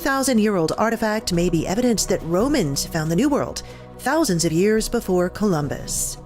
2,000-year-old artifact may be evidence that Romans found the New World thousands of years before Columbus.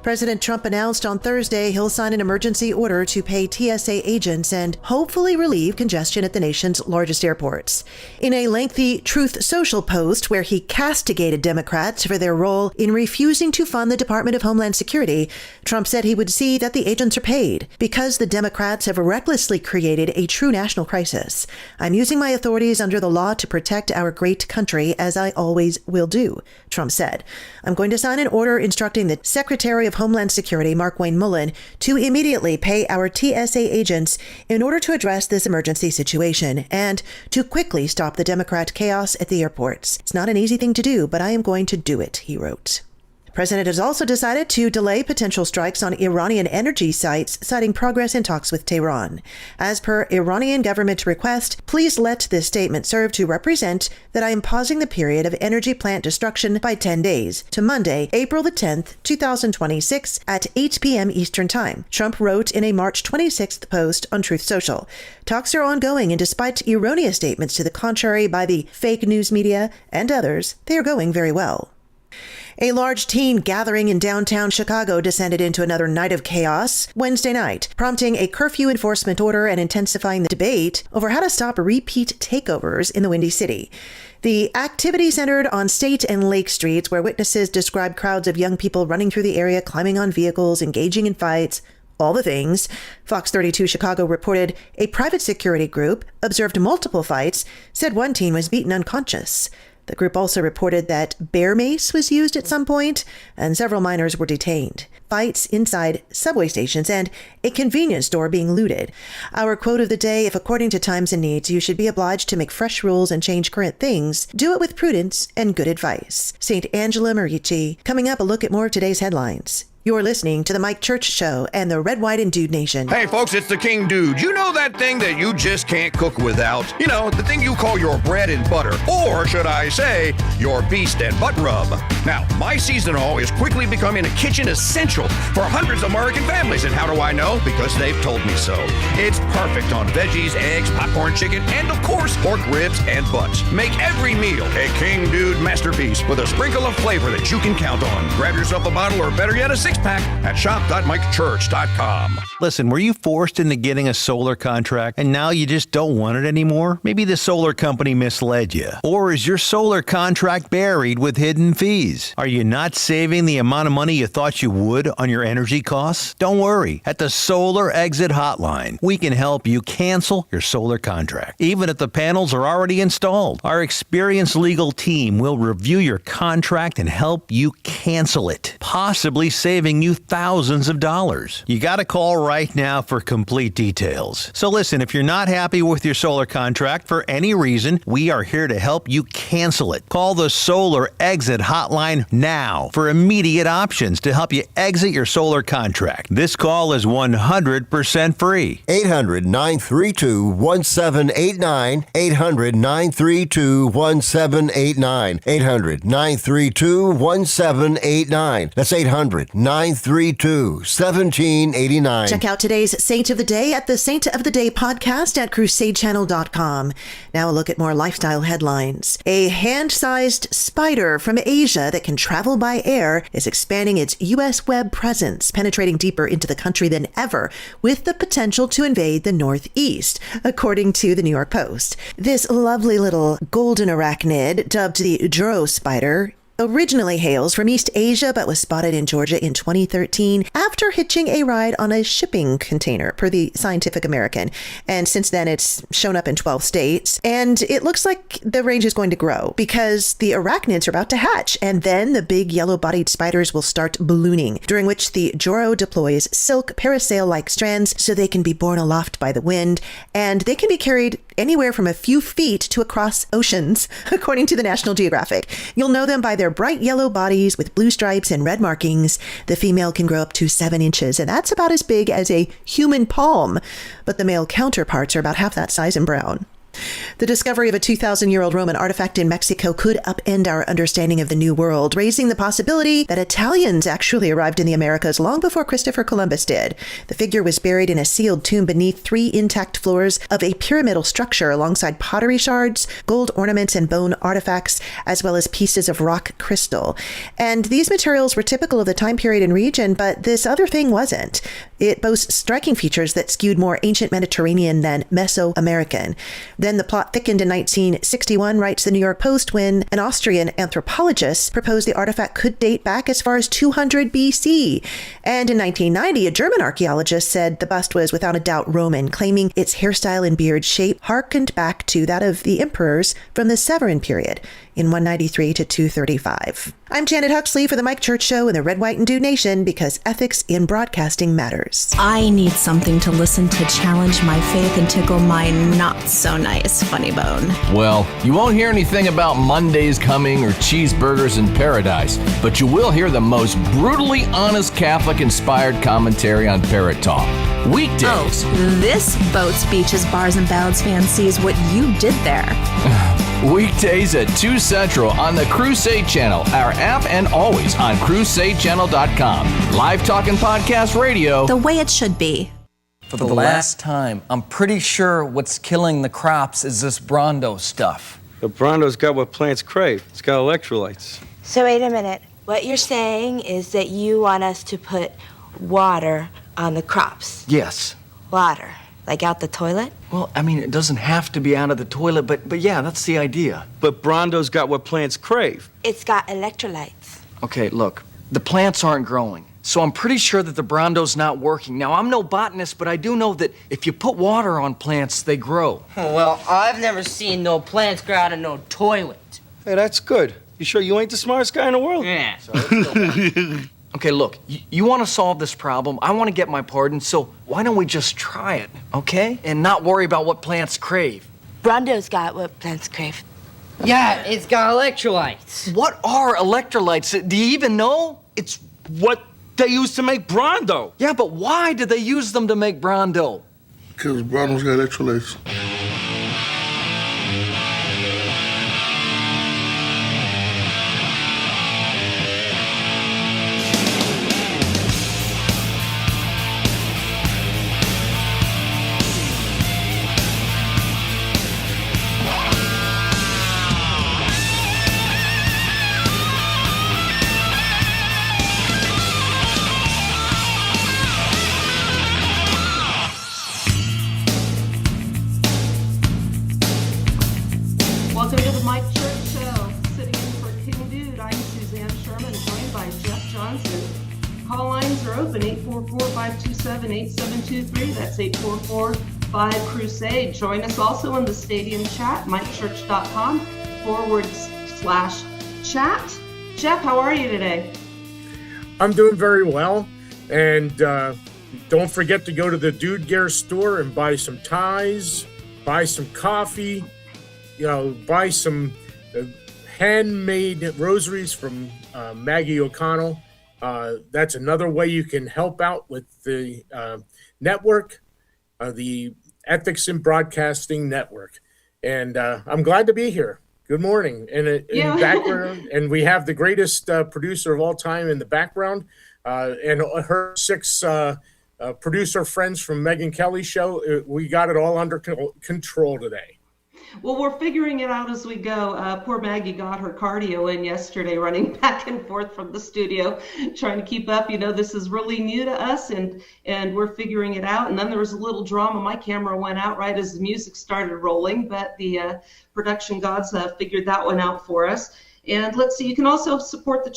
President Trump announced on Thursday he'll sign an emergency order to pay TSA agents and hopefully relieve congestion at the nation's largest airports. In a lengthy Truth Social post where he castigated Democrats for their role in refusing to fund the Department of Homeland Security, Trump said he would see that the agents are paid because the Democrats have recklessly created a true national crisis. I'm using my authorities under the law to protect our great country, as I always will do, Trump said. I'm going to sign an order instructing the Secretary of Homeland Security, Mark Wayne Mullen, to immediately pay our TSA agents in order to address this emergency situation and to quickly stop the Democrat chaos at the airports. It's not an easy thing to do, but I am going to do it, he wrote. The president has also decided to delay potential strikes on Iranian energy sites, citing progress in talks with Tehran. As per Iranian government request, please let this statement serve to represent that I am pausing the period of energy plant destruction by 10 days to Monday, April the 10th, 2026 at 8 p.m. Eastern Time, Trump wrote in a March 26th post on Truth Social. Talks are ongoing, and despite erroneous statements to the contrary by the fake news media and others, they are going very well. A large teen gathering in downtown Chicago descended into another night of chaos Wednesday night, prompting a curfew enforcement order and intensifying the debate over how to stop repeat takeovers in the Windy City. The activity centered on State and Lake Streets, where witnesses described crowds of young people running through the area, climbing on vehicles, engaging in fights, all the things. Fox 32 Chicago reported a private security group observed multiple fights, said one teen was beaten unconscious. The group also reported that bear mace was used at some point, and several minors were detained. Fights inside subway stations and a convenience store being looted. Our quote of the day: if according to times and needs you should be obliged to make fresh rules and change current things, do it with prudence and good advice. St. Angela Merici. Coming up, a look at more of today's headlines. You're listening to The Mike Church Show and the Red, White, and Dude Nation. Hey, folks, it's the King Dude. You know that thing that you just can't cook without? You know, the thing you call your bread and butter, or should I say, your beast and butt rub. Now, my seasonal is quickly becoming a kitchen essential for hundreds of American families. And how do I know? Because they've told me so. It's perfect on veggies, eggs, popcorn, chicken, and of course, pork ribs and butts. Make every meal a King Dude masterpiece with a sprinkle of flavor that you can count on. Grab yourself a bottle, or better yet, a six-pack at shop.mikechurch.com. Listen, were you forced into getting a solar contract and now you just don't want it anymore? Maybe the solar company misled you. Or is your solar contract buried with hidden fees? Are you not saving the amount of money you thought you would on your energy costs? Don't worry. At the Solar Exit Hotline, we can help you cancel your solar contract, even if the panels are already installed. Our experienced legal team will review your contract and help you cancel it, possibly saving you thousands of dollars. You got to call right now for complete details. So listen, if you're not happy with your solar contract for any reason, we are here to help you cancel it. Call the Solar Exit Hotline now for immediate options to help you exit your solar contract. This call is 100% free. 800-932-1789. 800-932-1789. 800-932-1789. That's 800-932-1789. Check out today's Saint of the Day at the Saint of the Day podcast at crusadechannel.com. Now a look at more lifestyle headlines. A hand-sized spider from Asia that can travel by air is expanding its U.S. web presence, penetrating deeper into the country than ever, with the potential to invade the Northeast, according to the New York Post. This lovely little golden arachnid, dubbed the Juro spider, originally hails from East Asia but was spotted in Georgia in 2013 after hitching a ride on a shipping container, per the Scientific American. And since then, it's shown up in 12 states. And it looks like the range is going to grow because the arachnids are about to hatch, and then the big yellow-bodied spiders will start ballooning, during which the Juro deploys silk parasail-like strands so they can be borne aloft by the wind, and they can be carried anywhere from a few feet to across oceans, according to the National Geographic. You'll know them by their bright yellow bodies with blue stripes and red markings. The female can grow up to 7 inches, and that's about as big as a human palm, but the male counterparts are about half that size and brown. The discovery of a 2,000-year-old Roman artifact in Mexico could upend our understanding of the New World, raising the possibility that Italians actually arrived in the Americas long before Christopher Columbus did. The figure was buried in a sealed tomb beneath 3 intact floors of a pyramidal structure alongside pottery shards, gold ornaments, and bone artifacts, as well as pieces of rock crystal. And these materials were typical of the time period and region, but this other thing wasn't. It boasts striking features that skewed more ancient Mediterranean than Mesoamerican. Then the plot thickened in 1961, writes the New York Post, when an Austrian anthropologist proposed the artifact could date back as far as 200 BC. And in 1990, a German archaeologist said the bust was without a doubt Roman, claiming its hairstyle and beard shape harkened back to that of the emperors from the Severan period in 193 to 235. I'm Janet Huxley for the Mike Church Show and the Red, White, and Dude Nation, because ethics in broadcasting matters. I need something to listen to challenge my faith and tickle my not-so-nice funny bone. Well, you won't hear anything about Mondays coming or cheeseburgers in paradise, but you will hear the most brutally honest Catholic-inspired commentary on Parrot Talk. Weekdays. Oh, this boats, beaches, bars, and ballads fan sees what you did there. Weekdays at 2 Central on the Crusade Channel, our app, and always on crusadechannel.com. Live talk and podcast radio. The way it should be. For the last time, I'm pretty sure what's killing the crops is this Brondo stuff. The Brondo's got what plants crave. It's got electrolytes. So wait a minute. What you're saying is that you want us to put water on the crops? Yes. Water? Like out the toilet? Well, I mean, it doesn't have to be out of the toilet, but yeah, that's the idea. But Brondo's got what plants crave. It's got electrolytes. Okay, look, the plants aren't growing, so I'm pretty sure that the Brondo's not working. Now, I'm no botanist, but I do know that if you put water on plants, they grow. Well, I've never seen no plants grow out of no toilet. Hey, that's good. You sure you ain't the smartest guy in the world? Yeah. So let's go back. Okay, look, you want to solve this problem. I want to get my pardon, so why don't we just try it, okay? And not worry about what plants crave. Brondo's got what plants crave. Yeah, it's got electrolytes. What are electrolytes? Do you even know? It's what they use to make Brondo. Yeah, but why did they use them to make Brondo? Because Brondo's got electrolytes. Welcome to the Mike Church Show. Sitting in for KingDude, I'm Suzanne Sherman, joined by Jeff Johnson. Call lines are open, 844-527-8723. That's 844-5-CRUSADE. Join us also in the stadium chat, mikechurch.com/chat. Jeff, how are you today? I'm doing very well. And don't forget to go to the Dude Gear store and buy some ties, buy some coffee, buy some handmade rosaries from Maggie O'Connell. That's another way you can help out with the network, the Ethics in Broadcasting Network. And I'm glad to be here. Good morning. And in the background, and we have the greatest producer of all time in the background, and her 6 producer friends from Megyn Kelly's show. We got it all under control today. Well, we're figuring it out as we go. Poor Maggie got her cardio in yesterday, running back and forth from the studio, trying to keep up. This is really new to us, and we're figuring it out. And then there was a little drama. My camera went out right as the music started rolling, but the production gods figured that one out for us. And let's see, you can also support the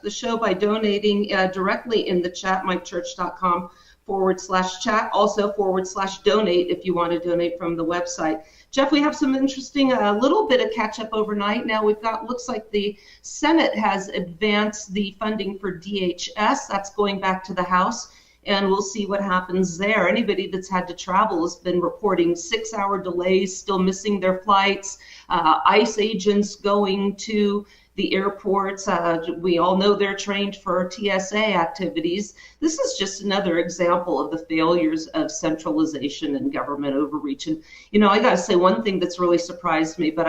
show by donating directly in the chat, mikechurch.com/chat, also /donate if you want to donate from the website. Jeff, we have some interesting, little bit of catch up overnight. Now we've got, looks like the Senate has advanced the funding for DHS. That's going back to the House, and we'll see what happens there. Anybody that's had to travel has been reporting 6-hour delays, still missing their flights, ICE agents going to the airports. We all know they're trained for TSA activities. This is just another example of the failures of centralization and government overreach. And, I got to say, one thing that's really surprised me, but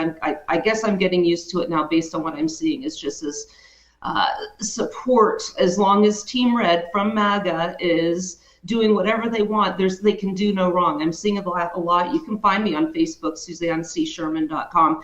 I guess I'm getting used to it now based on what I'm seeing, is just this support. As long as Team Red from MAGA is doing whatever they want, they can do no wrong. I'm seeing a lot. You can find me on Facebook, SuzanneCSherman.com.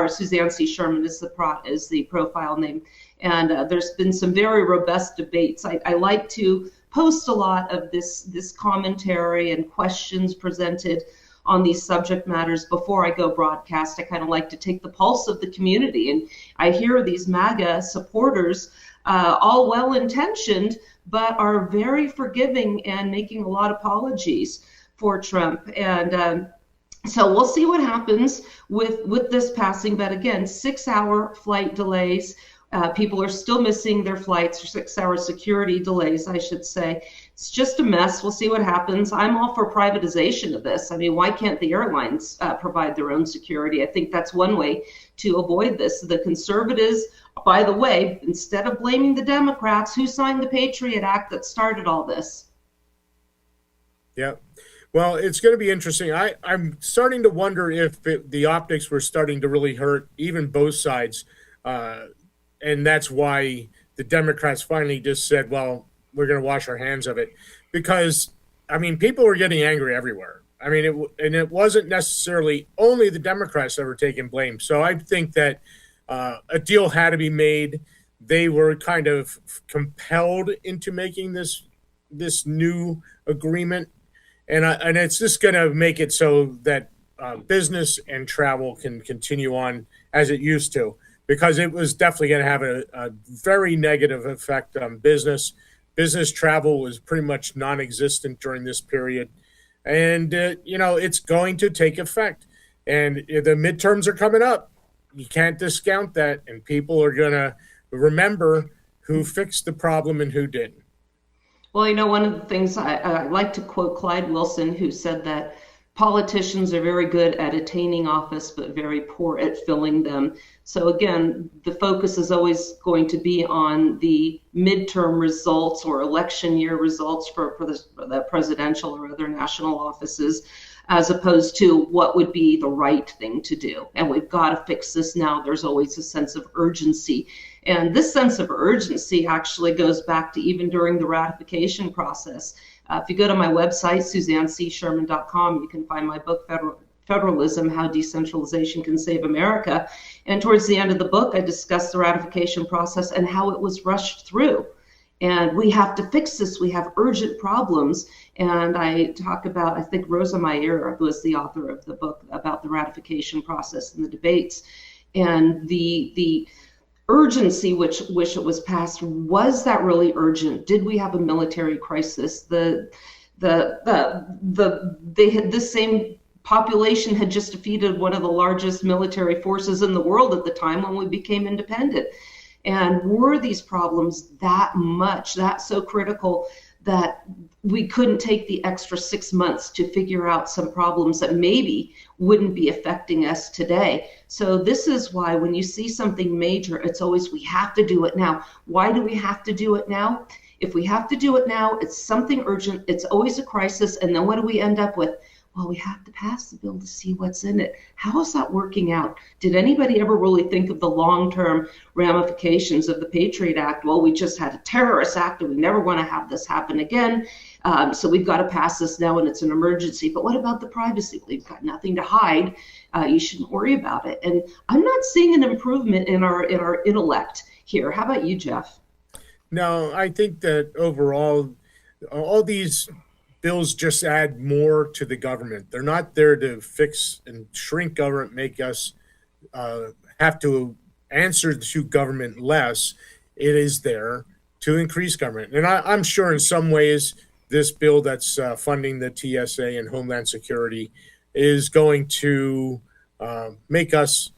Suzanne C. Sherman is the profile name. And there's been some very robust debates. I like to post a lot of this commentary and questions presented on these subject matters before I go broadcast. I kind of like to take the pulse of the community. And I hear these MAGA supporters, all well-intentioned, but are very forgiving and making a lot of apologies for Trump. And so we'll see what happens with this passing. But again, 6-hour flight delays. People are still missing their flights, or 6-hour security delays, I should say. It's just a mess. We'll see what happens. I'm all for privatization of this. I mean, why can't the airlines provide their own security? I think that's one way to avoid this. The conservatives, by the way, instead of blaming the Democrats, who signed the Patriot Act that started all this? Yeah. Well, it's going to be interesting. I'm starting to wonder if the optics were starting to really hurt even both sides. And that's why the Democrats finally just said, well, we're going to wash our hands of it. Because, I mean, people were getting angry everywhere. I mean, it wasn't necessarily only the Democrats that were taking blame. So I think that a deal had to be made. They were kind of compelled into making this new agreement. And it's just going to make it so that business and travel can continue on as it used to, because it was definitely going to have a very negative effect on business. Business travel was pretty much non-existent during this period. And, it's going to take effect. And the midterms are coming up. You can't discount that. And people are going to remember who fixed the problem and who didn't. Well, one of the things I like to quote Clyde Wilson, who said that politicians are very good at attaining office, but very poor at filling them. So again, the focus is always going to be on the midterm results or election year results for the presidential or other national offices, as opposed to what would be the right thing to do. And we've got to fix this now. There's always a sense of urgency. And this sense of urgency actually goes back to even during the ratification process. If you go to my website, SuzanneCSherman.com, you can find my book, Federalism, How Decentralization Can Save America. And towards the end of the book, I discuss the ratification process and how it was rushed through. And we have to fix this. We have urgent problems. And I talk about, I think Rosa Mayer was the author of the book about the ratification process and the debates. And the urgency which it was passed, was that really urgent? Did we have a military crisis? They had this same population had just defeated one of the largest military forces in the world at the time when we became independent. And were these problems that so critical that we couldn't take the extra 6 months to figure out some problems that maybe wouldn't be affecting us today? So this is why when you see something major, it's always, we have to do it now. Why do we have to do it now? If we have to do it now, it's something urgent. It's always a crisis. And then what do we end up with? Well, we have to pass the bill to see what's in it. How is that working out? Did anybody ever really think of the long-term ramifications of the Patriot Act? Well, we just had a terrorist act and we never want to have this happen again. So we've got to pass this now and it's an emergency. But what about the privacy? We've got nothing to hide. You shouldn't worry about it. And I'm not seeing an improvement in our intellect here. How about you, Jeff? No, I think that overall, all these bills just add more to the government. They're not there to fix and shrink government, make us have to answer to government less. It is there to increase government. And I'm sure in some ways, this bill that's funding the TSA and Homeland Security is going to make us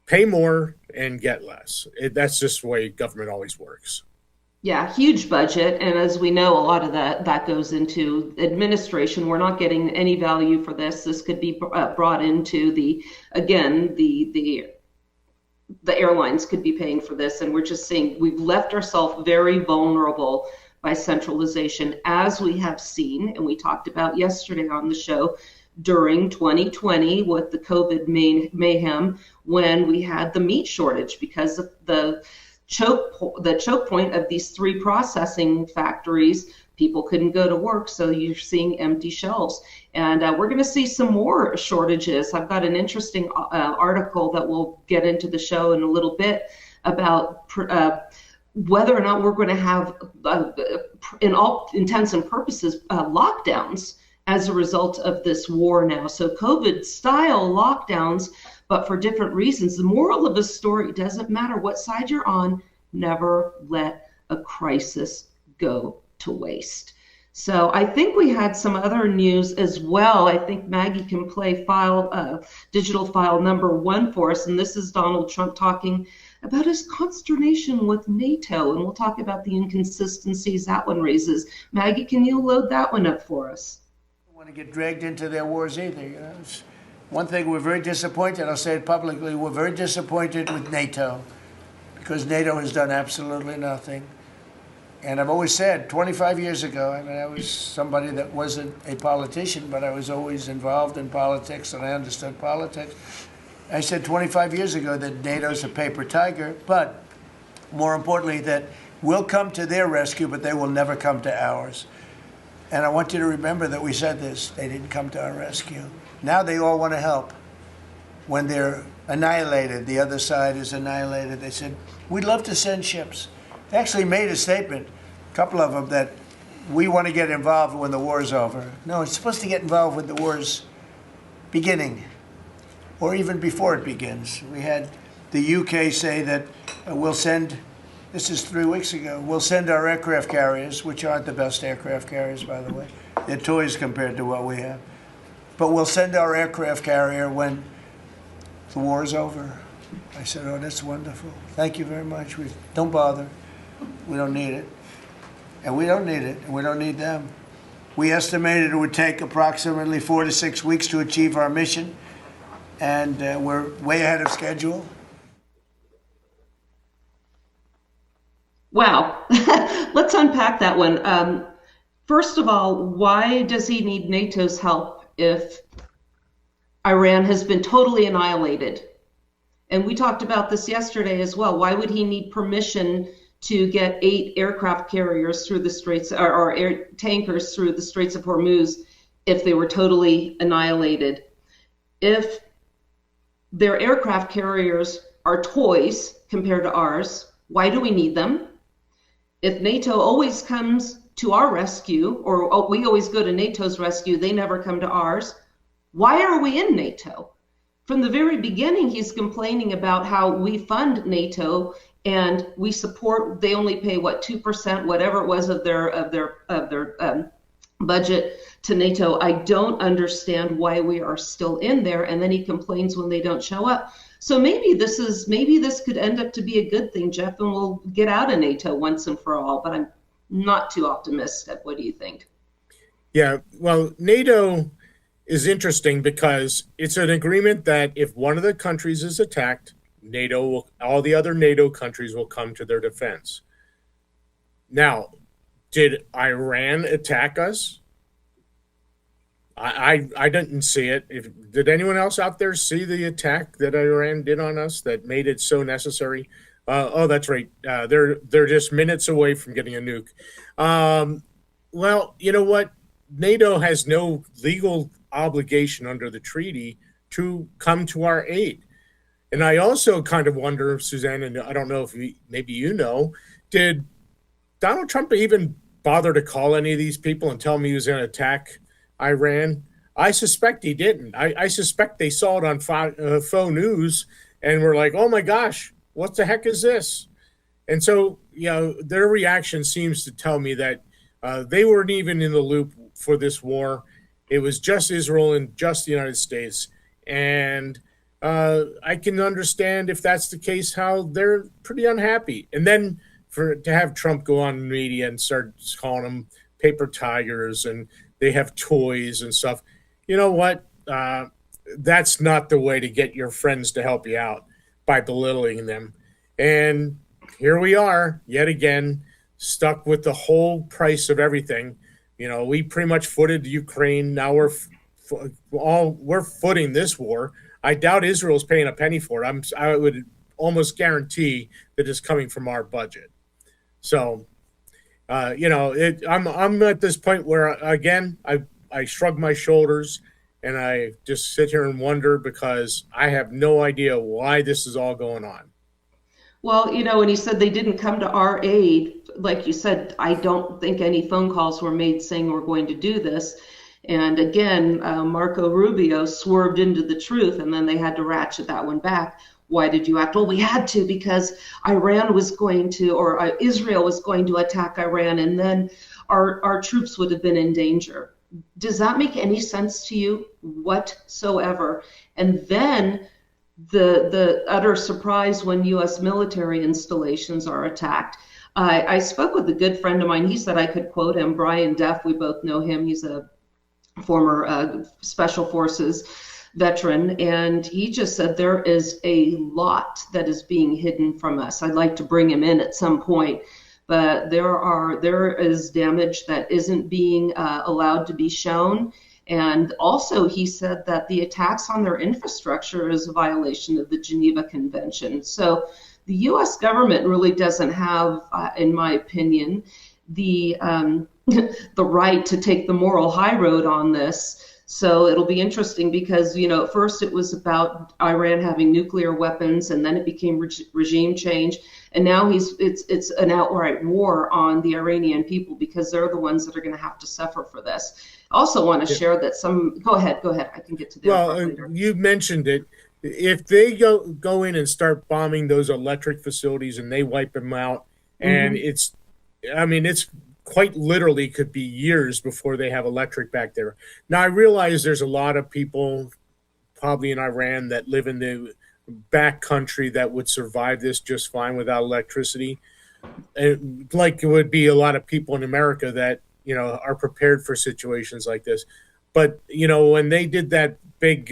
pay more and get less. That's just the way government always works. Yeah, huge budget. And as we know, a lot of that goes into administration. We're not getting any value for this. This could be brought into the the airlines could be paying for this. And we're just seeing we've left ourselves very vulnerable by centralization, as we have seen, and we talked about yesterday on the show, during 2020 with the COVID mayhem, when we had the meat shortage because of the choke point of these 3 processing factories. People couldn't go to work, so you're seeing empty shelves. And we're going to see some more shortages. I've got an interesting article that we'll get into the show in a little bit about whether or not we're going to have, in all intents and purposes, lockdowns as a result of this war now. So COVID-style lockdowns, but for different reasons. The moral of the story, doesn't matter what side you're on, never let a crisis go to waste. So I think we had some other news as well. I think Maggie can play digital file number 1 for us. And this is Donald Trump talking about his consternation with NATO. And we'll talk about the inconsistencies that one raises. Maggie, can you load that one up for us? Want to get dragged into their wars either. It's one thing, we're very disappointed. I'll say it publicly. We're very disappointed with NATO because NATO has done absolutely nothing. And I've always said 25 years ago, I mean, I was somebody that wasn't a politician, but I was always involved in politics and I understood politics. I said 25 years ago that NATO's a paper tiger, but more importantly, that we'll come to their rescue, but they will never come to ours. And I want you to remember that we said this. They didn't come to our rescue. Now they all want to help. When they're annihilated, the other side is annihilated, they said, we'd love to send ships. They actually made a statement, a couple of them, that we want to get involved when the war's over. No, it's supposed to get involved when the war's beginning, or even before it begins. We had the UK say that we'll send, this is 3 weeks ago, we'll send our aircraft carriers, which aren't the best aircraft carriers, by the way. They're toys compared to what we have. But we'll send our aircraft carrier when the war is over. I said, oh, that's wonderful. Thank you very much. Don't bother. We don't need it. And we don't need it, and we don't need them. We estimated it would take approximately 4 to 6 weeks to achieve our mission, and we're way ahead of schedule. Wow. Let's unpack that one. First of all, why does he need NATO's help if Iran has been totally annihilated? And we talked about this yesterday as well. Why would he need permission to get 8 aircraft carriers through the Straits, or air tankers through the Straits of Hormuz, if they were totally annihilated? If their aircraft carriers are toys compared to ours, why do we need them? If NATO always comes to our rescue, or we always go to NATO's rescue, they never come to ours, why are we in NATO? From the very beginning, he's complaining about how we fund NATO and we support. They only pay 2%, whatever it was, of their budget to NATO. I don't understand why we are still in there. And then he complains when they don't show up. So maybe this could end up to be a good thing, Jeff, and we'll get out of NATO once and for all. But I'm not too optimistic. What do you think? Yeah, well, NATO is interesting because it's an agreement that if one of the countries is attacked, all the other NATO countries will come to their defense. Now, did Iran attack us? I didn't see it. Did anyone else out there see the attack that Iran did on us that made it so necessary? Oh, that's right. They're just minutes away from getting a nuke. Well, you know what? NATO has no legal obligation under the treaty to come to our aid. And I also kind of wonder, Suzanne, and I don't know if maybe you know, did Donald Trump even bother to call any of these people and tell them he was going to attack Iran? I suspect he didn't. I suspect they saw it on faux news and were like, oh my gosh, what the heck is this? And so, their reaction seems to tell me that they weren't even in the loop for this war. It was just Israel and just the United States. And I can understand, if that's the case, how they're pretty unhappy. And then to have Trump go on media and start calling them paper tigers and they have toys and stuff. You know what? That's not the way to get your friends to help you out. by belittling them. And here we are, yet again, stuck with the whole price of everything. We pretty much footed Ukraine. Now we're footing this war. I doubt Israel's paying a penny for it. I would almost guarantee that it's coming from our budget. So, I'm at this point where, again, I shrug my shoulders and I just sit here and wonder, because I have no idea why this is all going on. Well, when he said they didn't come to our aid, like you said, I don't think any phone calls were made saying we're going to do this. And again, Marco Rubio swerved into the truth, and then they had to ratchet that one back. Why did you act? Well, we had to, because Iran was going to, or Israel was going to attack Iran, and then our troops would have been in danger. Does that make any sense to you whatsoever? And then the utter surprise when U.S. military installations are attacked. I spoke with a good friend of mine. He said I could quote him, Brian Duff. We both know him. He's a former Special Forces veteran, and he just said there is a lot that is being hidden from us. I'd like to bring him in at some point, but there is damage that isn't being allowed to be shown. And also, he said that the attacks on their infrastructure is a violation of the Geneva Convention. So the U.S. government really doesn't have, in my opinion, the right to take the moral high road on this. So it'll be interesting because, at first it was about Iran having nuclear weapons, and then it became regime change. And now it's an outright war on the Iranian people, because they're the ones that are going to have to suffer for this. I also want to share that go ahead. I can get to the other part later. You mentioned it. If they go in and start bombing those electric facilities and they wipe them out, and it's quite literally could be years before they have electric back there. Now, I realize there's a lot of people probably in Iran that live in the back country that would survive this just fine without electricity. Like it would be a lot of people in America that, are prepared for situations like this. But, when they did that big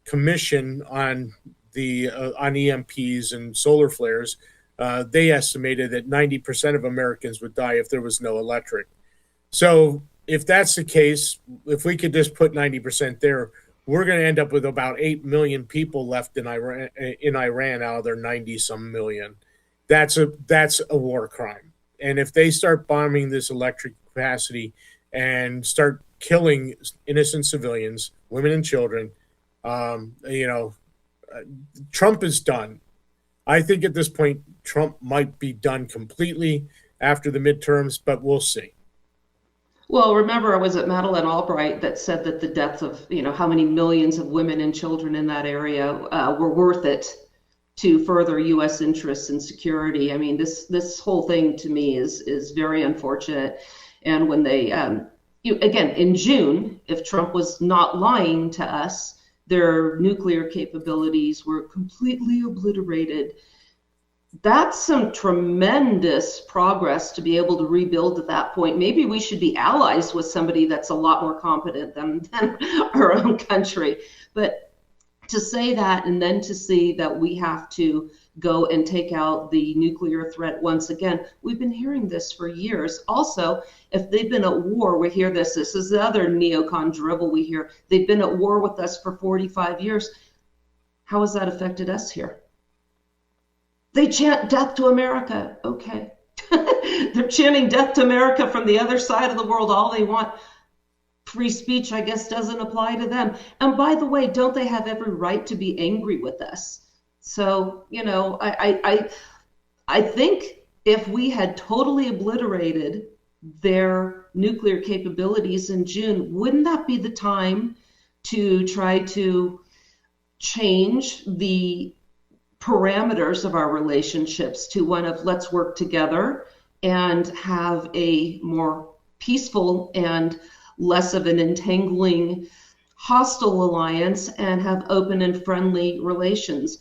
commission on on EMPs and solar flares, they estimated that 90% of Americans would die if there was no electric. So if that's the case, if we could just put 90% there, we're going to end up with about 8 million people left in Iran out of their 90-some million. That's a war crime. And if they start bombing this electric capacity and start killing innocent civilians, women and children, Trump is done. I think at this point, Trump might be done completely after the midterms, but we'll see. Well, remember, was it Madeleine Albright that said that the deaths of, how many millions of women and children in that area were worth it to further U.S. interests and security? I mean, this whole thing to me is very unfortunate. And when they, again, in June, if Trump was not lying to us, their nuclear capabilities were completely obliterated. That's some tremendous progress to be able to rebuild at that point. Maybe we should be allies with somebody that's a lot more competent than our own country. But to say that, and then to see that we have to go and take out the nuclear threat once again, we've been hearing this for years. Also, if they've been at war, we hear this is the other neocon drivel we hear. They've been at war with us for 45 years. How has that affected us here? They chant death to America. Okay. They're chanting death to America from the other side of the world all they want. Free speech, I guess, doesn't apply to them. And by the way, don't they have every right to be angry with us? So, I think if we had totally obliterated their nuclear capabilities in June, wouldn't that be the time to try to change the parameters of our relationships to one of let's work together and have a more peaceful and less of an entangling hostile alliance and have open and friendly relations?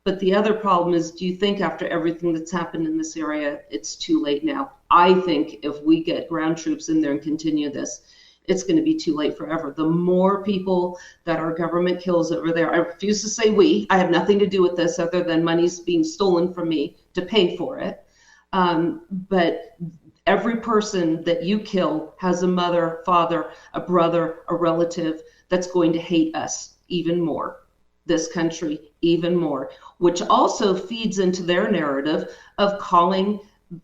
But the other problem is, do you think after everything that's happened in this area, it's too late now? I think if we get ground troops in there and continue this, it's going to be too late forever. The more people that our government kills over there, I refuse to say we, I have nothing to do with this other than money's being stolen from me to pay for it. But every person that you kill has a mother, father, a brother, a relative that's going to hate us even more, this country even more, which also feeds into their narrative of calling,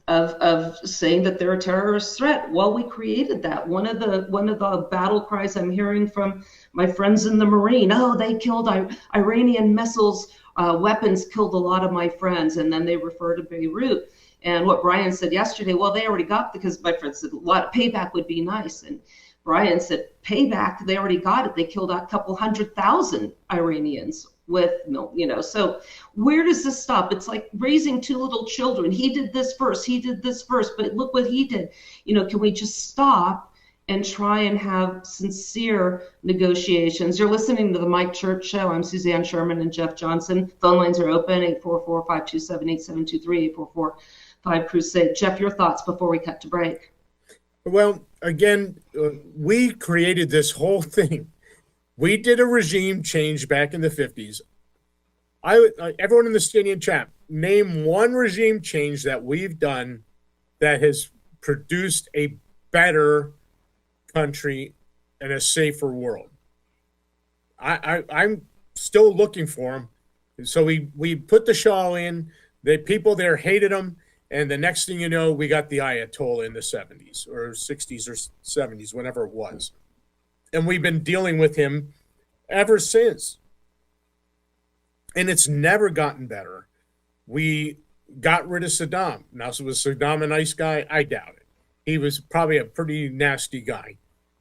of saying that they're a terrorist threat. Well, we created that. One of the battle cries I'm hearing from my friends in the Marine, oh, they killed Iranian missiles, weapons killed a lot of my friends, and then they refer to Beirut. And what Brian said yesterday, well, they already got, because my friend said a lot of payback would be nice. And Brian said, payback, they already got it. They killed a couple 100,000 Iranians with, so where does this stop? It's like raising two little children. He did this first, but look what he did. Can we just stop and try and have sincere negotiations? You're listening to the Mike Church Show. I'm Suzanne Sherman and Jeff Johnson. Phone lines are open, 844-527-8723, 844-5-Crusade. Jeff, your thoughts before we cut to break. Well, again, we created this whole thing. We did a regime change back in the 50s. Everyone in the Stadium chat, name one regime change that we've done that has produced a better country and a safer world. I'm still looking for them. So we put the Shah in. The people there hated him. And the next thing you know, we got the Ayatollah in the 70s or 60s or 70s, whenever it was. And we've been dealing with him ever since. And it's never gotten better. We got rid of Saddam. Now, so was Saddam a nice guy? I doubt it. He was probably a pretty nasty guy.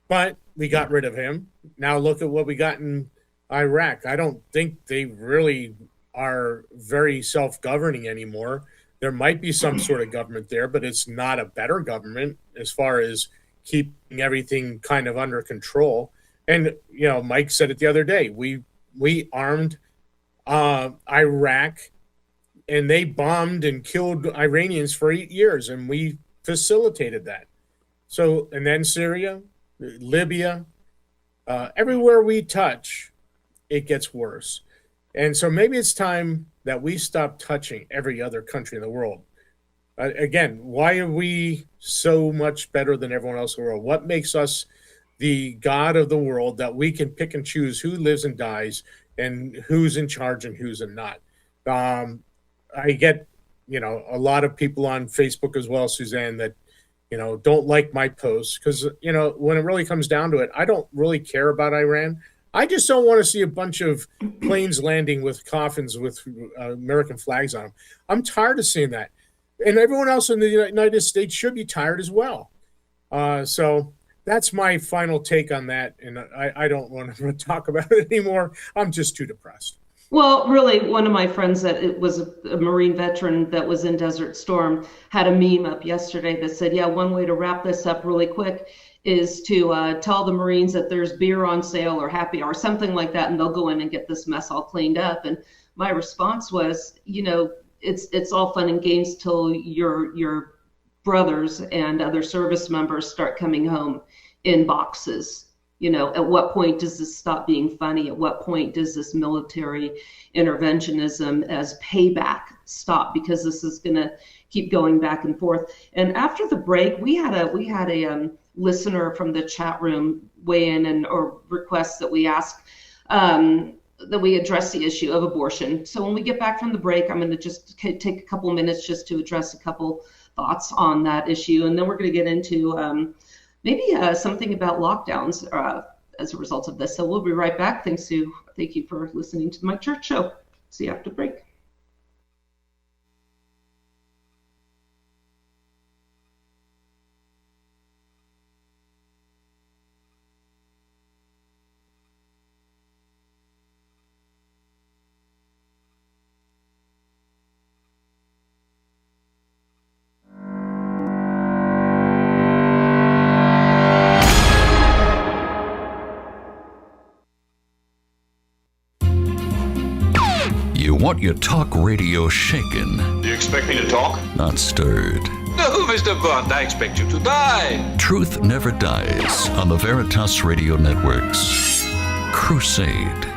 But we got rid of him. Now look at what we got in Iraq. I don't think they really are very self-governing anymore. There might be some sort of government there, but it's not a better government as far as keeping everything kind of under control. And, Mike said it the other day, we armed Iraq, and they bombed and killed Iranians for 8 years, and we facilitated that. So, and then Syria, Libya, everywhere we touch, it gets worse. And so maybe it's time that we stop touching every other country in the world. Again, why are we so much better than everyone else in the world? What makes us the God of the world that we can pick and choose who lives and dies and who's in charge and who's not? I get, a lot of people on Facebook as well, Suzanne, that, don't like my posts because, when it really comes down to it, I don't really care about Iran. I just don't want to see a bunch of planes landing with coffins with American flags on them. I'm tired of seeing that. And everyone else in the United States should be tired as well. So that's my final take on that. And I don't want to talk about it anymore. I'm just too depressed. Well, really, one of my friends that it was a Marine veteran that was in Desert Storm had a meme up yesterday that said, yeah, one way to wrap this up really quick is to tell the Marines that there's beer on sale or happy hour, something like that, and they'll go in and get this mess all cleaned up. And my response was, it's all fun and games till your brothers and other service members start coming home in boxes. At what point does this stop being funny? At what point does this military interventionism as payback stop? Because this is going to keep going back and forth. And after the break, we had a listener from the chat room weigh in or request that we ask that we address the issue of abortion. So when we get back from the break, I'm going to just take a couple minutes just to address a couple thoughts on that issue, and then we're going to get into maybe something about lockdowns as a result of this. So we'll be right back. Thank you for listening to the Mike Church Show. See you after the break. You want your talk radio shaken. Do you expect me to talk? Not stirred. No, Mr. Bond, I expect you to die. Truth Never Dies on the Veritas Radio Networks. Crusade.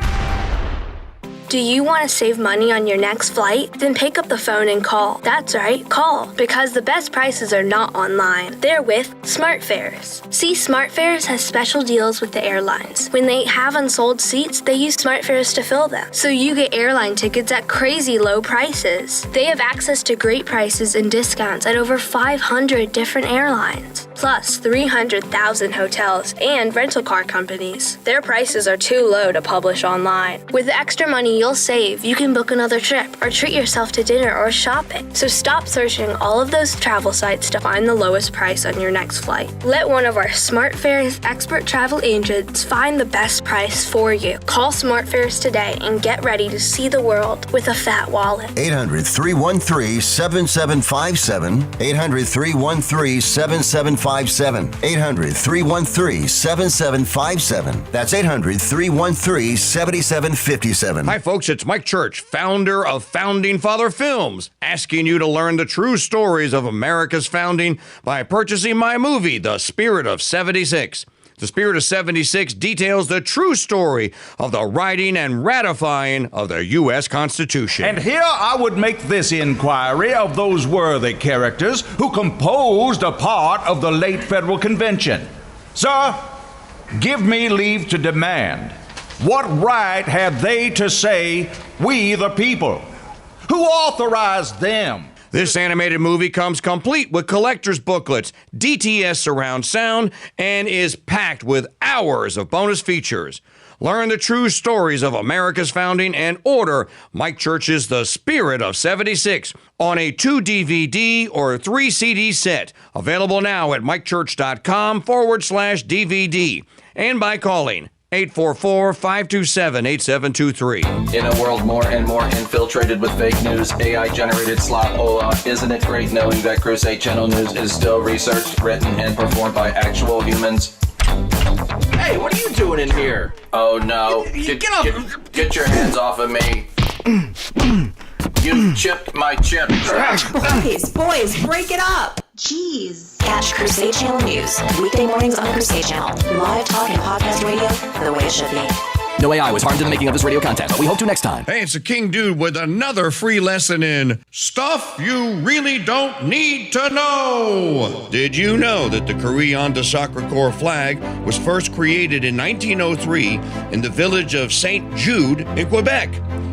Do you want to save money on your next flight? Then pick up the phone and call. That's right, call. Because the best prices are not online. They're with SmartFares. See, SmartFares has special deals with the airlines. When they have unsold seats, they use SmartFares to fill them. So you get airline tickets at crazy low prices. They have access to great prices and discounts at over 500 different airlines. Plus 300,000 hotels and rental car companies. Their prices are too low to publish online. With the extra money you'll save, you can book another trip or treat yourself to dinner or shopping. So stop searching all of those travel sites to find the lowest price on your next flight. Let one of our SmartFares expert travel agents find the best price for you. Call SmartFares today and get ready to see the world with a fat wallet. 800-313-7757. 800-313-7757. 800-313-7757. That's 800-313-7757. Hi, folks. It's Mike Church, founder of Founding Father Films, asking you to learn the true stories of America's founding by purchasing my movie, The Spirit of 76. The Spirit of 76 details the true story of the writing and ratifying of the U.S. Constitution. And here I would make this inquiry of those worthy characters who composed a part of the late Federal Convention. Sir, give me leave to demand, what right had they to say, "We the people"? Who authorized them? This animated movie comes complete with collector's booklets, DTS surround sound, and is packed with hours of bonus features. Learn the true stories of America's founding and order Mike Church's The Spirit of 76 on a 2-DVD or 3-CD set. Available now at mikechurch.com/DVD and by calling 844-527-8723. In a world more and more infiltrated with fake news, AI-generated slop, isn't it great knowing that Crusade Channel News is still researched, written, and performed by actual humans? Hey, what are you doing in here? Oh no. Get your hands off of me. You chipped my chip. Boys, break it up. Jeez. Catch Crusade Channel News weekday mornings on the Crusade Channel. Live talk and podcast radio the way it should be. No AI was harmed in the making of this radio content, but we hope to next time. Hey, it's the King Dude with another free lesson in stuff you really don't need to know. Did you know that the Carillon de Sacre-Cœur flag was first created in 1903 in the village of St. Jude in Quebec?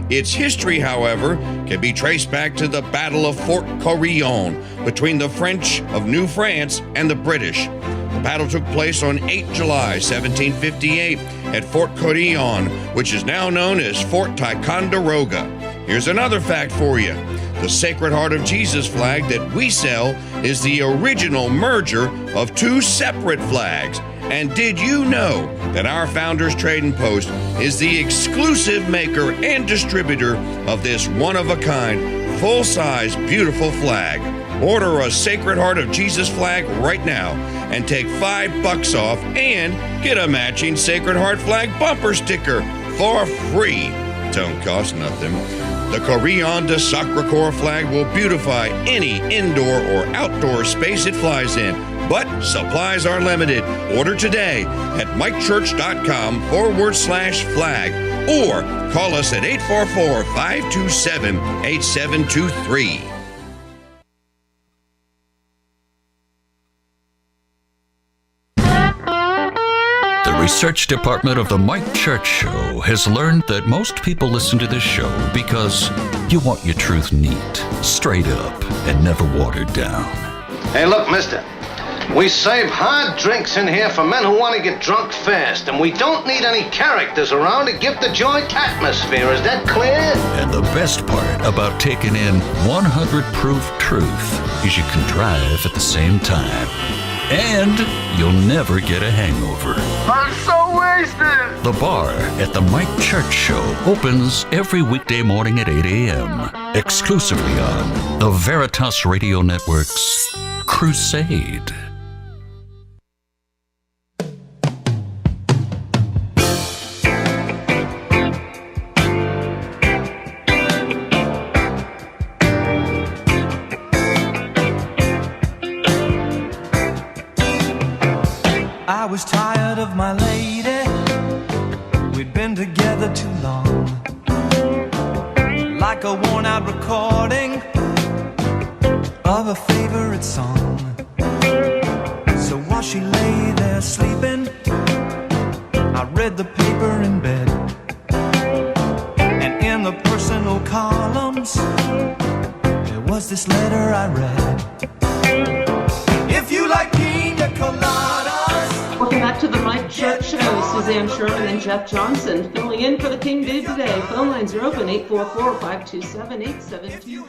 Its history, however, can be traced back to the Battle of Fort Carillon between the French of New France and the British. The battle took place on 8 July 1758 at Fort Carillon, which is now known as Fort Ticonderoga. Here's another fact for you. The Sacred Heart of Jesus flag that we sell is the original merger of two separate flags. And did you know that our Founders Trading Post is the exclusive maker and distributor of this one-of-a-kind, full-size, beautiful flag? Order a Sacred Heart of Jesus flag right now and take $5 off and get a matching Sacred Heart flag bumper sticker for free. Don't cost nothing. The Carillon de Sacre-Cœur flag will beautify any indoor or outdoor space it flies in, but supplies are limited. Order today at mikechurch.com/flag or call us at 844-527-8723. The research department of the Mike Church Show has learned that most people listen to this show because you want your truth neat, straight up, and never watered down. Hey, look, mister. We serve hard drinks in here for men who want to get drunk fast, and we don't need any characters around to give the joint atmosphere. Is that clear? And the best part about taking in 100 proof truth is you can drive at the same time. And you'll never get a hangover. I'm so wasted! The bar at the Mike Church Show opens every weekday morning at 8 a.m. exclusively on the Veritas Radio Network's Crusade. was tired of my lady. We'd been together too long. Like a worn-out recording of a favorite song. So while she lay there sleeping, I read the paper in bed. And in the personal columns, there was this letter I read. If you like pina coladas. Welcome back to the Mike Church Show. Suzanne Sherman and Jeff Johnson filling in for the King Dude today. Phone lines are open, 844-527-8723.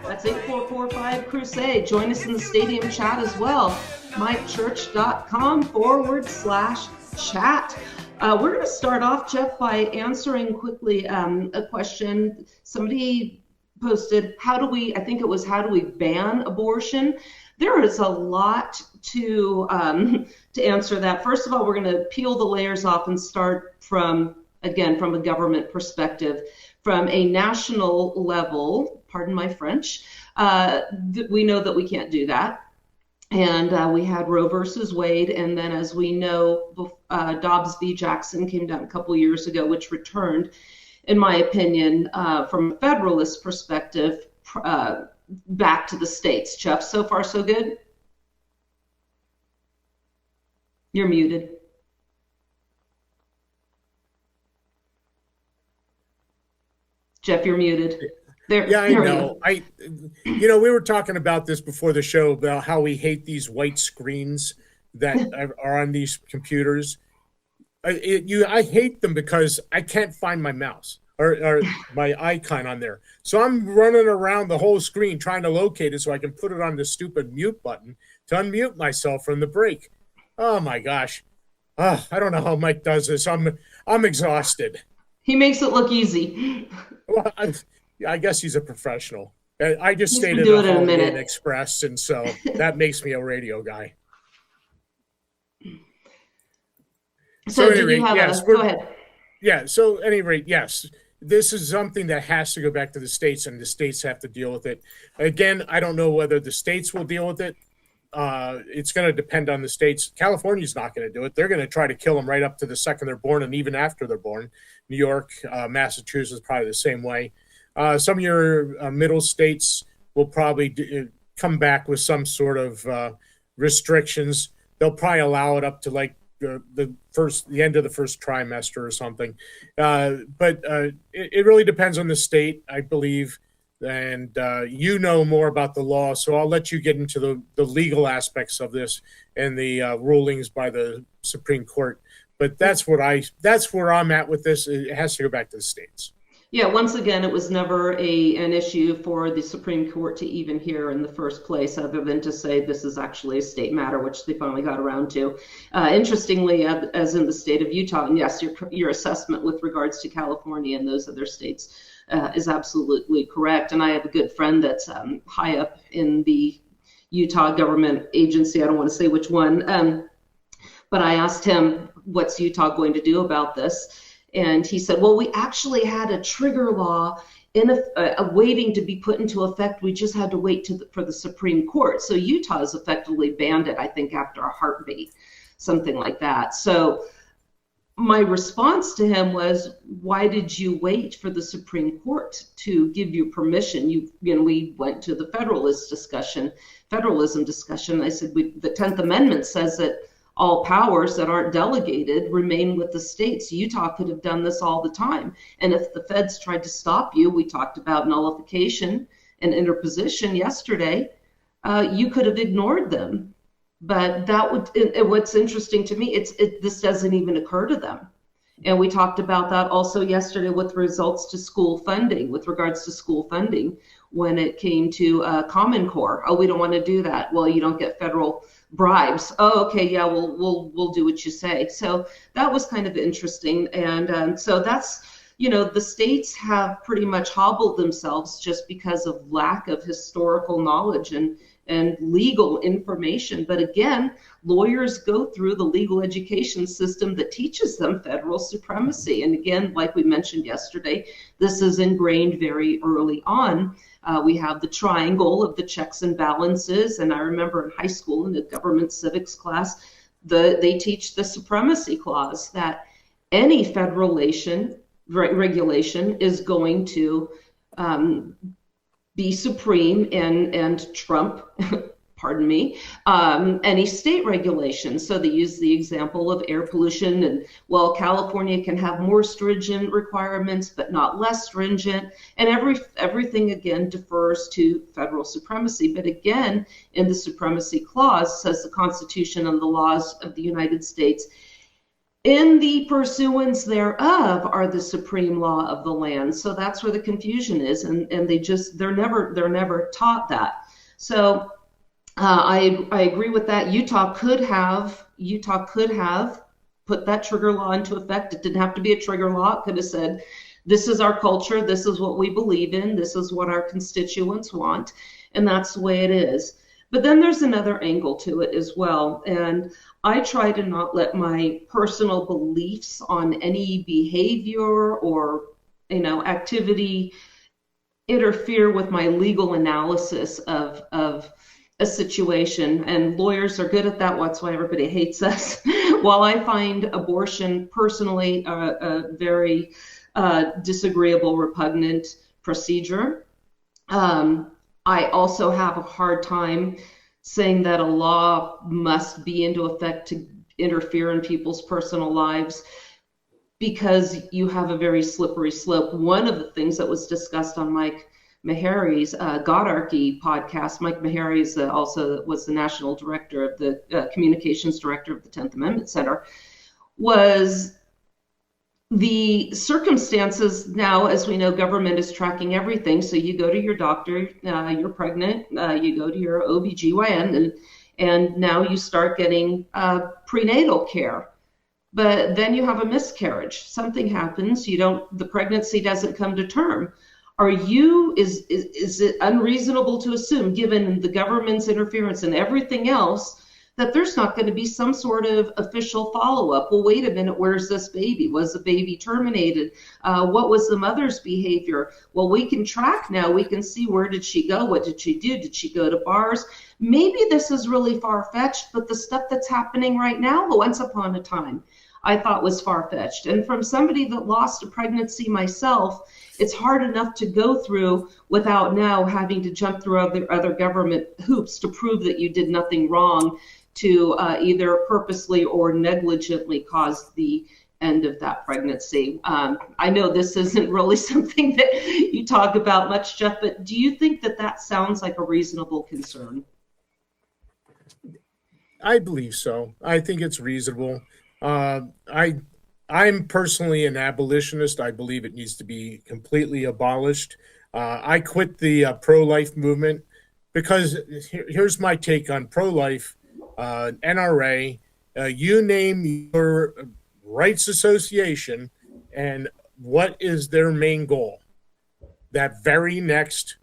That's 844-5-CRUSADE. Join us in the stadium chat as well. MikeChurch.com/chat. We're going to start off, Jeff, by answering quickly a question. Somebody posted, how do we ban abortion? There is a lot to answer that. First of all, we're going to peel the layers off and start from a government perspective. From a national level, pardon my French, we know that we can't do that. And we had Roe versus Wade, and then as we know, Dobbs v. Jackson came down a couple years ago, which returned, in my opinion, from a federalist perspective, back to the states. Jeff, so far so good? You're muted. Jeff, you're muted. Yeah, I know. We were talking about this before the show about how we hate these white screens that are on these computers. I hate them because I can't find my mouse or my icon on there. So I'm running around the whole screen trying to locate it so I can put it on the stupid mute button to unmute myself from the break. Oh my gosh. I don't know how Mike does this. I'm exhausted. He makes it look easy. Well, I guess he's a professional. I just stayed at the Holiday Inn Express, and so that makes me a radio guy. So anyway, go ahead. Yeah, so at any rate, yes, this is something that has to go back to the states, and the states have to deal with it. Again, I don't know whether the states will deal with it. It's going to depend on the states. California's not going to do it. They're going to try to kill them right up to the second they're born, and even after they're born. New York, Massachusetts, probably the same way. Some of your middle states will probably come back with some sort of restrictions. They'll probably allow it up to like the end of the first trimester or something. But it really depends on the state, I believe. And you know more about the law, so I'll let you get into the legal aspects of this and the rulings by the Supreme Court. But that's where I'm at with this. It has to go back to the states. Yeah, once again, it was never an issue for the Supreme Court to even hear in the first place, other than to say this is actually a state matter, which they finally got around to. Interestingly, as in the state of Utah, and yes, your assessment with regards to California and those other states is absolutely correct. And I have a good friend that's high up in the Utah government agency. I don't want to say which one, but I asked him, what's Utah going to do about this? And he said, well, we actually had a trigger law waiting to be put into effect. We just had to wait for the Supreme Court. So Utah has effectively banned it, I think, after a heartbeat, something like that. So my response to him was, why did you wait for the Supreme Court to give you permission? We went to the federalism discussion. I said, the 10th Amendment says that all powers that aren't delegated remain with the states. Utah could have done this all the time. And if the feds tried to stop you, we talked about nullification and interposition yesterday, you could have ignored them. But what's interesting to me, this doesn't even occur to them. And we talked about that also yesterday with regards to school funding, when it came to Common Core. Oh, we don't want to do that. Well, you don't get federal bribes. Oh, okay, yeah, we'll do what you say. So that was kind of interesting. And so that's, the states have pretty much hobbled themselves just because of lack of historical knowledge and legal information. But again, lawyers go through the legal education system that teaches them federal supremacy. And again, like we mentioned yesterday, this is ingrained very early on. We have the triangle of the checks and balances. And I remember in high school in the government civics class, they teach the supremacy clause, that any federal regulation is going to be supreme and trump, pardon me, any state regulation. So they use the example of air pollution, and well, California can have more stringent requirements, but not less stringent. And everything again defers to federal supremacy. But again, in the supremacy clause says the Constitution and the laws of the United States in the pursuance thereof are the supreme law of the land. So that's where the confusion is, and they're never taught that. So I agree with that. Utah could have put that trigger law into effect. It didn't have to be a trigger law. It could have said, this is our culture, this is what we believe in, this is what our constituents want, and that's the way it is. But then there's another angle to it as well, and I try to not let my personal beliefs on any behavior or activity interfere with my legal analysis of a situation. And lawyers are good at that. That's why everybody hates us. While I find abortion personally a very disagreeable, repugnant procedure, I also have a hard time saying that a law must be into effect to interfere in people's personal lives, because you have a very slippery slope. One of the things that was discussed on Mike Meharry's Godarchy podcast, Mike Meharry also was the national director of the communications director of the 10th Amendment Center, was the circumstances. Now, as we know, government is tracking everything. So you go to your doctor, you're pregnant, you go to your OBGYN, and now you start getting prenatal care. But then you have a miscarriage. Something happens. The pregnancy doesn't come to term. Is it unreasonable to assume, given the government's interference and everything else, that there's not going to be some sort of official follow-up? Well, wait a minute, where's this baby? Was the baby terminated? What was the mother's behavior? Well, we can track now. We can see, where did she go? What did she do? Did she go to bars? Maybe this is really far-fetched, but the stuff that's happening right now, once upon a time, I thought was far-fetched. And from somebody that lost a pregnancy myself, it's hard enough to go through without now having to jump through other government hoops to prove that you did nothing wrong to either purposely or negligently cause the end of that pregnancy. I know this isn't really something that you talk about much, Jeff, but do you think that sounds like a reasonable concern? I believe so. I think it's reasonable. I'm personally an abolitionist. I believe it needs to be completely abolished. I quit the pro-life movement because here's my take on pro-life. NRA, you name your rights association, and what is their main goal? That very next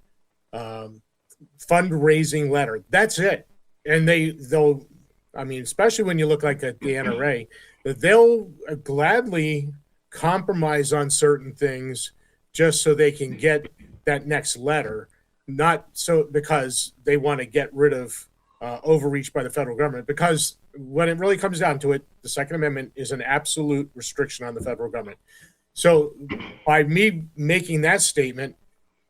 fundraising letter. That's it. And they'll, especially when you look like at the NRA, they'll gladly compromise on certain things just so they can get that next letter, not so because they want to get rid of overreach by the federal government, because when it really comes down to it, the Second Amendment is an absolute restriction on the federal government. So by me making that statement,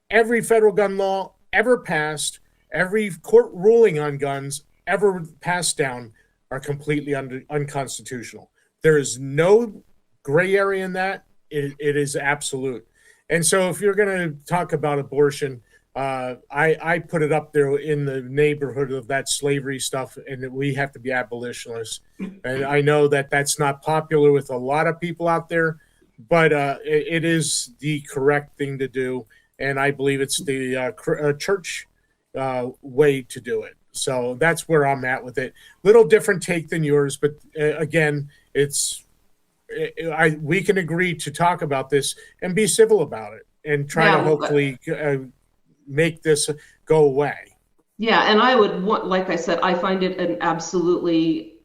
every federal gun law ever passed, every court ruling on guns ever passed down are completely unconstitutional. There is no gray area in that. It is absolute. And so if you're going to talk about abortion, I put it up there in the neighborhood of that slavery stuff, and that we have to be abolitionists. And I know that that's not popular with a lot of people out there, but it is the correct thing to do. And I believe it's the church way to do it. So that's where I'm at with it. Little different take than yours, but again, we can agree to talk about this and be civil about it and try to hopefully make this go away. Yeah, and I would want, like I said, I find it an absolutely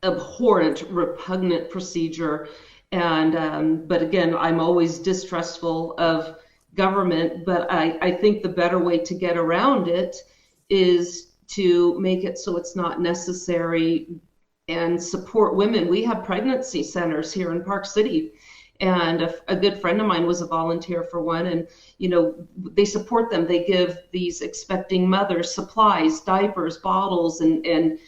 abhorrent, repugnant procedure. And but again, I'm always distrustful of government, but I think the better way to get around it is to make it so it's not necessary and support women. We have pregnancy centers here in Park City, and a good friend of mine was a volunteer for one, and they support them. They give these expecting mothers supplies, diapers, bottles, and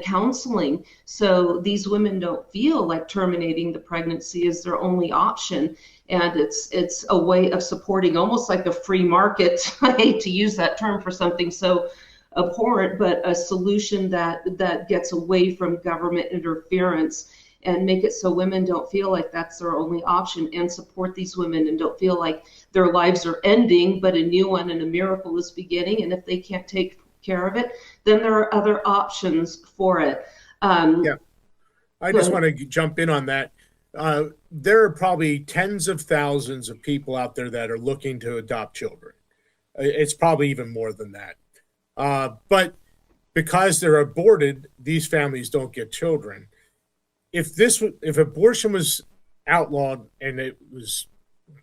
counseling, so these women don't feel like terminating the pregnancy is their only option. And it's a way of supporting, almost like a free market. I hate to use that term for something so abhorrent, but a solution that gets away from government interference and make it so women don't feel like that's their only option, and support these women and don't feel like their lives are ending, but a new one and a miracle is beginning. And if they can't take care of it, then there are other options for it. I just want to jump in on that. There are probably tens of thousands of people out there that are looking to adopt children. It's probably even more than that. But because they're aborted, these families don't get children. If abortion was outlawed and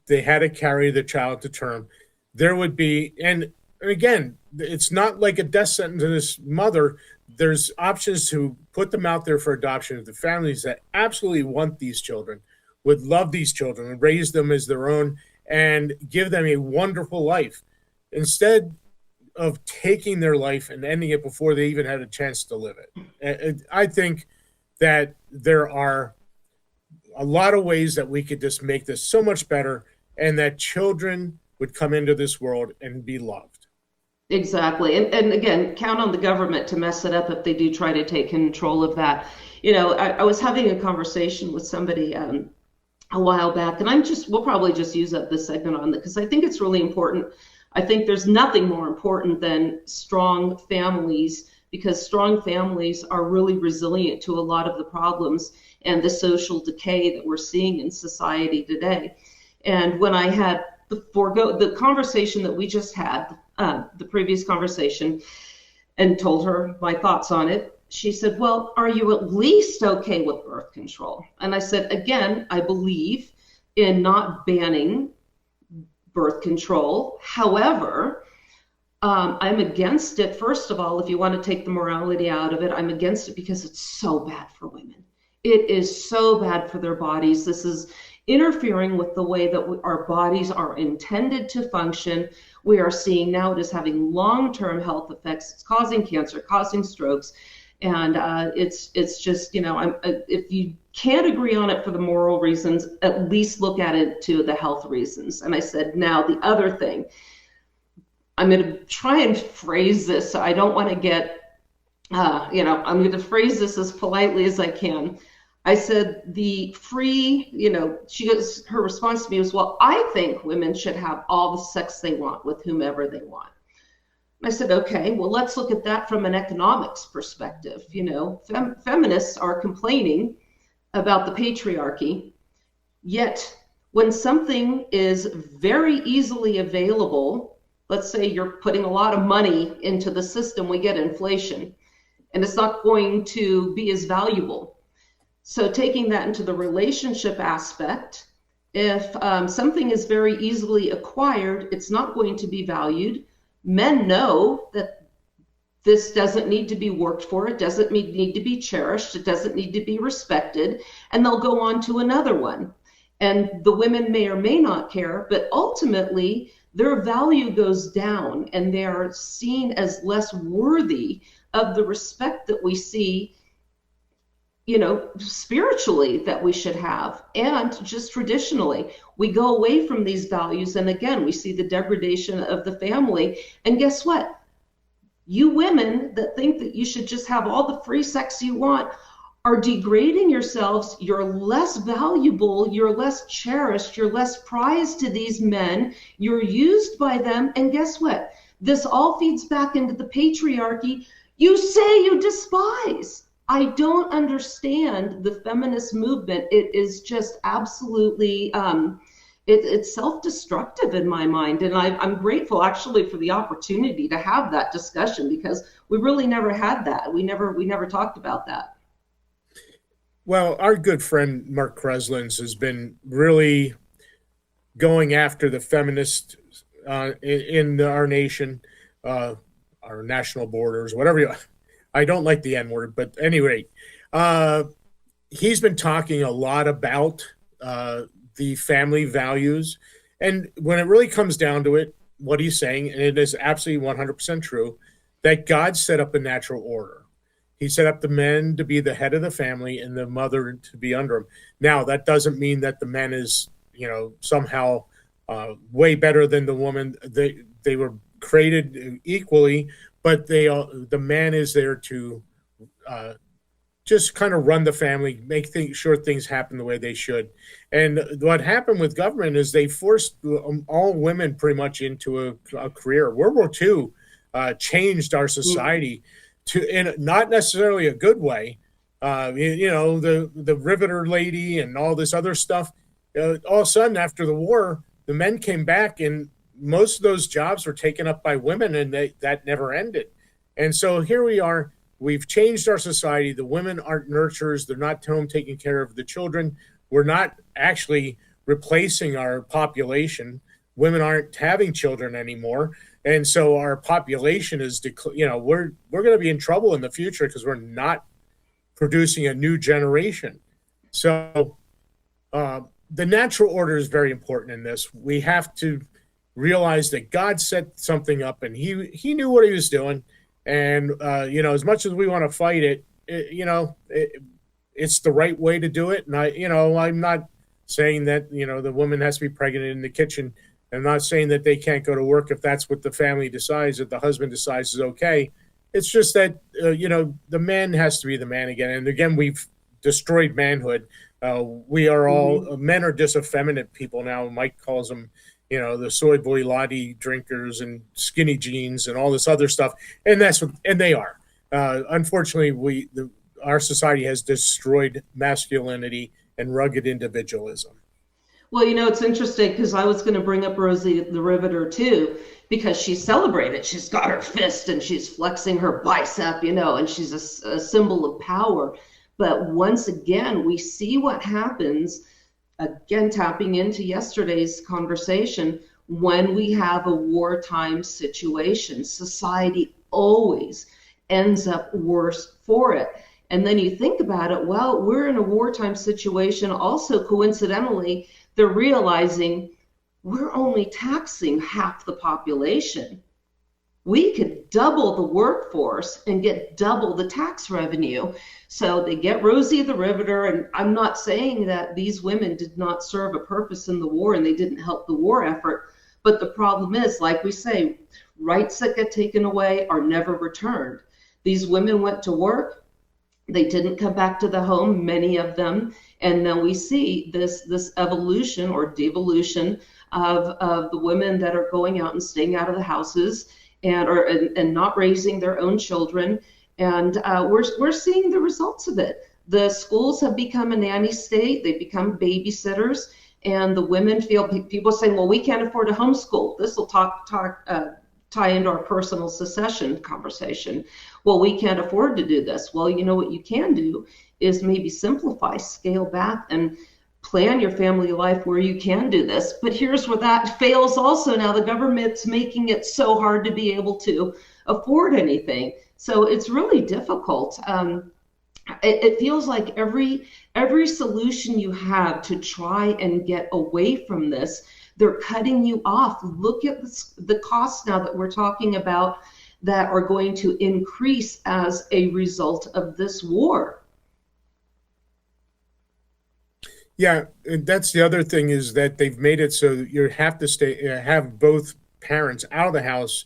they had to carry the child to term, there would be, and again, it's not like a death sentence to this mother. There's options to put them out there for adoption. The families that absolutely want these children, would love these children and raise them as their own and give them a wonderful life, instead of taking their life and ending it before they even had a chance to live it. I think that there are a lot of ways that we could just make this so much better, and that children would come into this world and be loved. Exactly. And again, count on the government to mess it up if they do try to take control of that. I was having a conversation with somebody a while back, and we'll probably just use up this segment on it because I think it's really important. I think there's nothing more important than strong families, because strong families are really resilient to a lot of the problems and the social decay that we're seeing in society today. And when I had the conversation that we just had, the previous conversation, and told her my thoughts on it, she said, well, are you at least okay with birth control? And I said, again, I believe in not banning birth control. However, I'm against it. First of all, if you want to take the morality out of it, I'm against it because it's so bad for women. It is so bad for their bodies. This is interfering with the way that our bodies are intended to function. We are seeing now it is having long-term health effects. It's causing cancer, causing strokes. And it's just, if you can't agree on it for the moral reasons, at least look at it to the health reasons. And I said, now the other thing, I'm going to try and phrase this so I don't want to get, I'm going to phrase this as politely as I can. I said the free, her response to me was, well, I think women should have all the sex they want with whomever they want. I said, okay, well, let's look at that from an economics perspective. Feminists are complaining about the patriarchy, yet when something is very easily available, let's say you're putting a lot of money into the system, we get inflation, and it's not going to be as valuable. So taking that into the relationship aspect, if something is very easily acquired, it's not going to be valued. Men know that this doesn't need to be worked for, it doesn't need to be cherished, it doesn't need to be respected, and they'll go on to another one. And the women may or may not care, but ultimately their value goes down and they are seen as less worthy of the respect that we see, spiritually that we should have, and just traditionally. We go away from these values, and again, we see the degradation of the family. And guess what? You women that think that you should just have all the free sex you want are degrading yourselves. You're less valuable, you're less cherished, you're less prized to these men, you're used by them, and guess what? This all feeds back into the patriarchy you say you despise. I don't understand the feminist movement. It is just absolutely, it's self-destructive in my mind. And I'm grateful actually for the opportunity to have that discussion, because we really never had that. We never talked about that. Well, our good friend Mark Kreslins has been really going after the feminists in our nation, our national borders, whatever you. I don't like the N-word, but anyway, He's been talking a lot about the family values. And when it really comes down to it, what he's saying, and it is absolutely 100% true, that God set up a natural order. He set up the men to be the head of the family and the mother to be under him. Now, that doesn't mean that the man is, somehow way better than the woman. They were created equally, but the man is there to just kind of run the family, make sure things happen the way they should. And what happened with government is they forced all women pretty much into a career. World War II changed our society in not necessarily a good way. The Riveter lady and all this other stuff. All of a sudden, after the war, the men came back, and most of those jobs were taken up by women, and that never ended. And so here we are. We've changed our society. The women aren't nurturers. They're not home taking care of the children. We're not actually replacing our population. Women aren't having children anymore. And so our population is, we're going to be in trouble in the future because we're not producing a new generation. So the natural order is very important in this. We have to realize that God set something up, and he knew what he was doing. And, as much as we want to fight it, it's the right way to do it. And I'm not saying that, the woman has to be pregnant in the kitchen. I'm not saying that they can't go to work if that's what the family decides, that the husband decides is okay. It's just that, the man has to be the man again. And again, we've destroyed manhood. We are all, men are just effeminate people now. Mike calls them, the soy boy latte drinkers and skinny jeans and all this other stuff. And and they are. Unfortunately, our society has destroyed masculinity and rugged individualism. Well, it's interesting because I was going to bring up Rosie the Riveter too, because she's celebrated. She's got her fist and she's flexing her bicep, and she's a symbol of power. But once again, we see what happens, again, tapping into yesterday's conversation, when we have a wartime situation. Society always ends up worse for it. And then you think about it, well, we're in a wartime situation. Also, coincidentally, they're realizing we're only taxing half the population. We could double the workforce and get double the tax revenue. So they get Rosie the Riveter, and I'm not saying that these women did not serve a purpose in the war and they didn't help the war effort, but the problem is, like we say, rights that get taken away are never returned. These women went to work, they didn't come back to the home, many of them, and then we see this evolution or devolution of the women that are going out and staying out of the houses and not raising their own children. And we're seeing the results of it. The schools have become a nanny state. They've become babysitters. And the women feel, people saying, well, we can't afford to homeschool. This will tie into our personal secession conversation. Well, we can't afford to do this. Well, you know what you can do is maybe simplify, scale back, and plan your family life where you can do this. But here's where that fails also. Now the government's making it so hard to be able to afford anything. So it's really difficult. It feels like every solution you have to try and get away from this, they're cutting you off. Look at the costs now that we're talking about that are going to increase as a result of this war. Yeah, and that's the other thing, is that they've made it so that you have to have both parents out of the house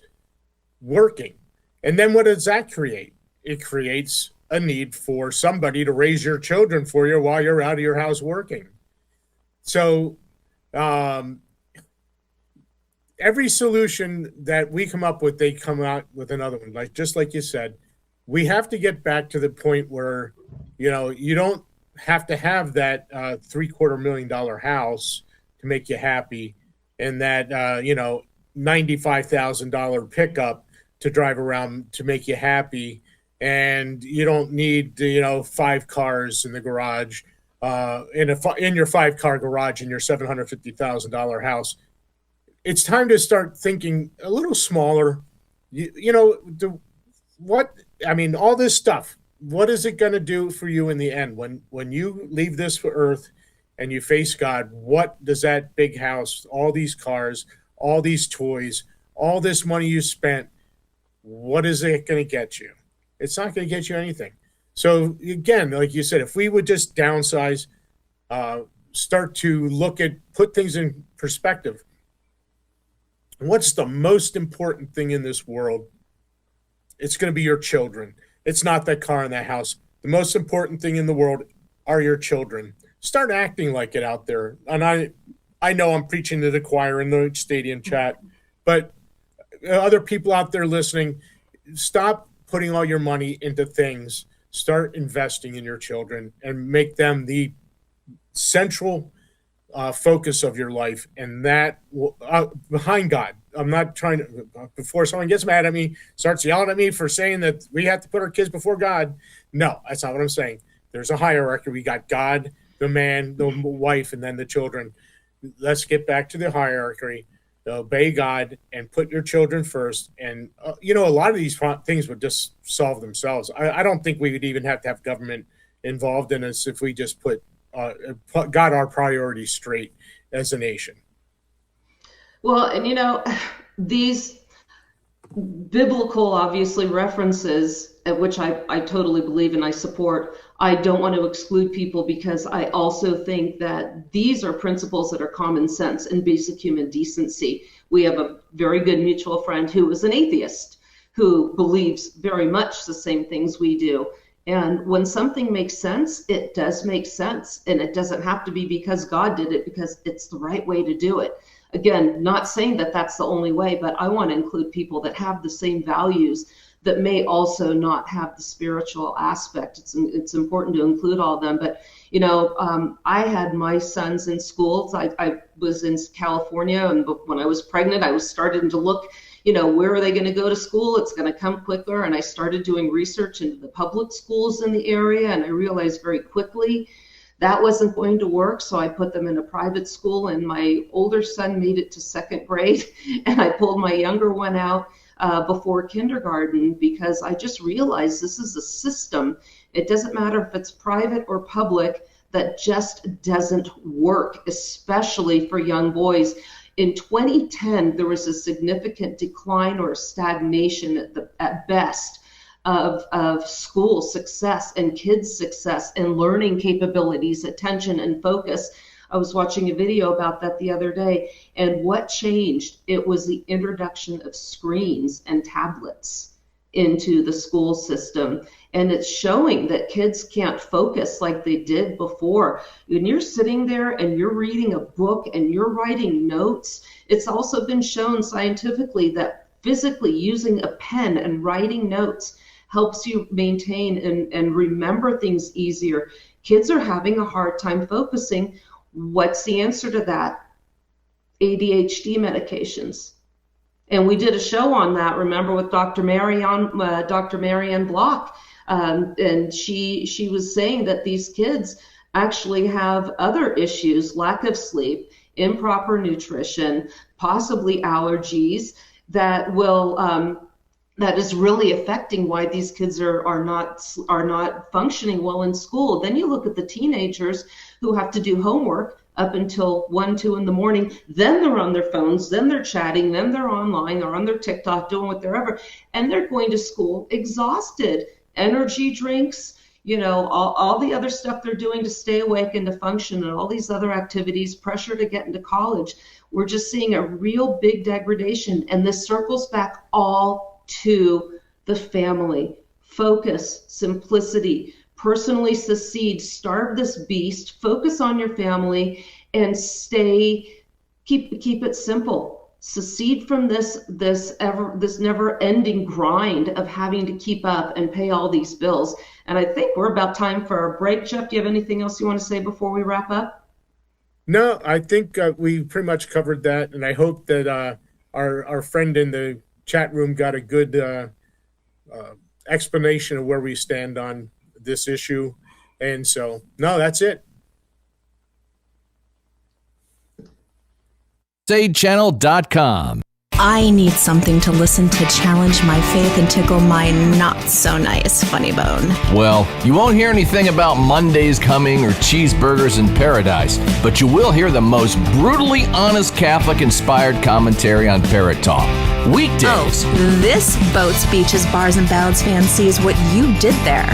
working. And then what does that create? It creates a need for somebody to raise your children for you while you're out of your house working. So every solution that we come up with, they come out with another one. Just like you said, we have to get back to the point where, you don't have to have that $750,000 house to make you happy, and that $95,000 pickup to drive around to make you happy, and you don't need 5 cars in the garage, in your 5-car garage in your $750,000 house. It's time to start thinking a little smaller. All this stuff what is it going to do for you in the end? When you leave this earth and you face God, what does that big house, all these cars, all these toys, all this money you spent, what is it going to get you? It's not going to get you anything. So again, like you said, if we would just downsize, start to put things in perspective. What's the most important thing in this world? It's going to be your children. It's not that car and that house. The most important thing in the world are your children. Start acting like it out there. And I know I'm preaching to the choir in the stadium chat, but other people out there listening, stop putting all your money into things. Start investing in your children and make them the central focus of your life, and that behind God. I'm not trying to, before someone gets mad at me, starts yelling at me for saying that we have to put our kids before God. No, that's not what I'm saying. There's a hierarchy. We got God, the man, the wife, and then the children. Let's get back to the hierarchy. Obey God and put your children first. And, a lot of these things would just solve themselves. I don't think we would even have to have government involved in us if we just got our priorities straight as a nation. Well, and these biblical, obviously, references, at which I totally believe and I support, I don't want to exclude people because I also think that these are principles that are common sense and basic human decency. We have a very good mutual friend who is an atheist, who believes very much the same things we do. And when something makes sense, it does make sense. And it doesn't have to be because God did it, because it's the right way to do it. Again, not saying that that's the only way, but I want to include people that have the same values that may also not have the spiritual aspect. It's important to include all of them. But, I had my sons in schools. I was in California, and when I was pregnant, I was starting to look, where are they going to go to school? It's going to come quicker. And I started doing research into the public schools in the area, and I realized very quickly that wasn't going to work, so I put them in a private school, and my older son made it to second grade, and I pulled my younger one out before kindergarten because I just realized this is a system. It doesn't matter if it's private or public, that just doesn't work, especially for young boys. In 2010, there was a significant decline or stagnation at best of school success and kids' success and learning capabilities, attention and focus. I was watching a video about that the other day, and what changed? It was the introduction of screens and tablets into the school system. And it's showing that kids can't focus like they did before. When you're sitting there and you're reading a book and you're writing notes, it's also been shown scientifically that physically using a pen and writing notes helps you maintain and remember things easier. Kids are having a hard time focusing. What's the answer to that? ADHD medications. And we did a show on that, remember, with Dr. Marianne Block. And she was saying that these kids actually have other issues, lack of sleep, improper nutrition, possibly allergies that will that is really affecting why these kids are not functioning well in school. Then you look at the teenagers who have to do homework up until 1, 2 in the morning. Then they're on their phones, then they're chatting, then they're online, they're on their TikTok, doing whatever, and they're going to school exhausted. Energy drinks, all the other stuff they're doing to stay awake and to function, and all these other activities, pressure to get into college. We're just seeing a real big degradation, and this circles back all to the family. Focus, simplicity, personally secede, starve this beast, focus on your family, and keep it simple. Secede from this never-ending grind of having to keep up and pay all these bills. And I think we're about time for a break. Jeff, do you have anything else you want to say before we wrap up? No, I think we pretty much covered that, and I hope that our friend in the chat room got a good explanation of where we stand on this issue. And so, no, that's it. SageChannel.com. I need something to listen to challenge my faith and tickle my not-so-nice funny bone. Well, you won't hear anything about Mondays coming or cheeseburgers in paradise, but you will hear the most brutally honest Catholic-inspired commentary on Parrot Talk. Weekdays. Oh, this Boats, Beaches, Bars, and Ballads fan sees what you did there.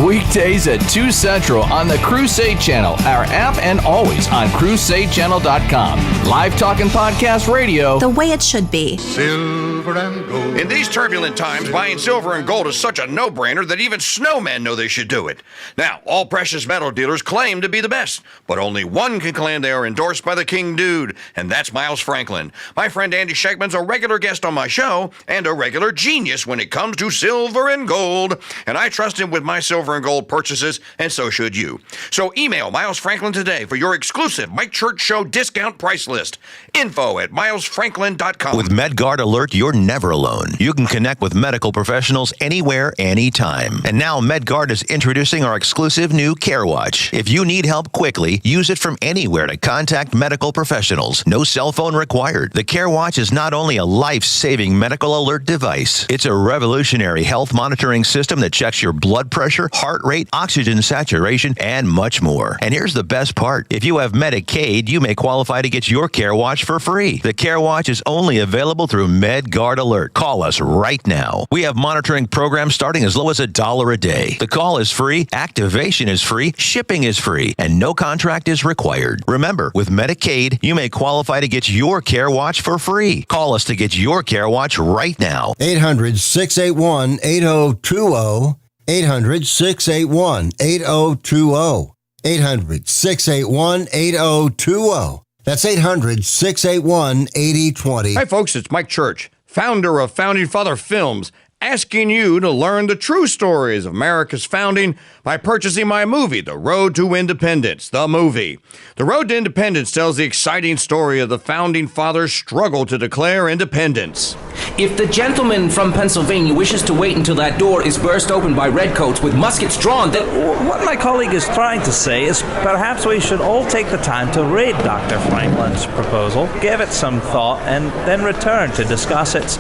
Weekdays at 2 Central on the Crusade Channel, our app, and always on CrusadeChannel.com. Live talk and podcast radio. The way it should be. Silver and gold. In these turbulent times, buying silver and gold is such a no-brainer that even snowmen know they should do it. Now, all precious metal dealers claim to be the best, but only one can claim they are endorsed by the KingDude, and that's Miles Franklin. My friend Andy Scheckman's a regular guest on my show and a regular genius when it comes to silver and gold, and I trust him with my silver and gold purchases, and so should you. So email Miles Franklin today for your exclusive Mike Church Show discount price list. info@milesfranklin.com. With MedGuard Alert, you're never alone. You can connect with medical professionals anywhere, anytime. And now MedGuard is introducing our exclusive new Care Watch. If you need help quickly, use it from anywhere to contact medical professionals. No cell phone required. The Care Watch is not only a life-saving medical alert device, it's a revolutionary health monitoring system that checks your blood pressure, heart rate, oxygen saturation, and much more. And here's the best part. If you have Medicaid, you may qualify to get your Care Watch for free. The Care Watch is only available through MedGuard Alert. Call us right now. We have monitoring programs starting as low as $1 a day. The call is free, activation is free, shipping is free, and no contract is required. Remember, with Medicaid, you may qualify to get your Care Watch for free. Call us to get your Care Watch right now. 800-681-8020. 800-681-8020. 800-681-8020. That's 800-681-8020. Hi, folks. It's Mike Church, founder of Founding Father Films, asking you to learn the true stories of America's founding by purchasing my movie, The Road to Independence, the movie. The Road to Independence tells the exciting story of the Founding Fathers' struggle to declare independence. If the gentleman from Pennsylvania wishes to wait until that door is burst open by redcoats with muskets drawn, then... What my colleague is trying to say is perhaps we should all take the time to read Dr. Franklin's proposal, give it some thought, and then return to discuss its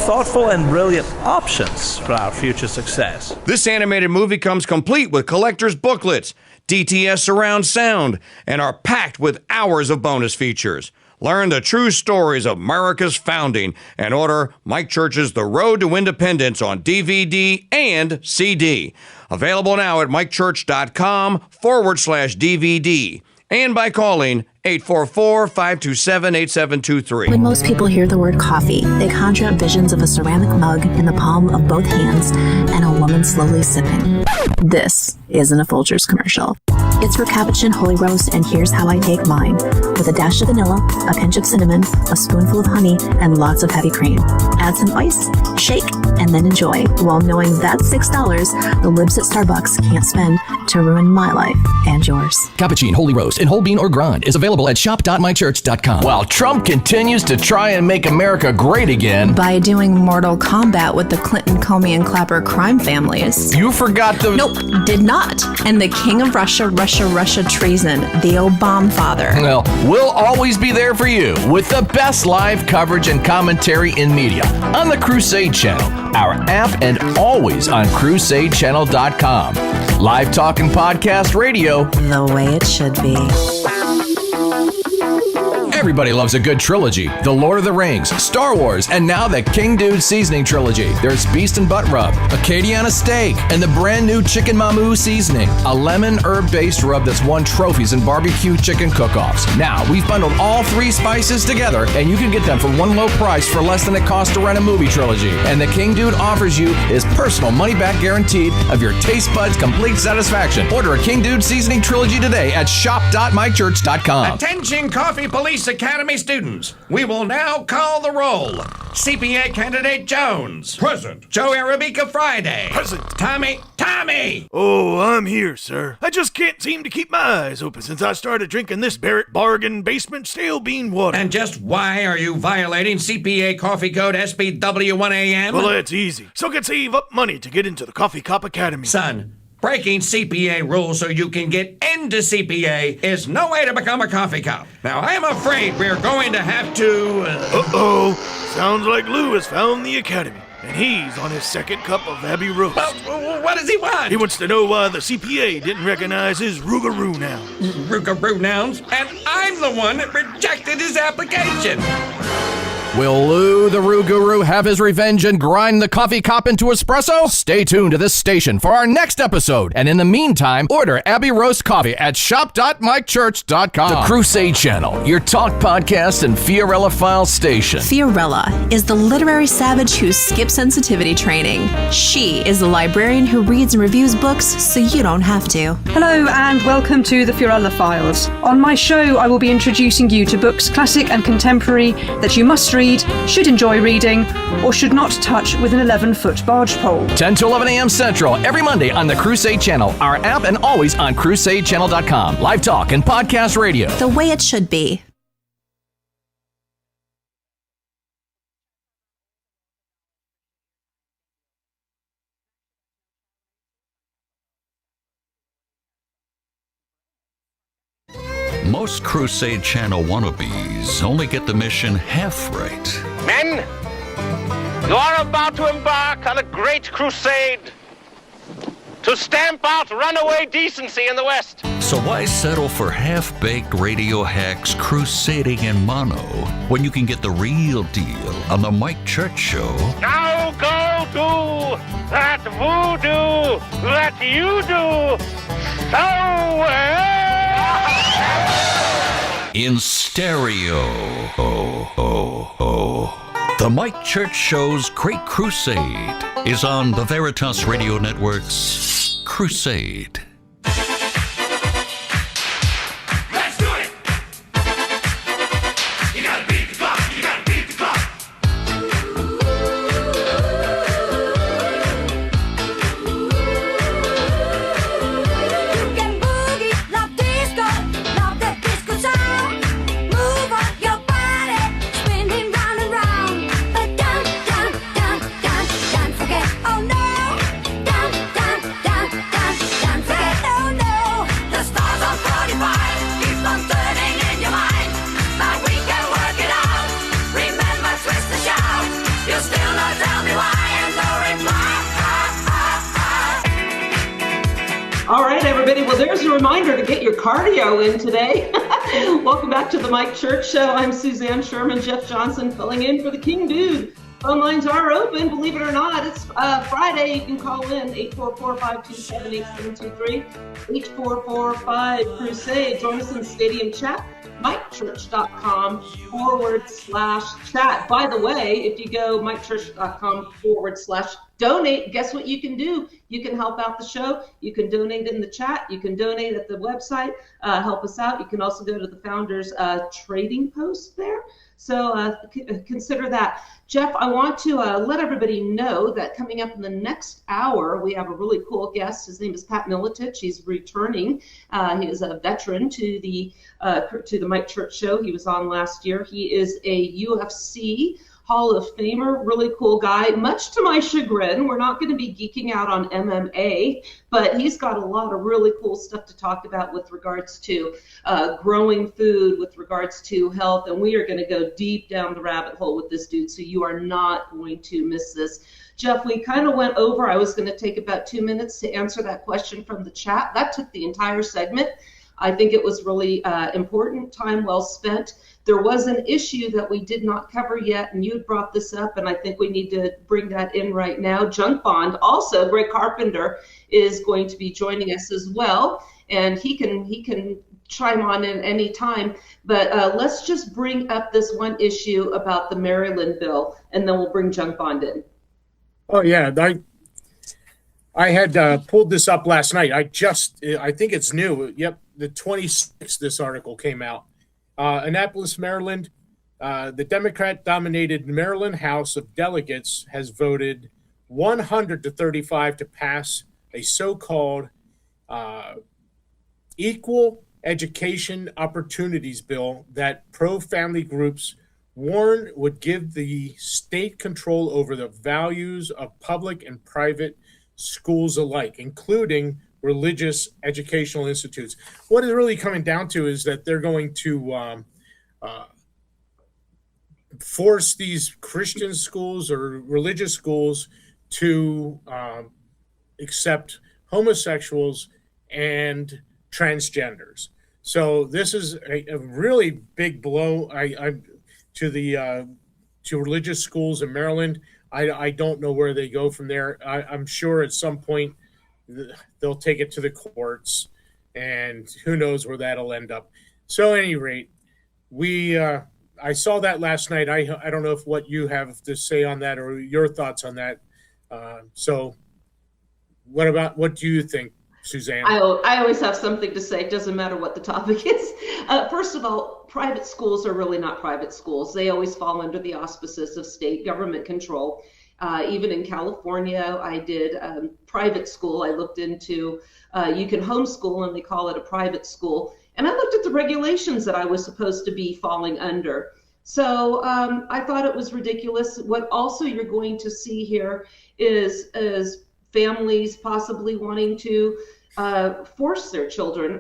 thoughtful and brilliant options for our future success. This animated movie comes complete with collector's booklets, DTS surround sound, and are packed with hours of bonus features. Learn the true stories of America's founding and order Mike Church's The Road to Independence on DVD and CD. Available now at mikechurch.com/DVD and by calling 844-527-8723. When most people hear the word coffee, they conjure up visions of a ceramic mug in the palm of both hands and a woman slowly sipping. This isn't a Folgers commercial. It's for cappuccino holy roast, and here's how I take mine. With a dash of vanilla, a pinch of cinnamon, a spoonful of honey, and lots of heavy cream. Add some ice, shake, and then enjoy, while knowing that's $6 the libs at Starbucks can't spend to ruin my life and yours. Cappuccino Holy Roast in whole bean or grind is available at shop.mychurch.com. While Trump continues to try and make America great again By doing Mortal Kombat with the Clinton, Comey, and Clapper crime families. You forgot the... Nope, did not. And the king of Russia treason, the Obama father. Well, we'll always be there for you with the best live coverage and commentary in media on the Crusade Channel, our app, and always on CrusadeChannel.com. Live talk and podcast radio. The way it should be. Everybody loves a good trilogy. The Lord of the Rings, Star Wars, and now the KingDude Seasoning Trilogy. There's Beast and Butt Rub, Acadiana Steak, and the brand new Chicken Mamu Seasoning, a lemon herb-based rub that's won trophies in barbecue chicken cook-offs. Now, we've bundled all 3 spices together, and you can get them for one low price for less than it costs to rent a movie trilogy. And the KingDude offers you his personal money-back guaranteed of your taste buds' complete satisfaction. Order a KingDude Seasoning Trilogy today at shop.mychurch.com. Attention Coffee Police Academy students, we will now call the roll. CPA candidate Jones. Present. Joe Arabica Friday. Present. Tommy. Oh, I'm here, sir. I just can't seem to keep my eyes open since I started drinking this Barrett Bargain Basement Stale Bean Water. And just why are you violating CPA coffee code SBW1AM? Well, that's easy. So I can save up money to get into the Coffee Cop Academy. Son, Breaking CPA rules so you can get into CPA is no way to become a coffee cop. Now, I am afraid we're going to have to... Uh-oh. Sounds like Lou has found the academy, and he's on his second cup of Abbey Roast. Well, what does he want? He wants to know why the CPA didn't recognize his Rougarou nouns. Rougarou nouns? And I'm the one that rejected his application. Will Lou the Rougarou have his revenge and grind the coffee cop into espresso? Stay tuned to this station for our next episode. And in the meantime, order Abbey Roast coffee at shop.mikechurch.com. The Crusade Channel, your talk podcast and Fiorella File station. Fiorella is the literary savage who skips sensitivity training. She is the librarian who reads and reviews books so you don't have to. Hello and welcome to the Fiorella Files. On my show, I will be introducing you to books, classic and contemporary, that you must read, should enjoy reading, or should not touch with an 11-foot barge pole. 10 to 11 a.m. Central, every Monday on the Crusade Channel, our app, and always on crusadechannel.com. Live talk and podcast radio. The way it should be. Most Crusade Channel wannabes only get the mission half right. Men, you are about to embark on a great crusade to stamp out runaway decency in the West. So why settle for half-baked radio hacks crusading in mono when you can get the real deal on the Mike Church Show? Now go do that voodoo that you do so well. In stereo. The Mike Church Show's Great Crusade is on the Veritas Radio Network's Crusade. Let's do it! You gotta beat the clock, you gotta beat the clock. You can boogie, love disco, love that disco sound. Move up your body, spinning round and round. But don't forget, oh no. Don't forget, oh no. The stars on 45 keep on turning in your mind. But we can work it out. Remember, twist the shout. You still not tell me why, and no reply. All right, everybody. Well, there's a reminder to get your cardio in today. Welcome back to the Mike Church Show. I'm Suzanne Sherman, Jeff Johnson filling in for the KingDude. Phone lines are open, believe it or not. It's Friday. You can call in 844-527-8723, 8445-CRUSADE. Join us in the Stadium chat, mikechurch.com/chat. By the way, if you go mikechurch.com/donate, guess what you can do? You can help out the show. You can donate in the chat. You can donate at the website. Help us out. You can also go to the founders' trading post there. So consider that. Jeff, I want to let everybody know that coming up in the next hour, we have a really cool guest. His name is Pat Militech. He's returning. He is a veteran to the Mike Church Show. He was on last year. He is a UFC Hall of Famer, really cool guy. Much to my chagrin, we're not going to be geeking out on MMA, but he's got a lot of really cool stuff to talk about with regards to growing food, with regards to health, and we are going to go deep down the rabbit hole with this dude, so you are not going to miss this. Jeff, we kind of went over. I was going to take about 2 minutes to answer that question from the chat. That took the entire segment. I think it was really important, time well spent. There was an issue that we did not cover yet, and you had brought this up, and I think we need to bring that in right now. Junk Bond, also Greg Carpenter, is going to be joining us as well, and he can chime on in any time. But let's just bring up this one issue about the Maryland bill, and then we'll bring Junk Bond in. Oh yeah, I had pulled this up last night. I think it's new. Yep, the 26th this article came out. Annapolis, Maryland, the Democrat-dominated Maryland House of Delegates has voted 100-35 to pass a so-called equal education opportunities bill that pro-family groups warn would give the state control over the values of public and private schools alike, including religious educational institutes. What it's really coming down to is that they're going to force these Christian schools or religious schools to accept homosexuals and transgenders. So this is a really big blow to religious schools in Maryland. I don't know where they go from there. I'm sure at some point they'll take it to the courts, and who knows where that'll end up. So at any rate, I saw that last night. I don't know if what you have to say on that or your thoughts on that. So what do you think, Suzanne? I always have something to say. It doesn't matter what the topic is. First of all, private schools are really not private schools. They always fall under the auspices of state government control. Even in California, I did private school. I looked into, you can homeschool and they call it a private school. And I looked at the regulations that I was supposed to be falling under. So I thought it was ridiculous. What also you're going to see here is families possibly wanting to force their children.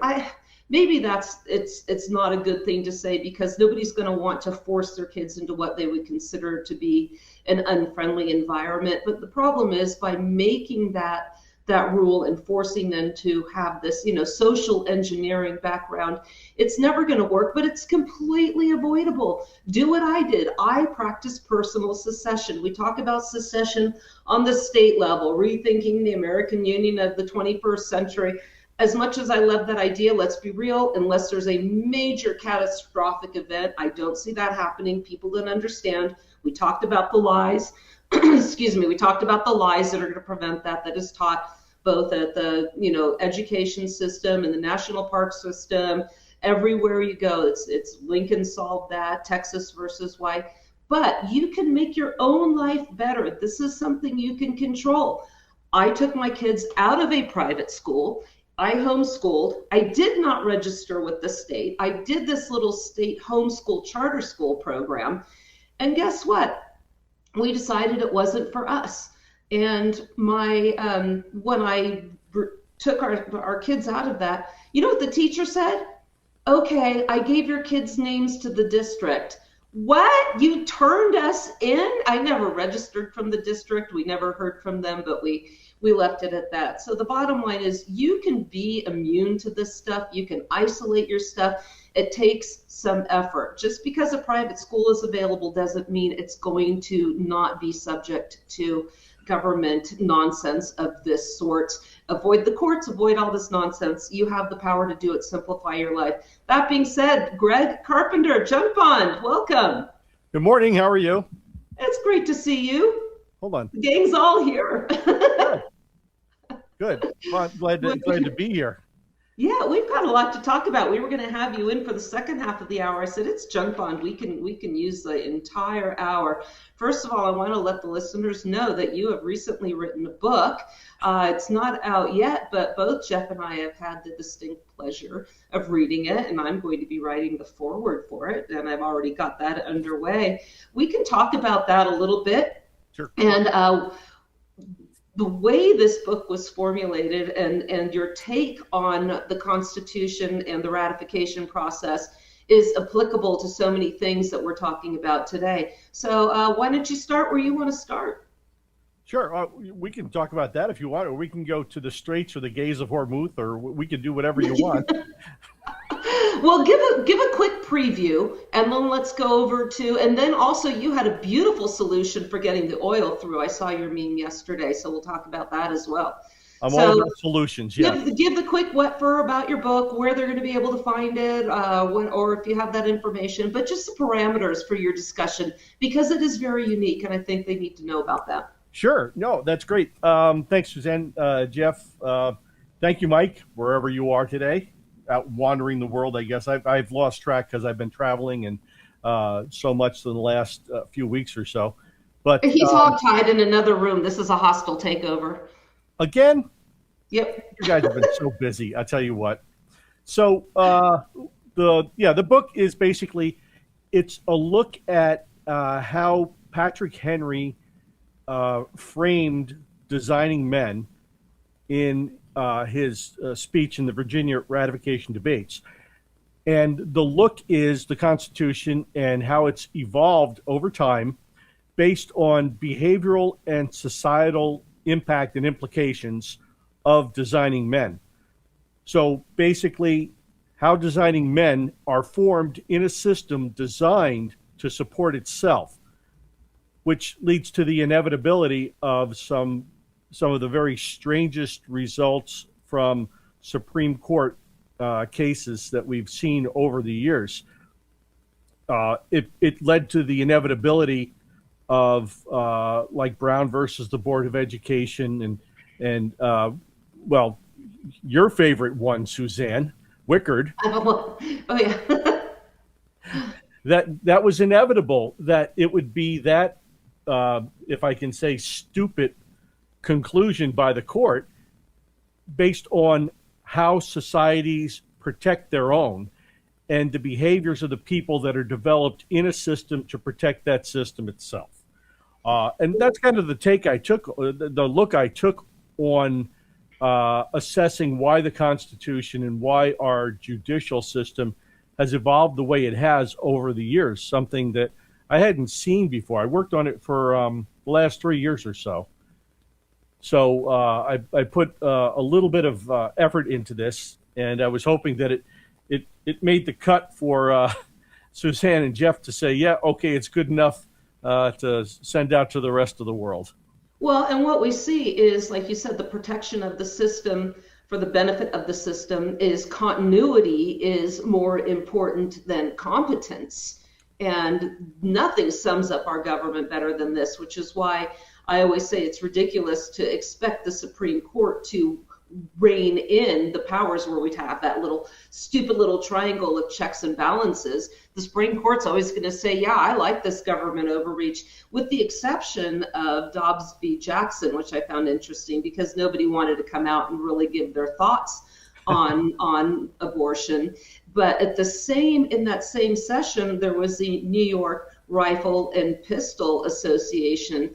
Maybe it's not a good thing to say, because nobody's going to want to force their kids into what they would consider to be an unfriendly environment. But the problem is, by making that rule and forcing them to have this, social engineering background, it's never going to work, but it's completely avoidable. Do what I did. I practice personal secession. We talk about secession on the state level, rethinking the American Union of the 21st century. As much as I love that idea, let's be real, unless there's a major catastrophic event, I don't see that happening. People don't understand. We talked about the lies. Excuse me. We talked about the lies that are going to prevent that is taught both at the education system and the national park system. Everywhere you go, it's Lincoln solved that, Texas versus white. But you can make your own life better. This is something you can control. I took my kids out of a private school. I homeschooled. I did not register with the state. I did this little state homeschool charter school program. And guess what? We decided it wasn't for us. And when I took our kids out of that, you know what the teacher said? Okay, I gave your kids' names to the district. What? You turned us in? I never registered from the district. We never heard from them, but we left it at that. So the bottom line is, you can be immune to this stuff. You can isolate your stuff. It takes some effort. Just because a private school is available doesn't mean it's going to not be subject to government nonsense of this sort. Avoid the courts, avoid all this nonsense. You have the power to do it. Simplify your life. That being said, Greg Carpenter, Junk Bond, welcome. Good morning. How are you? It's great to see you. Hold on. The gang's all here. Good. Well, glad to be here. Yeah, we've got a lot to talk about. We were going to have you in for the second half of the hour. I said, it's Junk Bond. We can use the entire hour. First of all, I want to let the listeners know that you have recently written a book. It's not out yet, but both Jeff and I have had the distinct pleasure of reading it, and I'm going to be writing the foreword for it, and I've already got that underway. We can talk about that a little bit. Sure. And the way this book was formulated and your take on the Constitution and the ratification process is applicable to so many things that we're talking about today. So why don't you start where you want to start? Sure. We can talk about that if you want, or we can go to the Straits or the Gays of Hormuth, or we can do whatever you want. Well, give a quick preview, and then let's go over to, and then also you had a beautiful solution for getting the oil through. I saw your meme yesterday, so we'll talk about that as well. I'm all about solutions, yeah. Give the quick wet fur about your book, where they're going to be able to find it, or if you have that information, but just the parameters for your discussion, because it is very unique, and I think they need to know about that. Sure. No, that's great. Thanks, Suzanne. Jeff, thank you, Mike, wherever you are today. Out wandering the world, I guess. I've lost track because I've been traveling and so much in the last few weeks or so. But he's hog-tied in another room. This is a hostile takeover. Again? Yep. You guys have been so busy. I tell you what. So the book is basically, it's a look at how Patrick Henry framed designing men in his speech in the Virginia ratification debates. And the look is the Constitution and how it's evolved over time based on behavioral and societal impact and implications of designing men. So basically, how designing men are formed in a system designed to support itself, which leads to the inevitability of some of the very strangest results from Supreme Court cases that we've seen over the years. It led to the inevitability of like Brown versus the Board of Education and well, your favorite one, Suzanne, Wickard. Oh yeah. That was inevitable that it would be that, if I can say, stupid conclusion by the court based on how societies protect their own and the behaviors of the people that are developed in a system to protect that system itself. And that's kind of the take I took, the look I took on assessing why the Constitution and why our judicial system has evolved the way it has over the years, something that I hadn't seen before. I worked on it for the last 3 years or so. So I put a little bit of effort into this, and I was hoping that it made the cut for Suzanne and Jeff to say, yeah, okay, it's good enough to send out to the rest of the world. Well, and what we see is, like you said, the protection of the system for the benefit of the system is continuity is more important than competence. And nothing sums up our government better than this, which is why I always say it's ridiculous to expect the Supreme Court to rein in the powers where we have that little stupid little triangle of checks and balances. The Supreme Court's always going to say, yeah, I like this government overreach, with the exception of Dobbs v. Jackson, which I found interesting because nobody wanted to come out and really give their thoughts on abortion. But in that same session, there was the New York Rifle and Pistol Association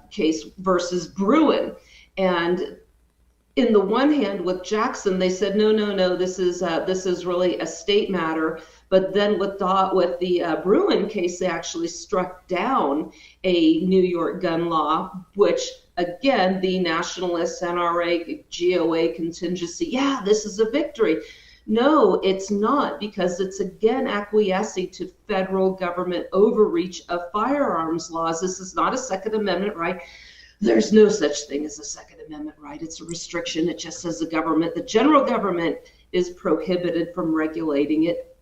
case versus Bruin. And in the one hand, with Jackson, they said, no, this is really a state matter. But then with the Bruin case, they actually struck down a New York gun law, which, again, the nationalists, NRA, GOA contingency, yeah, this is a victory. No, it's not, because it's, again, acquiescing to federal government overreach of firearms laws. This is not a Second Amendment right. There's no such thing as a Second Amendment right. It's a restriction. It just says the general government is prohibited from regulating it,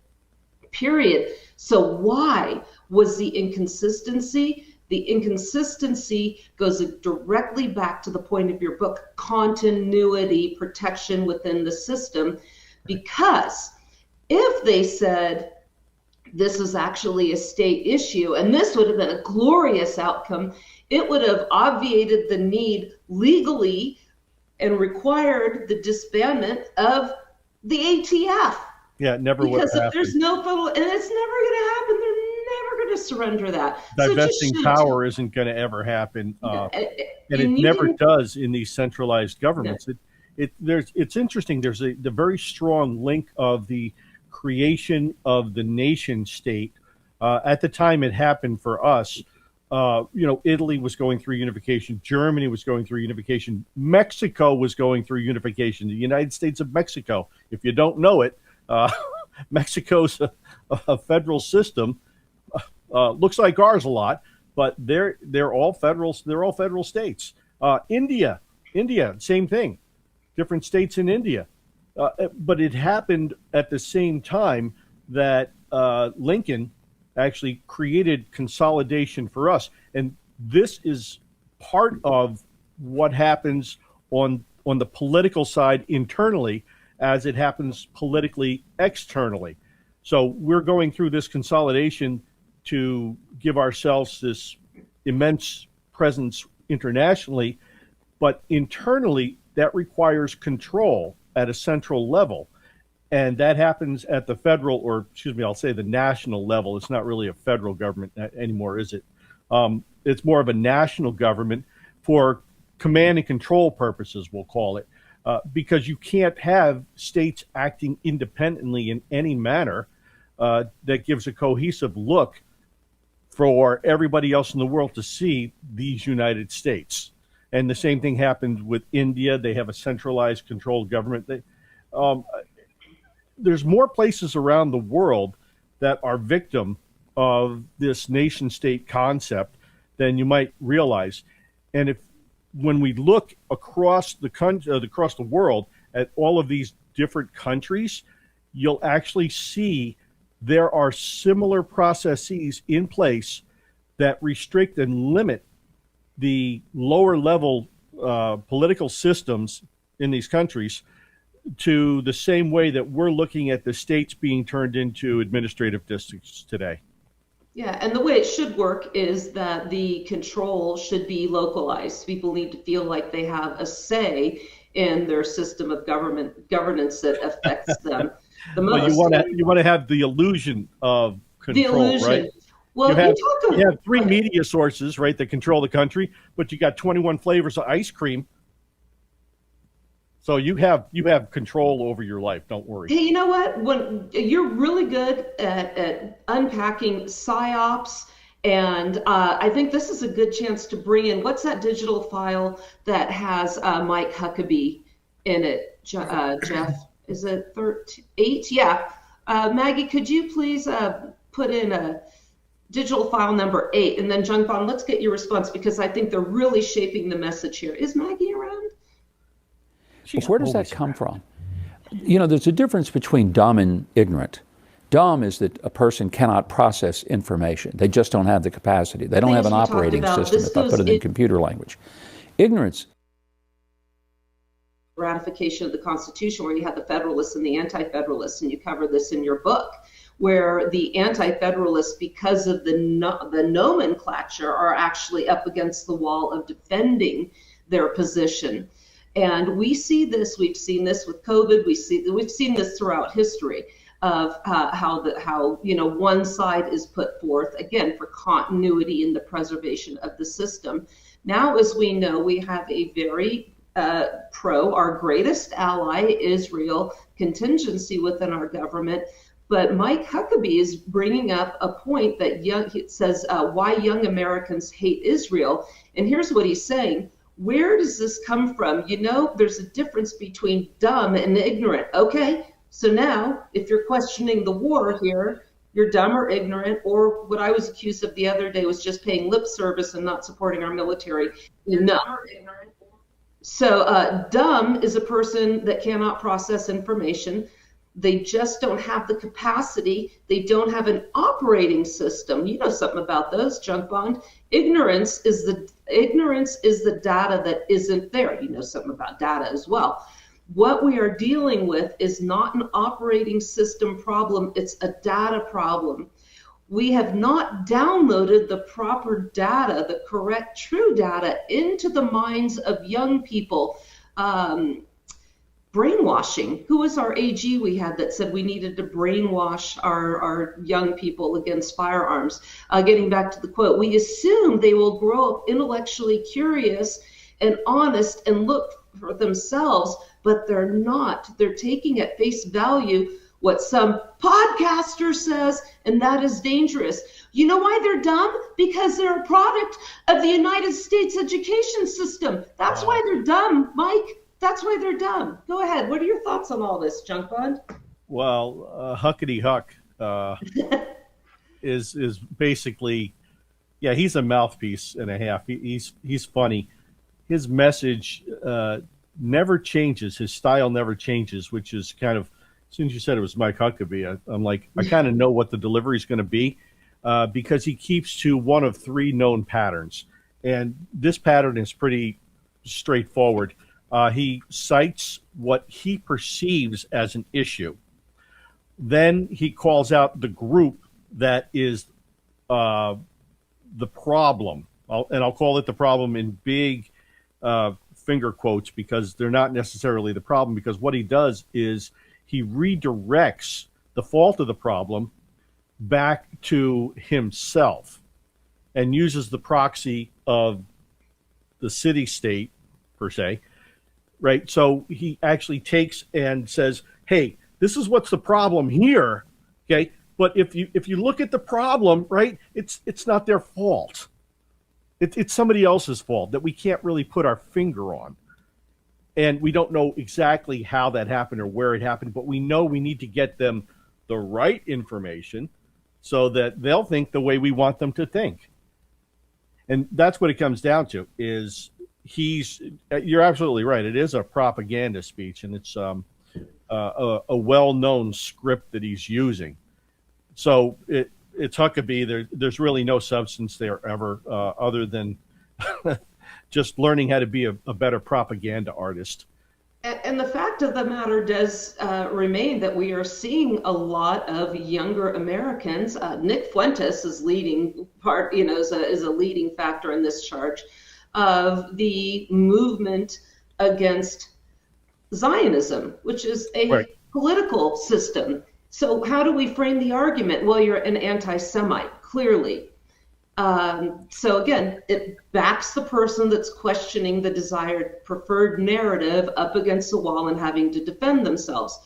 period. So why was the inconsistency? The inconsistency goes directly back to the point of your book, continuity, protection within the system, because if they said this is actually a state issue, and this would have been a glorious outcome, it would have obviated the need legally and required the disbandment of the ATF. Yeah, it never would have happened. Because if there's no federal, and it's never going to happen, they're never going to surrur that. Divesting power isn't going to ever happen, and it never does in these centralized governments. No. It's interesting. There's the very strong link of the creation of the nation state. At the time it happened for us, Italy was going through unification. Germany was going through unification. Mexico was going through unification. The United States of Mexico. If you don't know it, Mexico's a federal system. Looks like ours a lot, but they're all federal. They're all federal states. India, same thing. Different states in India. But it happened at the same time that Lincoln actually created consolidation for us. And this is part of what happens on the political side internally as it happens politically externally. So we're going through this consolidation to give ourselves this immense presence internationally, but internally that requires control at a central level. And that happens at the federal, or excuse me, I'll say the national level. It's not really a federal government anymore, is it? It's more of a national government for command and control purposes, we'll call it. because you can't have states acting independently in any manner that gives a cohesive look for everybody else in the world to see these United States. And the same thing happened with India. They have a centralized controlled government. There's more places around the world that are victim of this nation state concept than you might realize. And when we look across the world at all of these different countries, you'll actually see there are similar processes in place that restrict and limit the lower level political systems in these countries to the same way that we're looking at the states being turned into administrative districts today. Yeah, and the way it should work is that the control should be localized. People need to feel like they have a say in their system of governance that affects them the most. Well, you want to have the illusion of control, right? Well, you have 3 media sources, right, that control the country, but you got 21 flavors of ice cream. So you have control over your life. Don't worry. Hey, you know what? When you're really good at unpacking psyops, and I think this is a good chance to bring in, what's that digital file that has Mike Huckabee in it, Jeff? Is it 8? Yeah. Maggie, could you please put in a digital file number 8, and then Jung Bong, let's get your response, because I think they're really shaping the message here. Is Maggie around? Well, where does that come from? You know, there's a difference between dumb and ignorant. Dumb is that a person cannot process information. They just don't have the capacity. They don't have an operating system, if I put it in computer language. Ignorance. Ratification of the Constitution, where you have the Federalists and the Anti-Federalists, and you cover this in your book, where the Anti-Federalists, because of the nomenclature, are actually up against the wall of defending their position. And we see this, we've seen this with COVID, we've seen this throughout history of how one side is put forth, again, for continuity in the preservation of the system. Now, as we know, we have a very our greatest ally, Israel, contingency within our government. But Mike Huckabee is bringing up a point that it says why young Americans hate Israel. And here's what he's saying. Where does this come from? You know, there's a difference between dumb and ignorant. Okay, so now if you're questioning the war here, you're dumb or ignorant, or what I was accused of the other day was just paying lip service and not supporting our military. No. So dumb is a person that cannot process information. They just don't have the capacity. They don't have an operating system. You know something about those, Junk Bond. Ignorance is the data that isn't there. You know something about data as well. What we are dealing with is not an operating system problem. It's a data problem. We have not downloaded the proper data, the correct, true data into the minds of young people. Brainwashing. Who was our AG we had that said we needed to brainwash our young people against firearms? Getting back to the quote, we assume they will grow up intellectually curious and honest and look for themselves, but they're not. They're taking at face value what some podcaster says, and that is dangerous. You know why they're dumb? Because they're a product of the United States education system. That's why they're dumb, Mike. That's why they're dumb. Go ahead. What are your thoughts on all this, Junk Bond? Well, Huckety Huck is basically, yeah, he's a mouthpiece and a half. He's funny. His message never changes. His style never changes, which is kind of, as soon as you said it was Mike Huckabee, I'm like, I kind of know what the delivery is going to be because he keeps to one of 3 known patterns. And this pattern is pretty straightforward. He cites what he perceives as an issue. Then he calls out the group that is the problem. I'll call it the problem in big finger quotes because they're not necessarily the problem, because what he does is he redirects the fault of the problem back to himself and uses the proxy of the city-state, per se, right? So he actually takes and says, hey, this is what's the problem here, okay? But if you look at the problem, right, it's not their fault. It's somebody else's fault that we can't really put our finger on. And we don't know exactly how that happened or where it happened, but we know we need to get them the right information so that they'll think the way we want them to think. And that's what it comes down to is you're absolutely right. It is a propaganda speech, and it's a well-known script that he's using. So it's Huckabee. There's really no substance there ever other than just learning how to be a better propaganda artist. And the fact of the matter does remain that we are seeing a lot of younger Americans. Nick Fuentes is leading part, is a leading factor in this charge of the movement against Zionism, which is a political system. So how do we frame the argument? Well, you're an anti-Semite, clearly. So again, it backs the person that's questioning the desired preferred narrative up against the wall and having to defend themselves.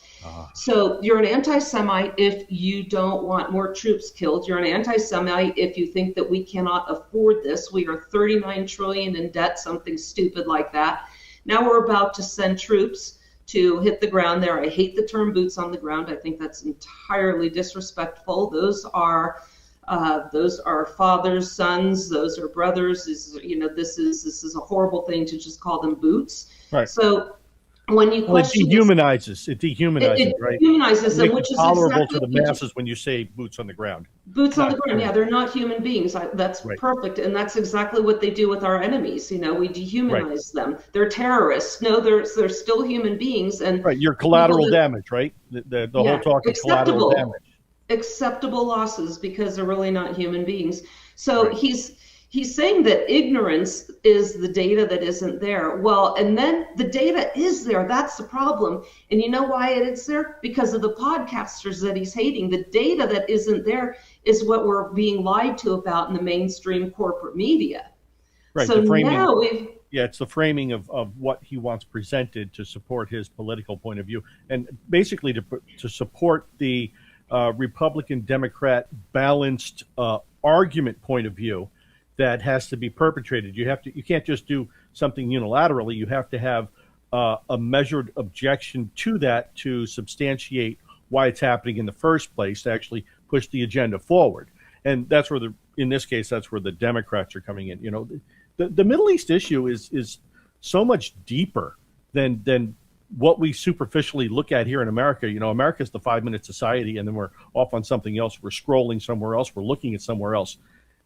So you're an anti-Semite if you don't want more troops killed. You're an anti-Semite if you think that we cannot afford this. We are 39 trillion in debt, something stupid like that. Now we're about to send troops to hit the ground there. I hate the term boots on the ground. I think that's entirely disrespectful. Those are fathers, sons, those are brothers. This is a horrible thing to just call them boots. Right. So when you question it dehumanizes, it right? Dehumanizes them, which is tolerable exactly to the masses when you say boots on the ground. Boots on the ground, yeah, they're not human beings. That's right. Perfect, and that's exactly what they do with our enemies. We dehumanize them. They're terrorists. No, they're still human beings, and your collateral damage, right? The whole talk of collateral damage. Acceptable losses because they're really not human beings. So he's saying that ignorance is the data that isn't there. Well, and then the data is there. That's the problem. And you know why it is there? Because of the podcasters that he's hating. The data that isn't there is what we're being lied to about in the mainstream corporate media. Right. So the framing, now it's the framing of what he wants presented to support his political point of view, and basically to support the Republican Democrat balanced argument point of view that has to be perpetrated. You can't just do something unilaterally. You have to have a measured objection to that to substantiate why it's happening in the first place, to actually push the agenda forward. And that's where in this case, that's where the Democrats are coming in. The Middle East issue is so much deeper than what we superficially look at here in America. America's the 5-minute society, and then we're off on something else. We're scrolling somewhere else. We're looking at somewhere else.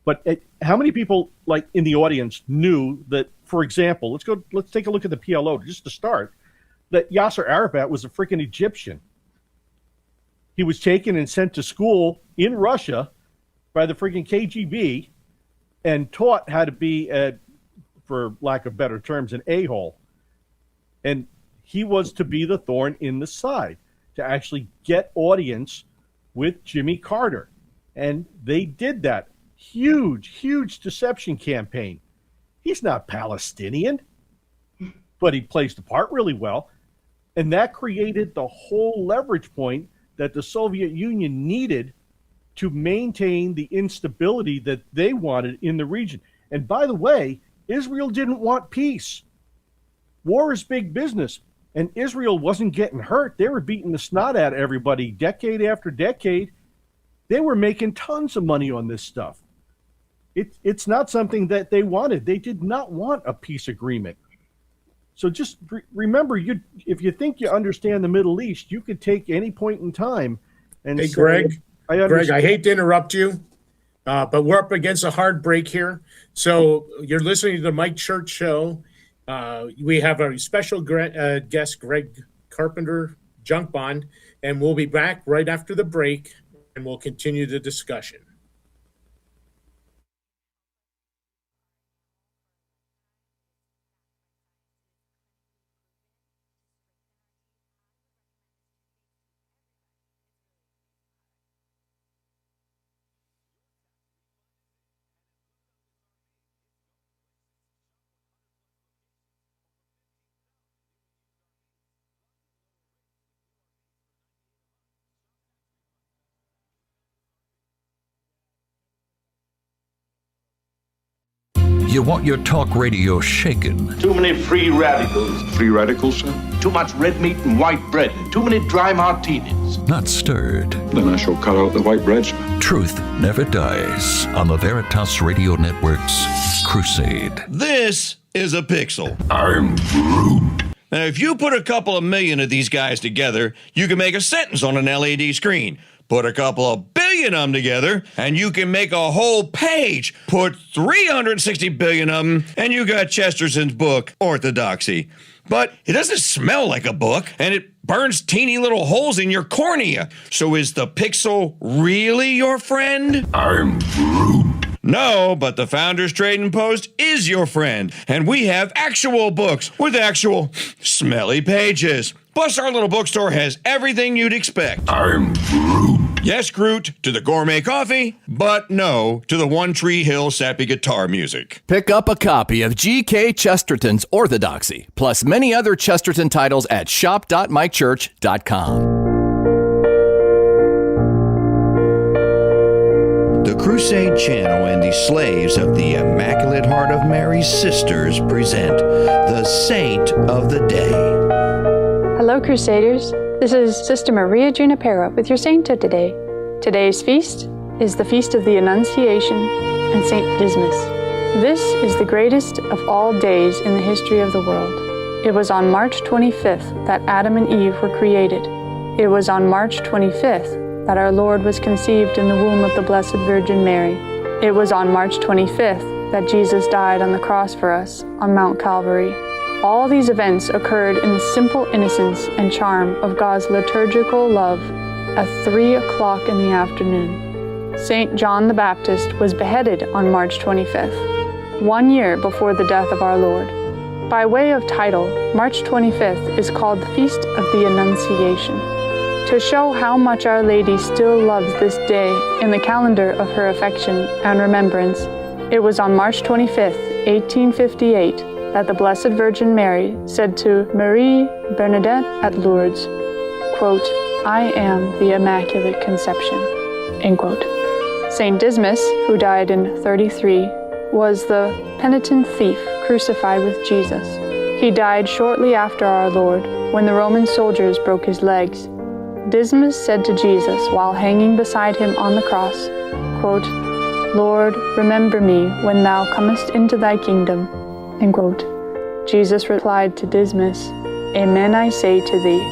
But how many people, like in the audience, knew that, for example, let's take a look at the PLO just to start, that Yasser Arafat was a freaking Egyptian. He was taken and sent to school in Russia by the freaking KGB and taught how to be, for lack of better terms, an a-hole. And he was to be the thorn in the side, to actually get audience with Jimmy Carter. And they did that. Huge deception campaign. He's not Palestinian, but he plays the part really well. And that created the whole leverage point that the Soviet Union needed to maintain the instability that they wanted in the region. And by the way, Israel didn't want peace. War is big business. And Israel wasn't getting hurt. They were beating the snot out of everybody decade after decade. They were making tons of money on this stuff. It's not something that they wanted. They did not want a peace agreement. So just remember, if you think you understand the Middle East, you could take any point in time and hey, say, Greg, I hate to interrupt you, but we're up against a hard break here. So you're listening to the Mike Church Show. We have a special guest, Greg Carpenter, Junk Bond, and we'll be back right after the break, and we'll continue the discussion. You want your talk radio shaken. Too many free radicals. Free radicals, sir? Too much red meat and white bread, and too many dry martinis. Not stirred. Then I shall cut out the white bread, sir. Truth never dies on the Veritas Radio Network's Crusade. This is a pixel. I'm Groot. Now, if you put a couple of million of these guys together, you can make a sentence on an LED screen. Put a couple of billion of them together, and you can make a whole page. Put 360 billion of them, and you got Chesterton's book, Orthodoxy. But it doesn't smell like a book, and it burns teeny little holes in your cornea. So is the pixel really your friend? I'm Groot. No, but the Founders Trading Post is your friend, and we have actual books with actual smelly pages. Plus, our little bookstore has everything you'd expect. I'm Groot. Yes, Groot, to the gourmet coffee, but no to the One Tree Hill sappy guitar music. Pick up a copy of G.K. Chesterton's Orthodoxy, plus many other Chesterton titles at shop.mikechurch.com. The Crusade Channel and the slaves of the Immaculate Heart of Mary's Sisters present the Saint of the Day. Hello, Crusaders. This is Sister Maria Junipero with your saint of today. Today's feast is the Feast of the Annunciation and Saint Dismas. This is the greatest of all days in the history of the world. It was on March 25th that Adam and Eve were created. It was on March 25th that our Lord was conceived in the womb of the Blessed Virgin Mary. It was on March 25th that Jesus died on the cross for us on Mount Calvary. All these events occurred in the simple innocence and charm of God's liturgical love at 3 o'clock in the afternoon. St. John the Baptist was beheaded on March 25th, 1 year before the death of our Lord. By way of title, March 25th is called the Feast of the Annunciation, to show how much Our Lady still loves this day in the calendar of her affection and remembrance. It was on March 25th, 1858, that the Blessed Virgin Mary said to Marie Bernadette at Lourdes, quote, "I am the Immaculate Conception," end quote. Saint Dismas, who died in 33, was the penitent thief crucified with Jesus. He died shortly after our Lord, when the Roman soldiers broke his legs. Dismas said to Jesus while hanging beside him on the cross, quote, "Lord, remember me when thou comest into thy kingdom," end quote. Jesus replied to Dismas, "Amen I say to thee,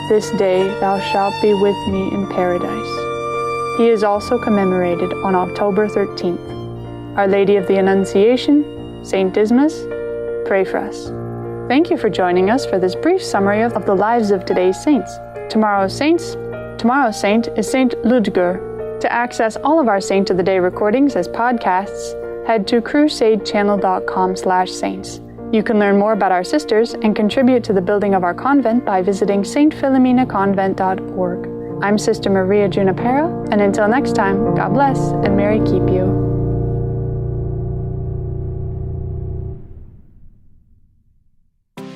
this day thou shalt be with me in paradise." He is also commemorated on October 13th. Our Lady of the Annunciation, Saint Dismas, pray for us. Thank you for joining us for this brief summary of the lives of today's saints. Tomorrow's saint is Saint Ludger. To access all of our Saint of the Day recordings as podcasts, head to crusadechannel.com/saints. You can learn more about our sisters and contribute to the building of our convent by visiting stphilomenaconvent.org. I'm Sister Maria Junipero, and until next time, God bless and Mary keep you.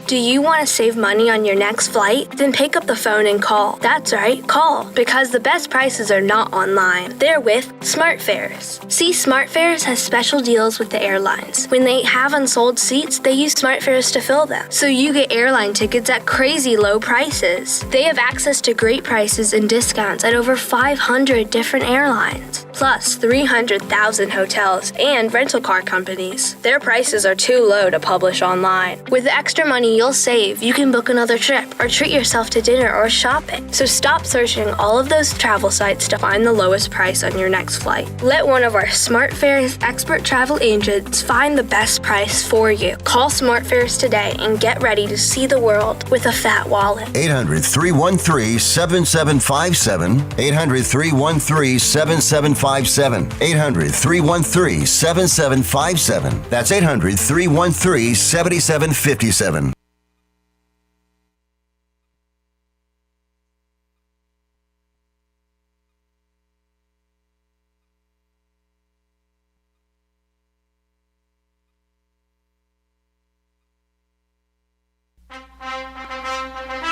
Do you want to save money on your next flight? Then pick up the phone and call. That's right, call, because the best prices are not online. They're with SmartFares. See, SmartFares has special deals with the airlines. When they have unsold seats, they use SmartFares to fill them. So you get airline tickets at crazy low prices. They have access to great prices and discounts at over 500 different airlines, plus 300,000 hotels and rental car companies. Their prices are too low to publish online. With the extra money you'll save, you can book another trip or treat yourself to dinner or shopping. So stop searching all of those travel sites to find the lowest price on your next flight. Let one of our SmartFares expert travel agents find the best price for you. Call SmartFares today and get ready to see the world with a fat wallet. 800-313-7757. 800-313-7757. 800-313-7757. That's 800-313-7757.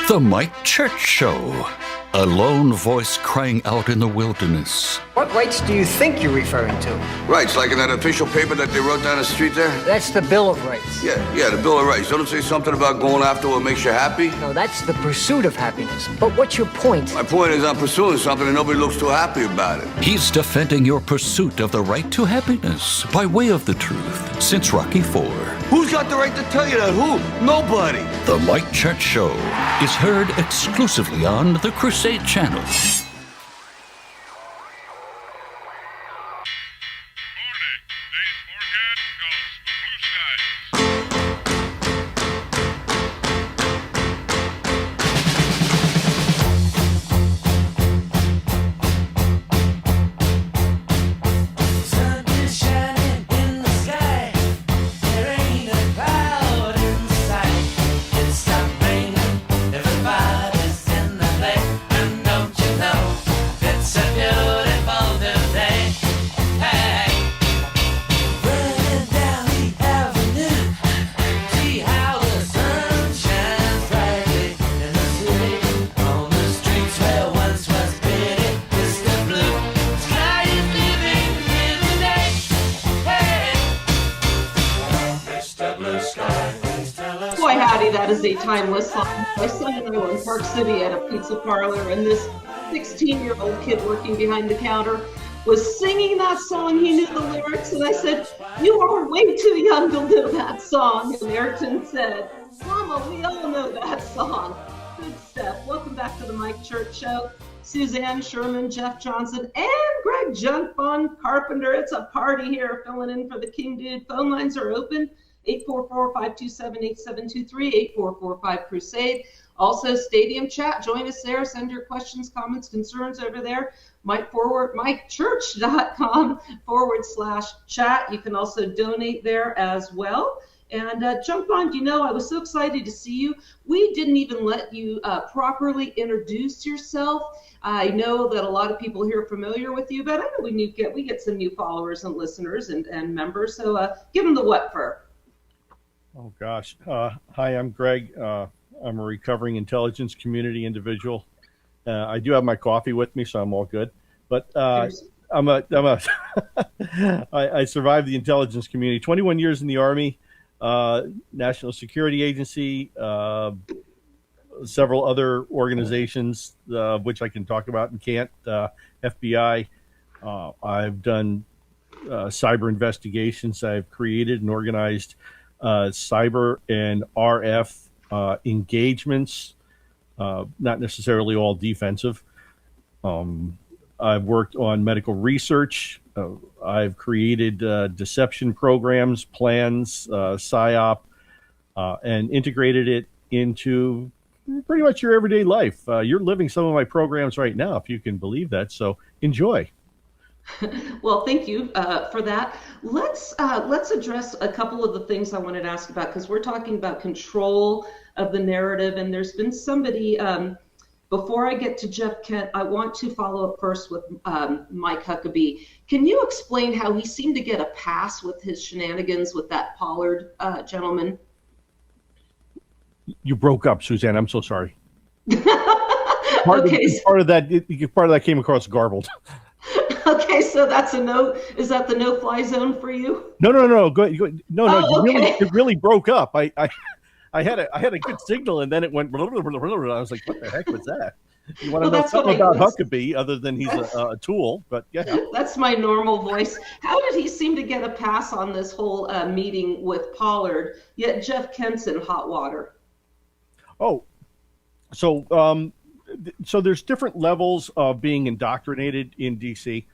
The Mike Church Show A lone voice crying out in the wilderness. What rights do you think you're referring to? Rights, like in that official paper that they wrote down the street there? That's the Bill of Rights. Yeah, the Bill of Rights. Don't it say something about going after what makes you happy? No, that's the pursuit of happiness. But what's your point? My point is I'm pursuing something and nobody looks too happy about it. He's defending your pursuit of the right to happiness by way of the truth since Rocky IV. Who's got the right to tell you that? Who? Nobody. The Mike Church Show is heard exclusively on the Crusade channel. That is a timeless song. My son and I were in Park City at a pizza parlor, and this 16-year-old kid working behind the counter was singing that song. He knew the lyrics, and I said, "You are way too young to know that song." And Ayrton said, "Mama, we all know that song." Good stuff. Welcome back to the Mike Church Show. Suzanne Sherman, Jeff Johnson, and Greg Junkbon Carpenter. It's a party here, filling in for the King Dude. Phone lines are open. 844-527-8723, 8445-CRUSADE. Also, Stadium Chat. Join us there. Send your questions, comments, concerns over there. MikeChurch.com/chat. You can also donate there as well. And Junkbon, I was so excited to see you. We didn't even let you properly introduce yourself. I know that a lot of people here are familiar with you, but I know we get some new followers and listeners and members. So give them the what for. Oh, gosh. Hi, I'm Greg. I'm a recovering intelligence community individual. I do have my coffee with me, so I'm all good. But I survived the intelligence community. 21 years in the Army, National Security Agency, several other organizations, which I can talk about and can't, FBI. I've done cyber investigations. I've created and organized cyber and RF engagements, not necessarily all defensive. I've worked on medical research. I've created deception programs, plans, PSYOP, and integrated it into pretty much your everyday life. You're living some of my programs right now, if you can believe that. So enjoy. Well, thank you for that. Let's address a couple of the things I wanted to ask about, because we're talking about control of the narrative, and there's been somebody, before I get to Jeff Kent, I want to follow up first with Mike Huckabee. Can you explain how he seemed to get a pass with his shenanigans with that Pollard gentleman? You broke up, Suzanne. I'm so sorry. Part of that came across garbled. Okay, so that's a no. Is that the no-fly zone for you? No. Go. No. Oh, okay. It really broke up. I had a good signal, and then it went. Blah, blah, blah, blah, blah. I was like, "What the heck was that?" You want to know something about Huckabee, other than he's a tool? But yeah, that's my normal voice. How did he seem to get a pass on this whole meeting with Pollard? Yet Jeff Kent's in hot water. Oh, so there's different levels of being indoctrinated in DC.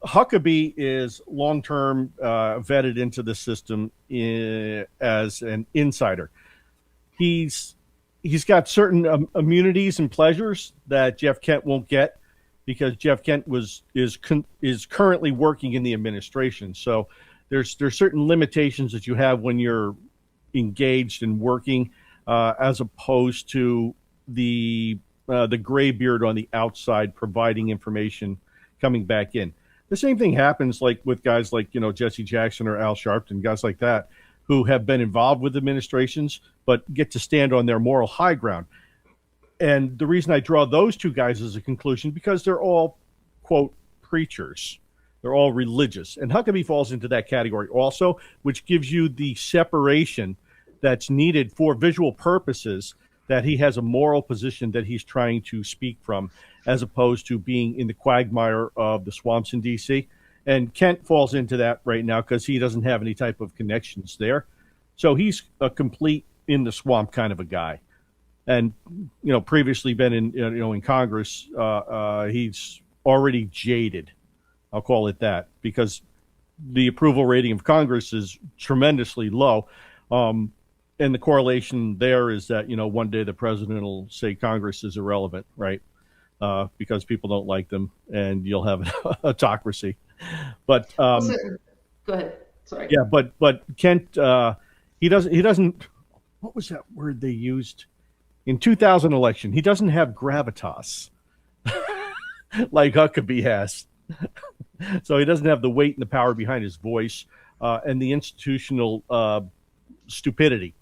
Huckabee is long-term vetted into the system as an insider. He's got certain immunities and pleasures that Jeff Kent won't get, because Jeff Kent is currently working in the administration. So there's certain limitations that you have when you're engaged and working, as opposed to the gray beard on the outside providing information coming back in. The same thing happens like with guys like, Jesse Jackson or Al Sharpton, guys like that, who have been involved with administrations but get to stand on their moral high ground. And the reason I draw those two guys as a conclusion, because they're all, quote, preachers. They're all religious. And Huckabee falls into that category also, which gives you the separation that's needed for visual purposes, that he has a moral position that he's trying to speak from, as opposed to being in the quagmire of the swamps in D.C. And Kent falls into that right now because he doesn't have any type of connections there. So he's a complete in the swamp kind of a guy. And, previously been in Congress, he's already jaded. I'll call it that, because the approval rating of Congress is tremendously low. And the correlation there is that, one day the president will say Congress is irrelevant, right? Because people don't like them, and you'll have an autocracy. But go ahead. Sorry. Yeah, but Kent, he doesn't. What was that word they used in 2000 election? He doesn't have gravitas like Huckabee has. So he doesn't have the weight and the power behind his voice, and the institutional stupidity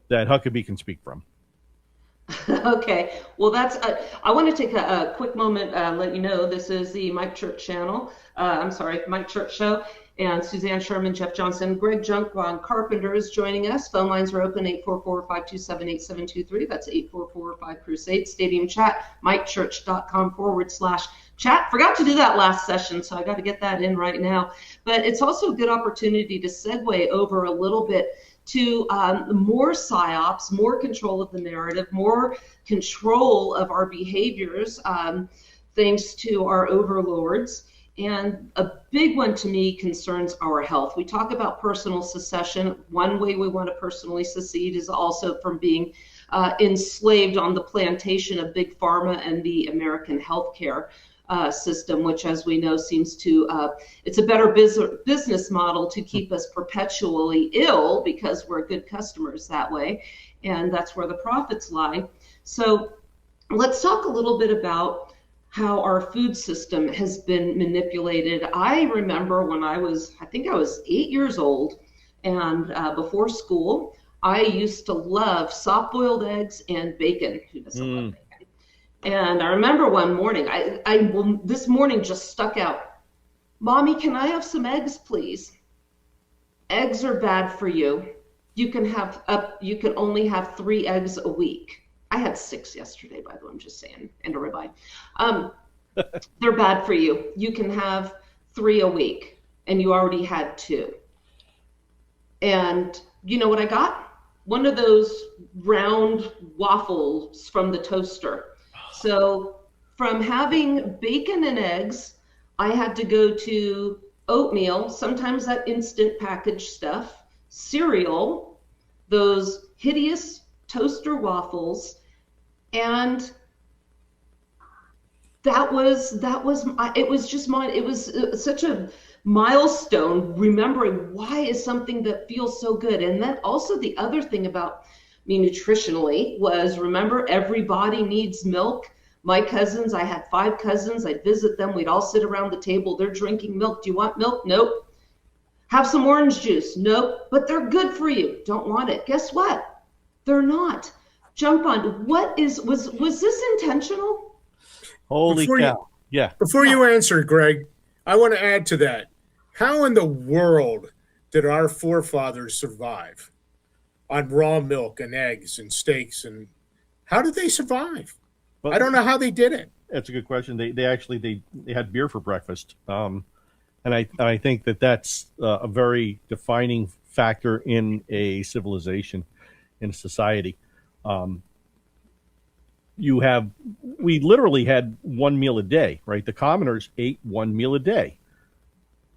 that Huckabee can speak from. Okay, well, that's. I want to take a quick moment, let you know this is the Mike Church channel. Mike Church show, and Suzanne Sherman, Jeff Johnson, Greg Junk, Ron Carpenter is joining us. Phone lines are open 844-527-8723. That's 844-5-Crusade. Stadium chat, mikechurch.com/chat. Forgot to do that last session, so I got to get that in right now. But it's also a good opportunity to segue over a little bit to more psyops, more control of the narrative, more control of our behaviors, thanks to our overlords. And a big one to me concerns our health. We talk about personal secession. One way we want to personally secede is also from being enslaved on the plantation of big pharma and the American healthcare system, which, as we know, seems to, it's a better business model to keep us perpetually ill because we're good customers that way. And that's where the profits lie. So let's talk a little bit about how our food system has been manipulated. I remember when I think I was 8 years old, and before school, I used to love soft-boiled eggs and bacon. Who doesn't love bacon? And I remember one morning, this morning just stuck out. Mommy, can I have some eggs, please? Eggs are bad for you. You can only have 3 eggs a week. I had 6 yesterday, by the way, I'm just saying, and a ribeye. They're bad for you. You can have 3 a week, and you already had 2. And you know what I got? One of those round waffles from the toaster. So from having bacon and eggs, I had to go to oatmeal, sometimes that instant package stuff, cereal, those hideous toaster waffles, and it was such a milestone, remembering why is something that feels so good. And then also the other thing about me nutritionally was, remember, everybody needs milk. My cousins, I had 5 cousins, I'd visit them, we'd all sit around the table, they're drinking milk. Do you want milk? Nope. Have some orange juice? Nope. But they're good for you. Don't want it. Guess what? They're not. Jump on. Was this intentional? Holy cow. Before you answer, Greg, I want to add to that. How in the world did our forefathers survive on raw milk and eggs and steaks? And how did they survive? Well, I don't know how they did it. That's a good question. They actually had beer for breakfast. And I think that's a very defining factor in a civilization, in a society. We literally had 1 meal a day, right? The commoners ate 1 meal a day.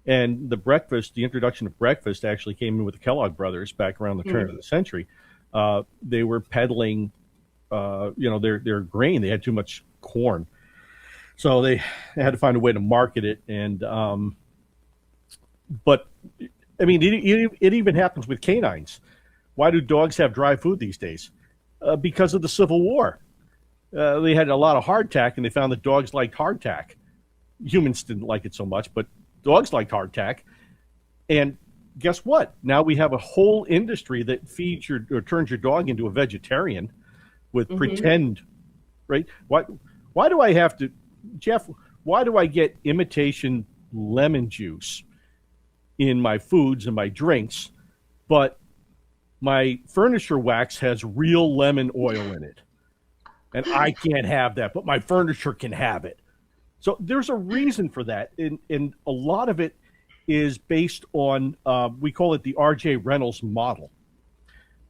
And the introduction of breakfast actually came in with the Kellogg brothers back around the turn of the century. They were peddling, their grain. They had too much corn. So they had to find a way to market it. And, but I mean, it even happens with canines. Why do dogs have dry food these days? Because of the Civil War. They had a lot of hardtack, and they found that dogs liked hardtack. Humans didn't like it so much, but dogs liked hardtack. And guess what? Now we have a whole industry that feeds or turns your dog into a vegetarian with pretend right? Why do I have to, Jeff? Why do I get imitation lemon juice in my foods and my drinks, but my furniture wax has real lemon oil in it, and I can't have that, but my furniture can have it? So there's a reason for that, and a lot of it is based on, we call it the R.J. Reynolds model,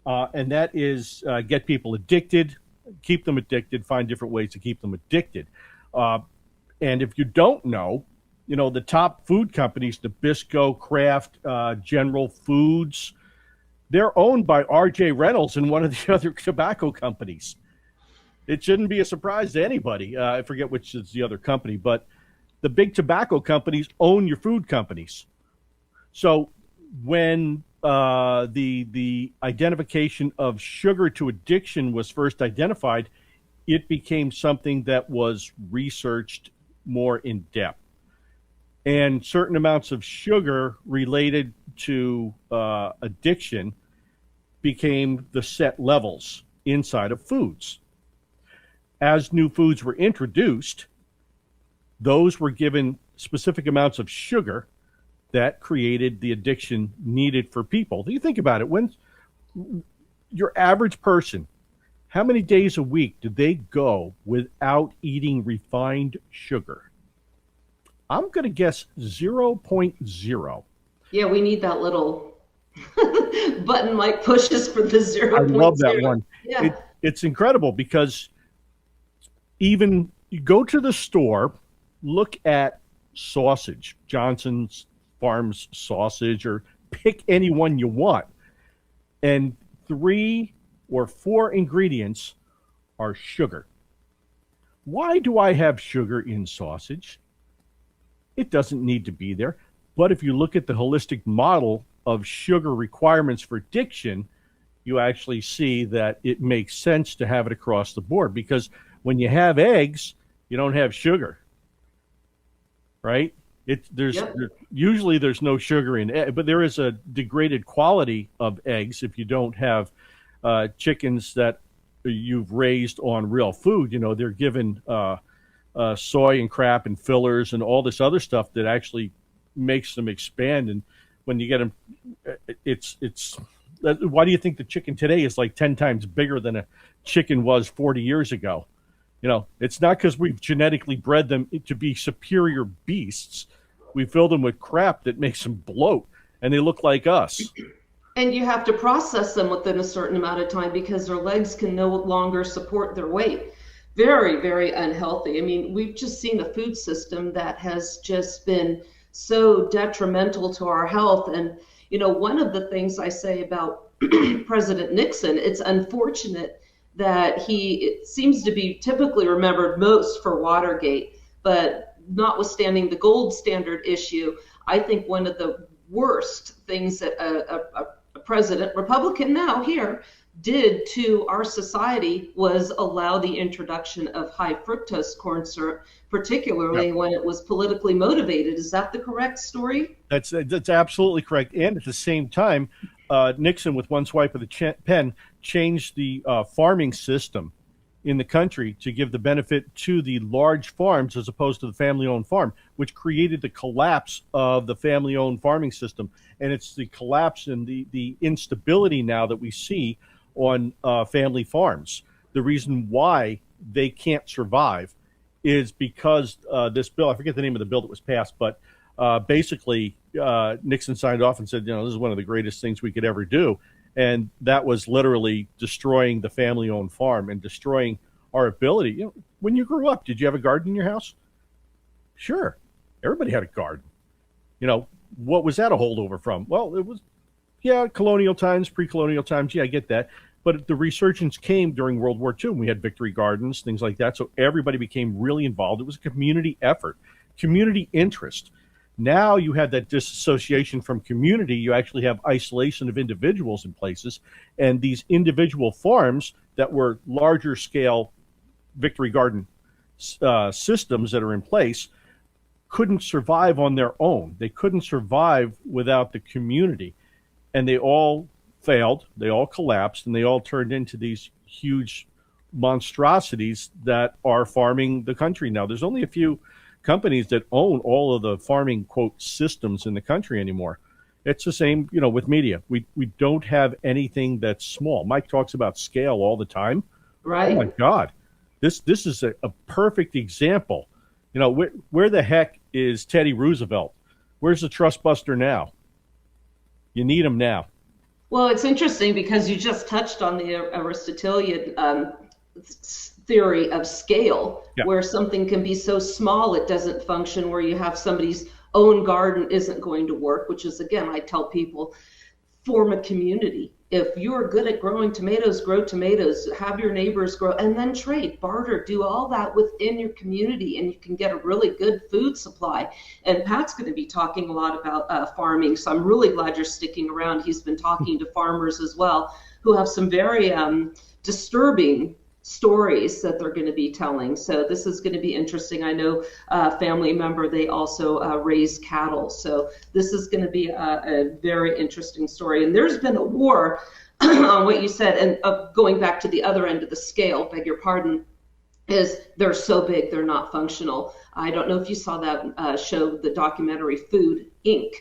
and that is get people addicted, keep them addicted, find different ways to keep them addicted. And if you don't know, the top food companies, Nabisco, Kraft, General Foods, they're owned by R.J. Reynolds and one of the other tobacco companies. It shouldn't be a surprise to anybody. I forget which is the other company, but the big tobacco companies own your food companies. So when the identification of sugar to addiction was first identified, it became something that was researched more in depth. And certain amounts of sugar related to addiction became the set levels inside of foods. As new foods were introduced, those were given specific amounts of sugar that created the addiction needed for people. Do you think about it? When your average person, how many days a week do they go without eating refined sugar? I'm going to guess 0.0. Yeah, we need that little button Mike pushes for the 0.0. I love that one. Yeah. It's incredible because even you go to the store, look at sausage, Johnson's Farms sausage, or pick any one you want, and 3 or 4 ingredients are sugar. Why do I have sugar in sausage? It doesn't need to be there. But if you look at the holistic model of sugar requirements for addiction, you actually see that it makes sense to have it across the board, because when you have eggs, you don't have sugar, right? Usually there's no sugar in egg, but there is a degraded quality of eggs if you don't have chickens that you've raised on real food. They're given soy and crap and fillers and all this other stuff that actually makes them expand. And when you get them, why do you think the chicken today is like 10 times bigger than a chicken was 40 years ago? It's not because we've genetically bred them to be superior beasts. We fill them with crap that makes them bloat, and they look like us. And you have to process them within a certain amount of time because their legs can no longer support their weight. Very, very unhealthy. I mean, we've just seen a food system that has just been so detrimental to our health. And, one of the things I say about President Nixon, it's unfortunate that he seems to be typically remembered most for Watergate, but notwithstanding the gold standard issue, I think one of the worst things that a president, Republican now here, did to our society was allow the introduction of high fructose corn syrup, particularly when it was politically motivated. Is that the correct story? That's absolutely correct. And at the same time, Nixon, with one swipe of the pen, changed the farming system in the country to give the benefit to the large farms as opposed to the family-owned farm, which created the collapse of the family-owned farming system. And it's the collapse and the instability now that we see on family farms. The reason why they can't survive is because this bill, I forget the name of the bill that was passed, but basically Nixon signed off and said, this is one of the greatest things we could ever do. And that was literally destroying the family-owned farm and destroying our ability. When you grew up, did you have a garden in your house? Sure. Everybody had a garden. What was that a holdover from? Well, it was, colonial times, pre-colonial times. Yeah, I get that. But the resurgence came during World War II. And we had victory gardens, things like that. So everybody became really involved. It was a community effort, community interest. Now you have that disassociation from community. You actually have isolation of individuals in places. And these individual farms that were larger scale victory garden systems that are in place couldn't survive on their own. They couldn't survive without the community. And they all failed. They all collapsed, and they all turned into these huge monstrosities that are farming the country now. There's only a few companies that own all of the farming, quote, systems in the country anymore. It's the same, with media. We don't have anything that's small. Mike talks about scale all the time. Right. Oh my God, this is a perfect example. Where the heck is Teddy Roosevelt? Where's the trust buster now? You need him now. Well, it's interesting because you just touched on the Aristotelian theory of scale, where something can be so small it doesn't function, where you have somebody's own garden isn't going to work, which is, again, I tell people, form a community. If you're good at growing tomatoes, grow tomatoes, have your neighbors grow, and then trade, barter, do all that within your community, and you can get a really good food supply. And Pat's going to be talking a lot about farming, so I'm really glad you're sticking around. He's been talking to farmers as well, who have some very disturbing stories that they're going to be telling. So this is going to be interesting. I know a family member, they also raise cattle. So this is going to be a very interesting story. And there's been a war on what you said, and going back to the other end of the scale, beg your pardon, is they're so big, they're not functional. I don't know if you saw that show, the documentary Food, Inc.,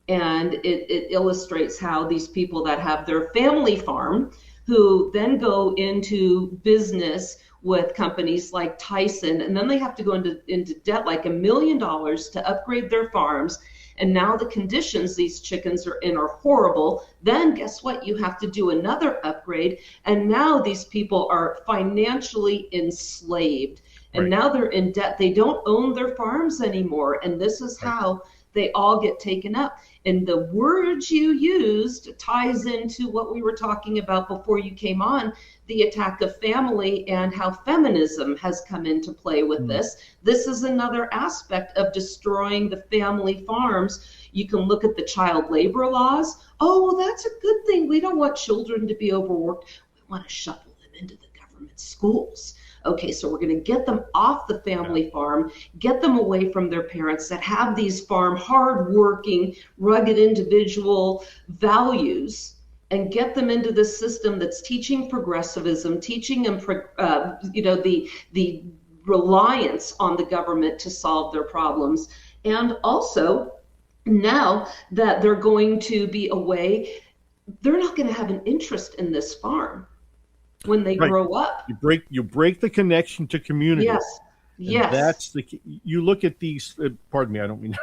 and it illustrates how these people that have their family farm, who then go into business with companies like Tyson, and then they have to go into debt like $1 million to upgrade their farms. And now the conditions these chickens are in are horrible. Then guess what? You have to do another upgrade. And now these people are financially enslaved. And now they're in debt. They don't own their farms anymore. And this is how they all get taken up. And the words you used ties into what we were talking about before you came on, the attack of family and how feminism has come into play with this. This is another aspect of destroying the family farms. You can look at the child labor laws. Oh, well, that's a good thing. We don't want children to be overworked. We want to shuffle them into the government schools. Okay, so we're going to get them off the family farm, get them away from their parents that have these farm, hardworking, rugged individual values, and get them into the system that's teaching progressivism, teaching them, the reliance on the government to solve their problems. And also, now that they're going to be away, they're not going to have an interest in this farm when they grow up. You break the connection to community. Yes. Yes. That's the key. You look at these. Pardon me, I don't mean,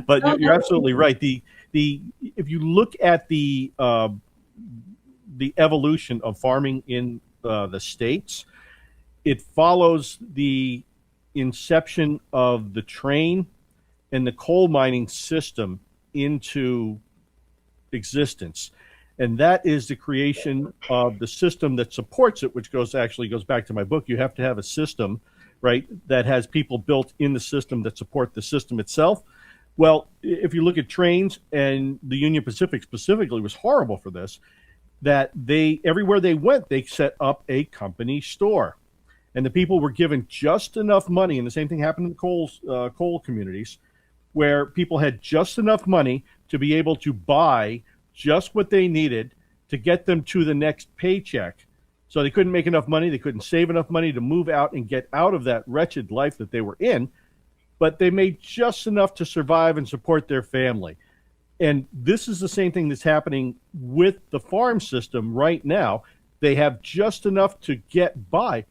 but you're absolutely right. If you look at the evolution of farming in the States, it follows the inception of the train and the coal mining system into existence. And that is the creation of the system that supports it, which goes back to my book. You have to have a system, right, that has people built in the system that support the system itself. Well, if you look at trains, and the Union Pacific specifically was horrible for this, that everywhere they went, they set up a company store. And the people were given just enough money, and the same thing happened in the coal communities, where people had just enough money to be able to buy just what they needed to get them to the next paycheck. So they couldn't make enough money, they couldn't save enough money to move out and get out of that wretched life that they were in, but they made just enough to survive and support their family. And this is the same thing that's happening with the farm system right now. They have just enough to get by.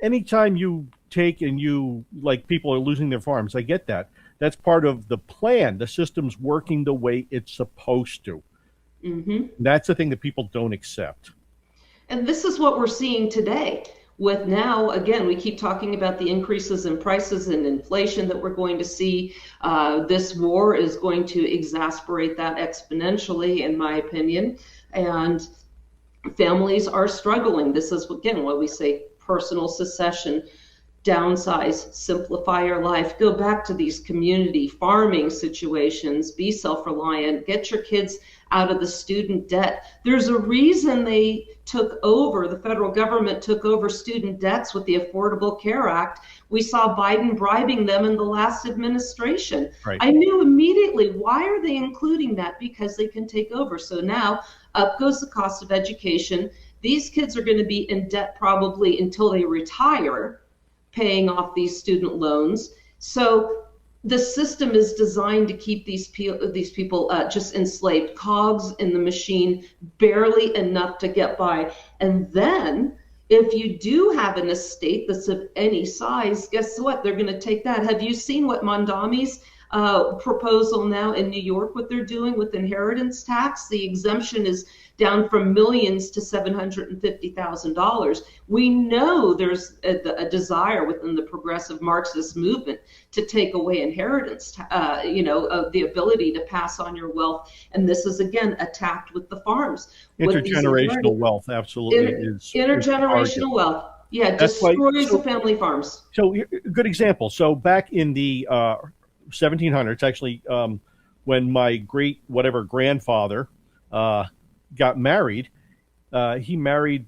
Anytime you take and people are losing their farms, I get that. That's part of the plan. The system's working the way it's supposed to. Mm-hmm. That's the thing that people don't accept. And this is what we're seeing today with now, again, we keep talking about the increases in prices and inflation that we're going to see. This war is going to exacerbate that exponentially, in my opinion. And families are struggling. This is, again, what we say, personal secession. downsize, simplify your life, go back to these community farming situations, be self-reliant, get your kids out of the student debt. There's a reason the federal government took over student debts with the Affordable Care Act. We saw Biden bribing them in the last administration. Right. I knew immediately, why are they including that? Because they can take over. So now up goes the cost of education. These kids are going to be in debt probably until they retire, paying off these student loans. So the system is designed to keep these people just enslaved, cogs in the machine, barely enough to get by. And then if you do have an estate that's of any size, guess what? They're going to take that. Have you seen what Mondami's proposal now in New York, what they're doing with inheritance tax? The exemption is down from millions to $750,000. We know there's a desire within the progressive Marxist movement to take away inheritance, the ability to pass on your wealth. And this is, again, attacked with the farms. Intergenerational wealth, absolutely. Intergenerational wealth. Yeah, destroys the family farms. So, a good example. So, back in the 1700s, actually, when my grandfather got married, he married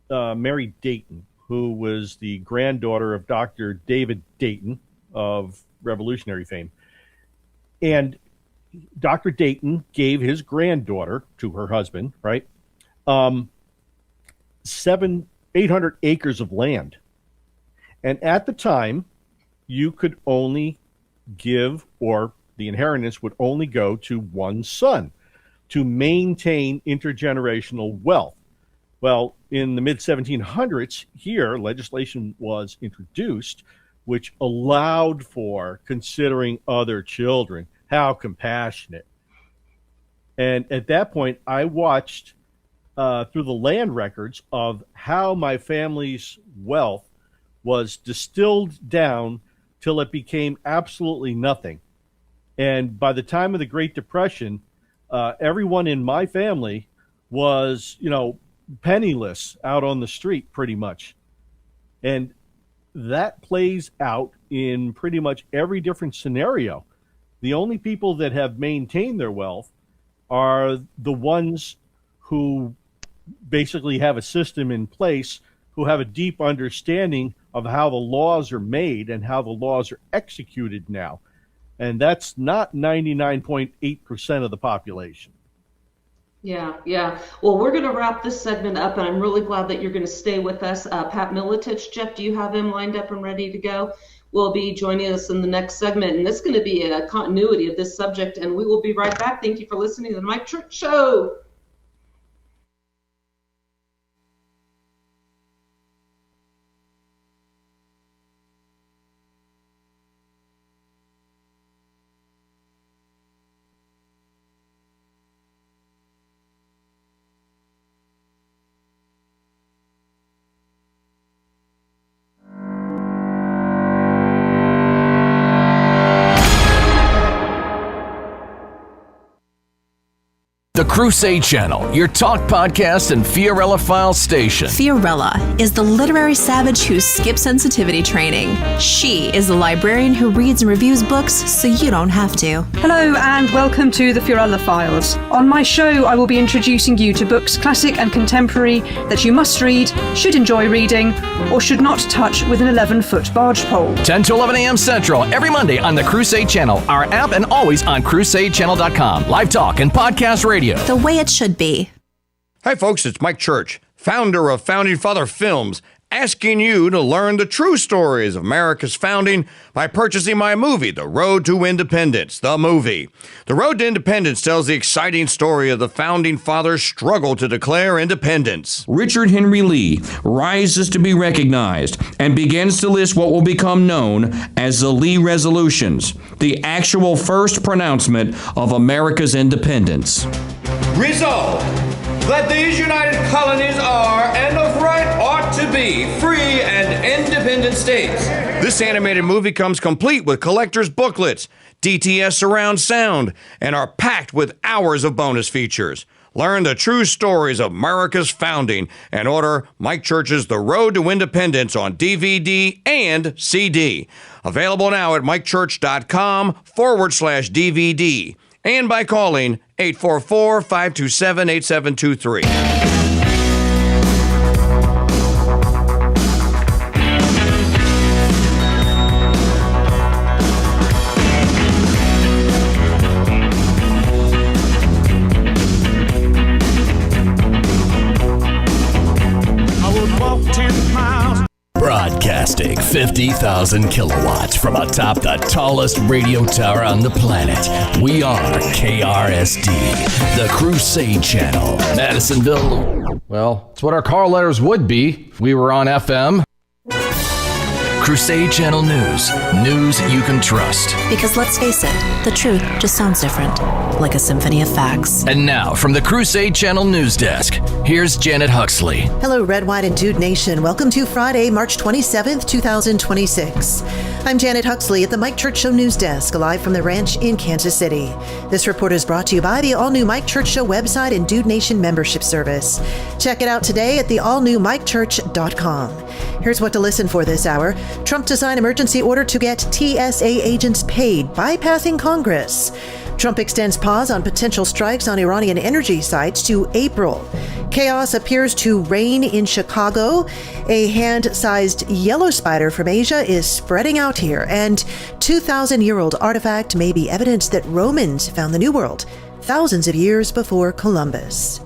Mary Dayton, who was the granddaughter of Dr. David Dayton of Revolutionary fame. And Dr. Dayton gave his granddaughter to her husband, right? 800 acres of land. And at the time, you could only give, or the inheritance would only go to one son to maintain intergenerational wealth. Well, in the mid-1700s, here, legislation was introduced which allowed for considering other children. How compassionate. And at that point, I watched through the land records of how my family's wealth was distilled down till it became absolutely nothing. And by the time of the Great Depression, everyone in my family was, penniless out on the street pretty much. And that plays out in pretty much every different scenario. The only people that have maintained their wealth are the ones who basically have a system in place, who have a deep understanding of how the laws are made and how the laws are executed now. And that's not 99.8% of the population. Yeah. Well, we're going to wrap this segment up, and I'm really glad that you're going to stay with us. Pat Militech, Jeff, do you have him lined up and ready to go? Will be joining us in the next segment, and this is going to be a continuity of this subject, and we will be right back. Thank you for listening to the Mike Church Show. The Crusade Channel, your talk podcast and Fiorella File station. Fiorella is the literary savage who skips sensitivity training. She is the librarian who reads and reviews books so you don't have to. Hello and welcome to the Fiorella Files. On my show, I will be introducing you to books, classic and contemporary, that you must read, should enjoy reading, or should not touch with an 11-foot barge pole. 10 to 11 a.m. Central, every Monday on the Crusade Channel, our app, and always on crusadechannel.com. Live talk and podcast radio. The way it should be. Hi, folks, it's Mike Church, founder of Founding Father Films, asking you to learn the true stories of America's founding by purchasing my movie, The Road to Independence, the movie. The Road to Independence tells the exciting story of the Founding Fathers' struggle to declare independence. Richard Henry Lee rises to be recognized and begins to list what will become known as the Lee Resolutions, the actual first pronouncement of America's independence. Resolved that these united colonies are, and of right ought to be, free and independent states. This animated movie comes complete with collector's booklets, DTS surround sound, and are packed with hours of bonus features. Learn the true stories of America's founding and order Mike Church's The Road to Independence on DVD and CD. Available now at mikechurch.com/DVD and by calling 844-527-8723. Broadcasting 50,000 kilowatts from atop the tallest radio tower on the planet. We are KRSD, the Crusade Channel, Madisonville. Well, it's what our call letters would be if we were on FM. Crusade Channel News. News you can trust. Because let's face it, the truth just sounds different, like a symphony of facts. And now, from the Crusade Channel News Desk, here's Janet Huxley. Hello, Red, White, and Dude Nation. Welcome to Friday, March 27th, 2026. I'm Janet Huxley at the Mike Church Show News Desk, live from the ranch in Kansas City. This report is brought to you by the all-new Mike Church Show website and Dude Nation membership service. Check it out today at the all-new-mikechurch.com. Here's what to listen for this hour. Trump to sign emergency order to get TSA agents paid, bypassing Congress. Trump extends pause on potential strikes on Iranian energy sites to April. Chaos appears to reign in Chicago. A hand-sized yellow spider from Asia is spreading out here, and 2,000-year-old artifact may be evidence that Romans found the New World thousands of years before Columbus.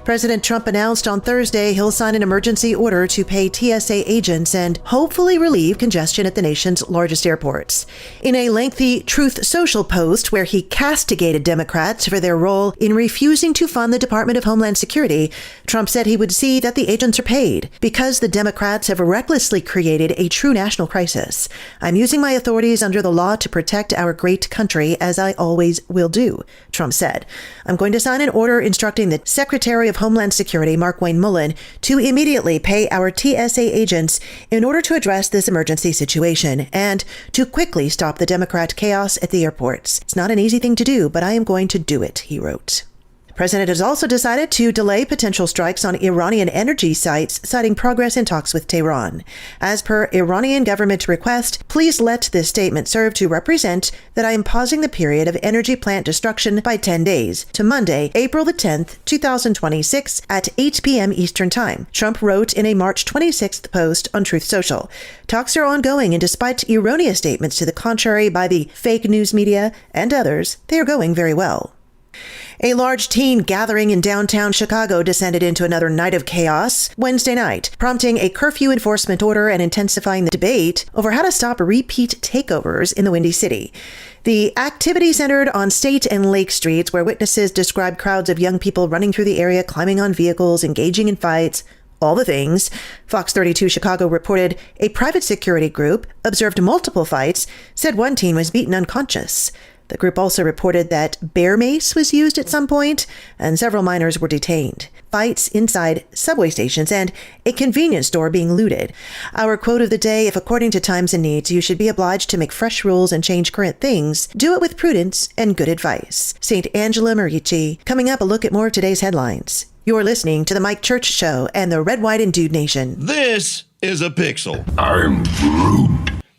President Trump announced on Thursday he'll sign an emergency order to pay TSA agents and hopefully relieve congestion at the nation's largest airports. In a lengthy Truth Social post where he castigated Democrats for their role in refusing to fund the Department of Homeland Security, Trump said he would see that the agents are paid because the Democrats have recklessly created a true national crisis. I'm using my authorities under the law to protect our great country, as I always will do, Trump said. I'm going to sign an order instructing the Secretary of Homeland Security, Mark Wayne Mullen, to immediately pay our TSA agents in order to address this emergency situation and to quickly stop the Democrat chaos at the airports. It's not an easy thing to do, but I am going to do it, he wrote. The president has also decided to delay potential strikes on Iranian energy sites, citing progress in talks with Tehran. As per Iranian government request, please let this statement serve to represent that I am pausing the period of energy plant destruction by 10 days to Monday, April the 10th, 2026 at 8 p.m. Eastern Time, Trump wrote in a March 26th post on Truth Social. Talks are ongoing, and despite erroneous statements to the contrary by the fake news media and others, they are going very well. A large teen gathering in downtown Chicago descended into another night of chaos Wednesday night, prompting a curfew enforcement order and intensifying the debate over how to stop repeat takeovers in the Windy City. The activity centered on State and Lake Streets, where witnesses described crowds of young people running through the area, climbing on vehicles, engaging in fights, all the things. Fox 32 Chicago reported a private security group observed multiple fights, said one teen was beaten unconscious. The group also reported that bear mace was used at some point, and several minors were detained. Fights inside subway stations and a convenience store being looted. Our quote of the day: if according to times and needs you should be obliged to make fresh rules and change current things, do it with prudence and good advice. St. Angela Merici. Coming up, a look at more of today's headlines. You're listening to The Mike Church Show and the Red, White, and Dude Nation. This is a pixel. I'm Groot.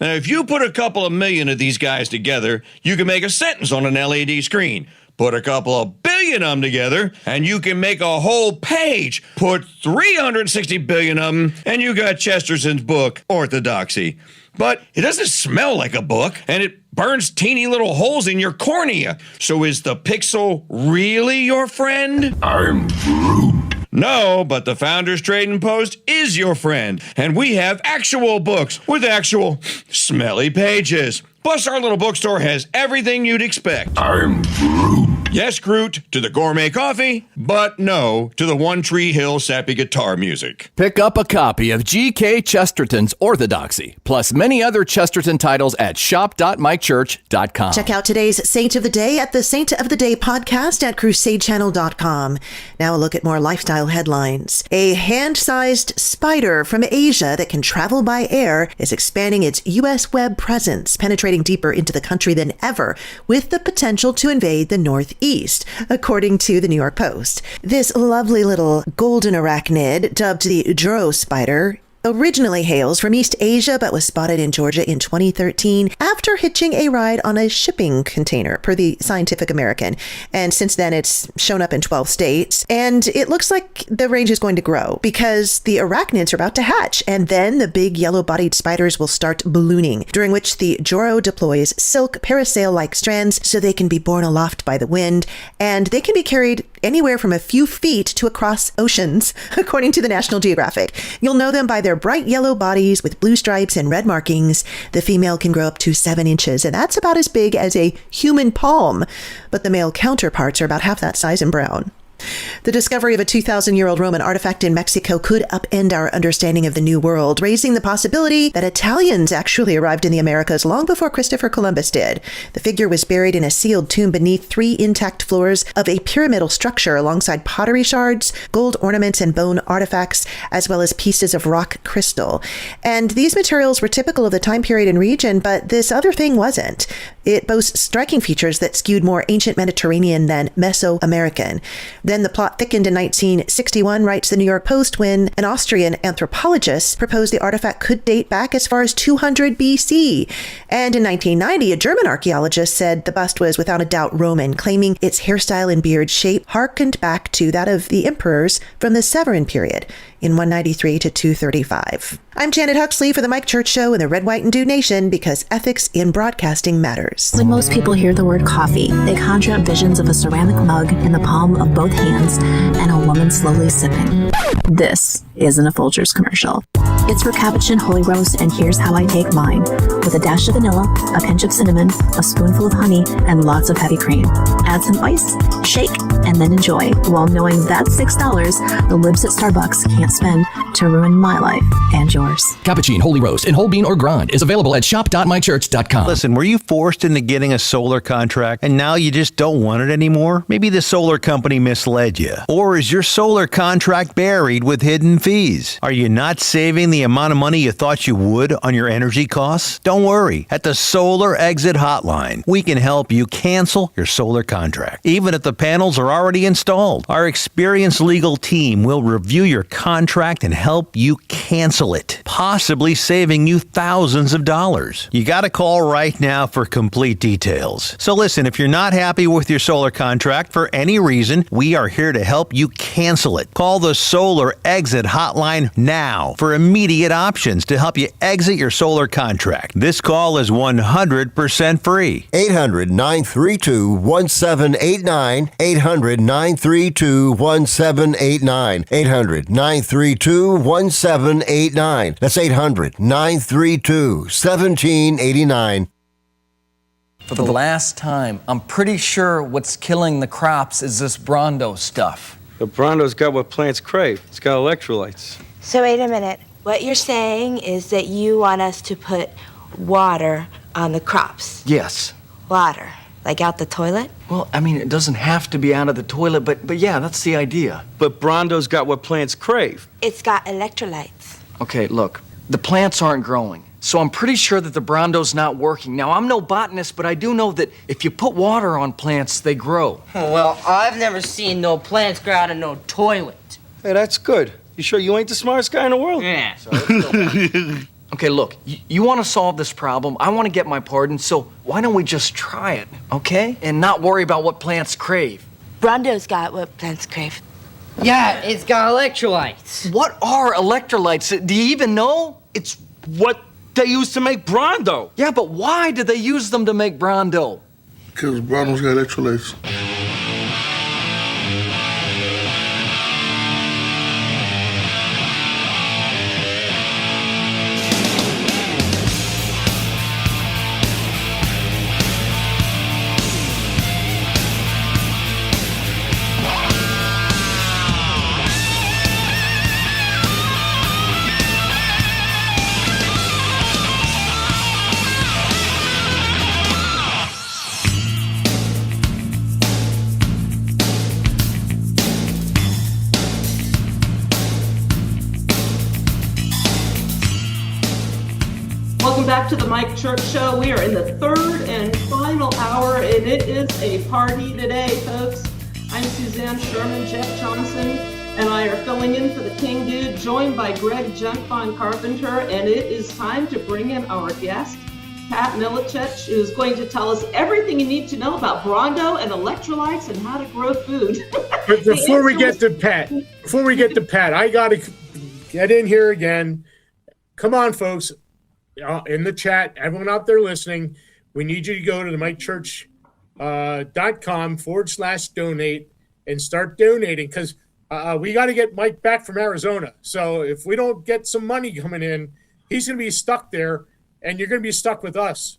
Now, if you put a couple of million of these guys together, you can make a sentence on an LED screen. Put a couple of billion of them together, and you can make a whole page. Put 360 billion of them, and you got Chesterton's book, Orthodoxy. But it doesn't smell like a book, and it burns teeny little holes in your cornea. So is the pixel really your friend? I'm Groot. No, but the Founders Trading Post is your friend, and we have actual books with actual smelly pages. Plus, our little bookstore has everything you'd expect. I'm Groot. Yes, Groot, to the gourmet coffee, but no to the One Tree Hill sappy guitar music. Pick up a copy of G.K. Chesterton's Orthodoxy, plus many other Chesterton titles at shop.mikechurch.com. Check out today's Saint of the Day at the Saint of the Day podcast at crusadechannel.com. Now a look at more lifestyle headlines. A hand-sized spider from Asia that can travel by air is expanding its U.S. web presence, penetrating deeper into the country than ever, with the potential to invade the Northeast. east, according to the New York Post. This lovely little golden arachnid, dubbed the Juro spider, originally hails from East Asia but was spotted in Georgia in 2013 after hitching a ride on a shipping container, per the Scientific American. And since then, it's shown up in 12 states. And it looks like the range is going to grow because the arachnids are about to hatch. And then the big yellow-bodied spiders will start ballooning, during which the Juro deploys silk parasail-like strands so they can be borne aloft by the wind. And they can be carried anywhere from a few feet to across oceans, according to the National Geographic. You'll know them by their bright yellow bodies with blue stripes and red markings. The female can grow up to 7 inches, and that's about as big as a human palm, but the male counterparts are about half that size and brown. The discovery of a 2,000-year-old Roman artifact in Mexico could upend our understanding of the New World, raising the possibility that Italians actually arrived in the Americas long before Christopher Columbus did. The figure was buried in a sealed tomb beneath 3 intact floors of a pyramidal structure alongside pottery shards, gold ornaments, and bone artifacts, as well as pieces of rock crystal. And these materials were typical of the time period and region, but this other thing wasn't. It boasts striking features that skewed more ancient Mediterranean than Mesoamerican. Then the plot thickened in 1961, writes the New York Post, when an Austrian anthropologist proposed the artifact could date back as far as 200 BC. And in 1990, a German archaeologist said the bust was without a doubt Roman, claiming its hairstyle and beard shape harkened back to that of the emperors from the Severan period in 193 to 235. I'm Janet Huxley for The Mike Church Show in the Red, White, and Dude Nation, because ethics in broadcasting matters. When most people hear the word coffee, they conjure up visions of a ceramic mug in the palm of both hands and a woman slowly sipping. This isn't a Folgers commercial. It's for cappuccino holy roast, and here's how I take mine. With a dash of vanilla, a pinch of cinnamon, a spoonful of honey, and lots of heavy cream. Add some ice, shake, and then enjoy, while knowing that's $6 the libs at Starbucks can't spend to ruin my life and yours. Cappuccino Holy Roast in whole bean or grind is available at shop.mychurch.com. Listen, were you forced into getting a solar contract and now you just don't want it anymore? Maybe the solar company misled you. Or is your solar contract buried with hidden fees? Are you not saving the amount of money you thought you would on your energy costs? Don't worry. At the Solar Exit Hotline, we can help you cancel your solar contract, even if the panels are already installed. Our experienced legal team will review your contract and help you cancel it, possibly saving you thousands of dollars. You got to call right now for complete details. So listen, if you're not happy with your solar contract for any reason, we are here to help you cancel it. Call the Solar Exit Hotline now for immediate options to help you exit your solar contract. This call is 100% free. 800-932-1789. 800-932-1789. 800-932-1789. That's 800-932-1789. For the last time, I'm pretty sure what's killing the crops is this Brondo stuff. The Brondo's got what plants crave. It's got electrolytes. So wait a minute. What you're saying is that you want us to put water on the crops? Yes. Water? Like out the toilet? Well, I mean, it doesn't have to be out of the toilet, but yeah, that's the idea. But Brondo's got what plants crave. It's got electrolytes. Okay, look, the plants aren't growing, so I'm pretty sure that the Brondo's not working. Now, I'm no botanist, but I do know that if you put water on plants, they grow. Well, I've never seen no plants grow out of no toilet. Hey, that's good. You sure you ain't the smartest guy in the world? Yeah. Okay, look, you want to solve this problem, I want to get my pardon, so why don't we just try it, okay? And not worry about what plants crave. Brondo's got what plants crave. Yeah, it's got electrolytes. What are electrolytes? Do you even know? It's what they use to make Brondo. Yeah, but why did they use them to make Brondo? Because Brondo's got electrolytes. back to the Mike Church Show. We are in the third and final hour, and it is a party today, folks. I'm Suzanne Sherman, Jeff Johnson, and I are filling in for the King Dude, joined by Greg Junkbon Carpenter, and it is time to bring in our guest, Pat Militech, who's going to tell us everything you need to know about Brondo and electrolytes and how to grow food. But before we get to Pat, I got to get in here again. Come on, folks. In the chat, everyone out there listening, we need you to go to the MikeChurch.com/donate and start donating, because we got to get Mike back from Arizona. So if we don't get some money coming in, he's going to be stuck there, and you're going to be stuck with us.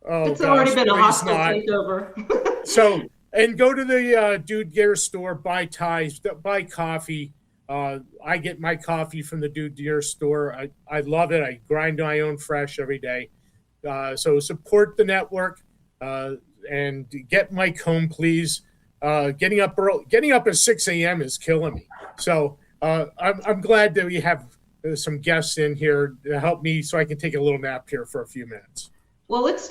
Oh, it's already been a hostile takeover. So, and go to the Dude Gear store, buy ties, buy coffee. I get my coffee from the Dude Gear store. I love it. I grind my own fresh every day. So support the network and get Mike home, please. Getting up at 6 a.m. is killing me. So I'm glad that we have some guests in here to help me so I can take a little nap here for a few minutes. Well, it's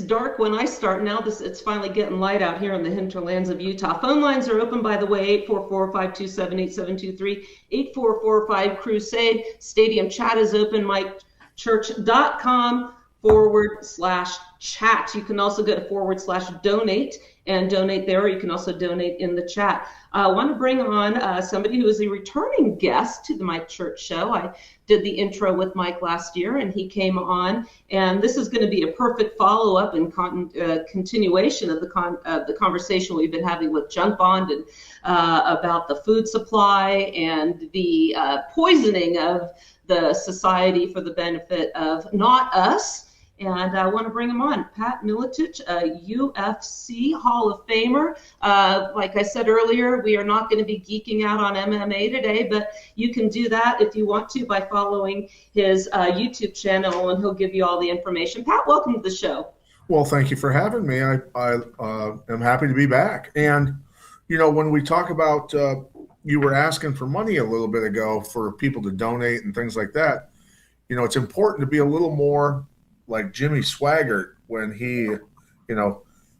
dark when I start. Now it's finally getting light out here in the hinterlands of Utah. Phone lines are open, by the way, 844-527-8723, 8445-CRUSADE. Stadium chat is open, MikeChurch.com/chat. You can also go to /donate and donate there, or you can also donate in the chat. I want to bring on somebody who is a returning guest to the Mike Church Show. I did the intro with Mike last year, and he came on, and this is going to be a perfect follow-up and continuation of the conversation we've been having with Junkbon and about the food supply and the poisoning of the society for the benefit of not us. And I want to bring him on. Pat Militech, a UFC Hall of Famer. Like I said earlier, we are not going to be geeking out on MMA today, but you can do that if you want to by following his YouTube channel, and he'll give you all the information. Pat, welcome to the show. Well, thank you for having me. I am happy to be back. And, when we talk about, you were asking for money a little bit ago for people to donate and things like that. It's important to be a little more like Jimmy Swaggart when he,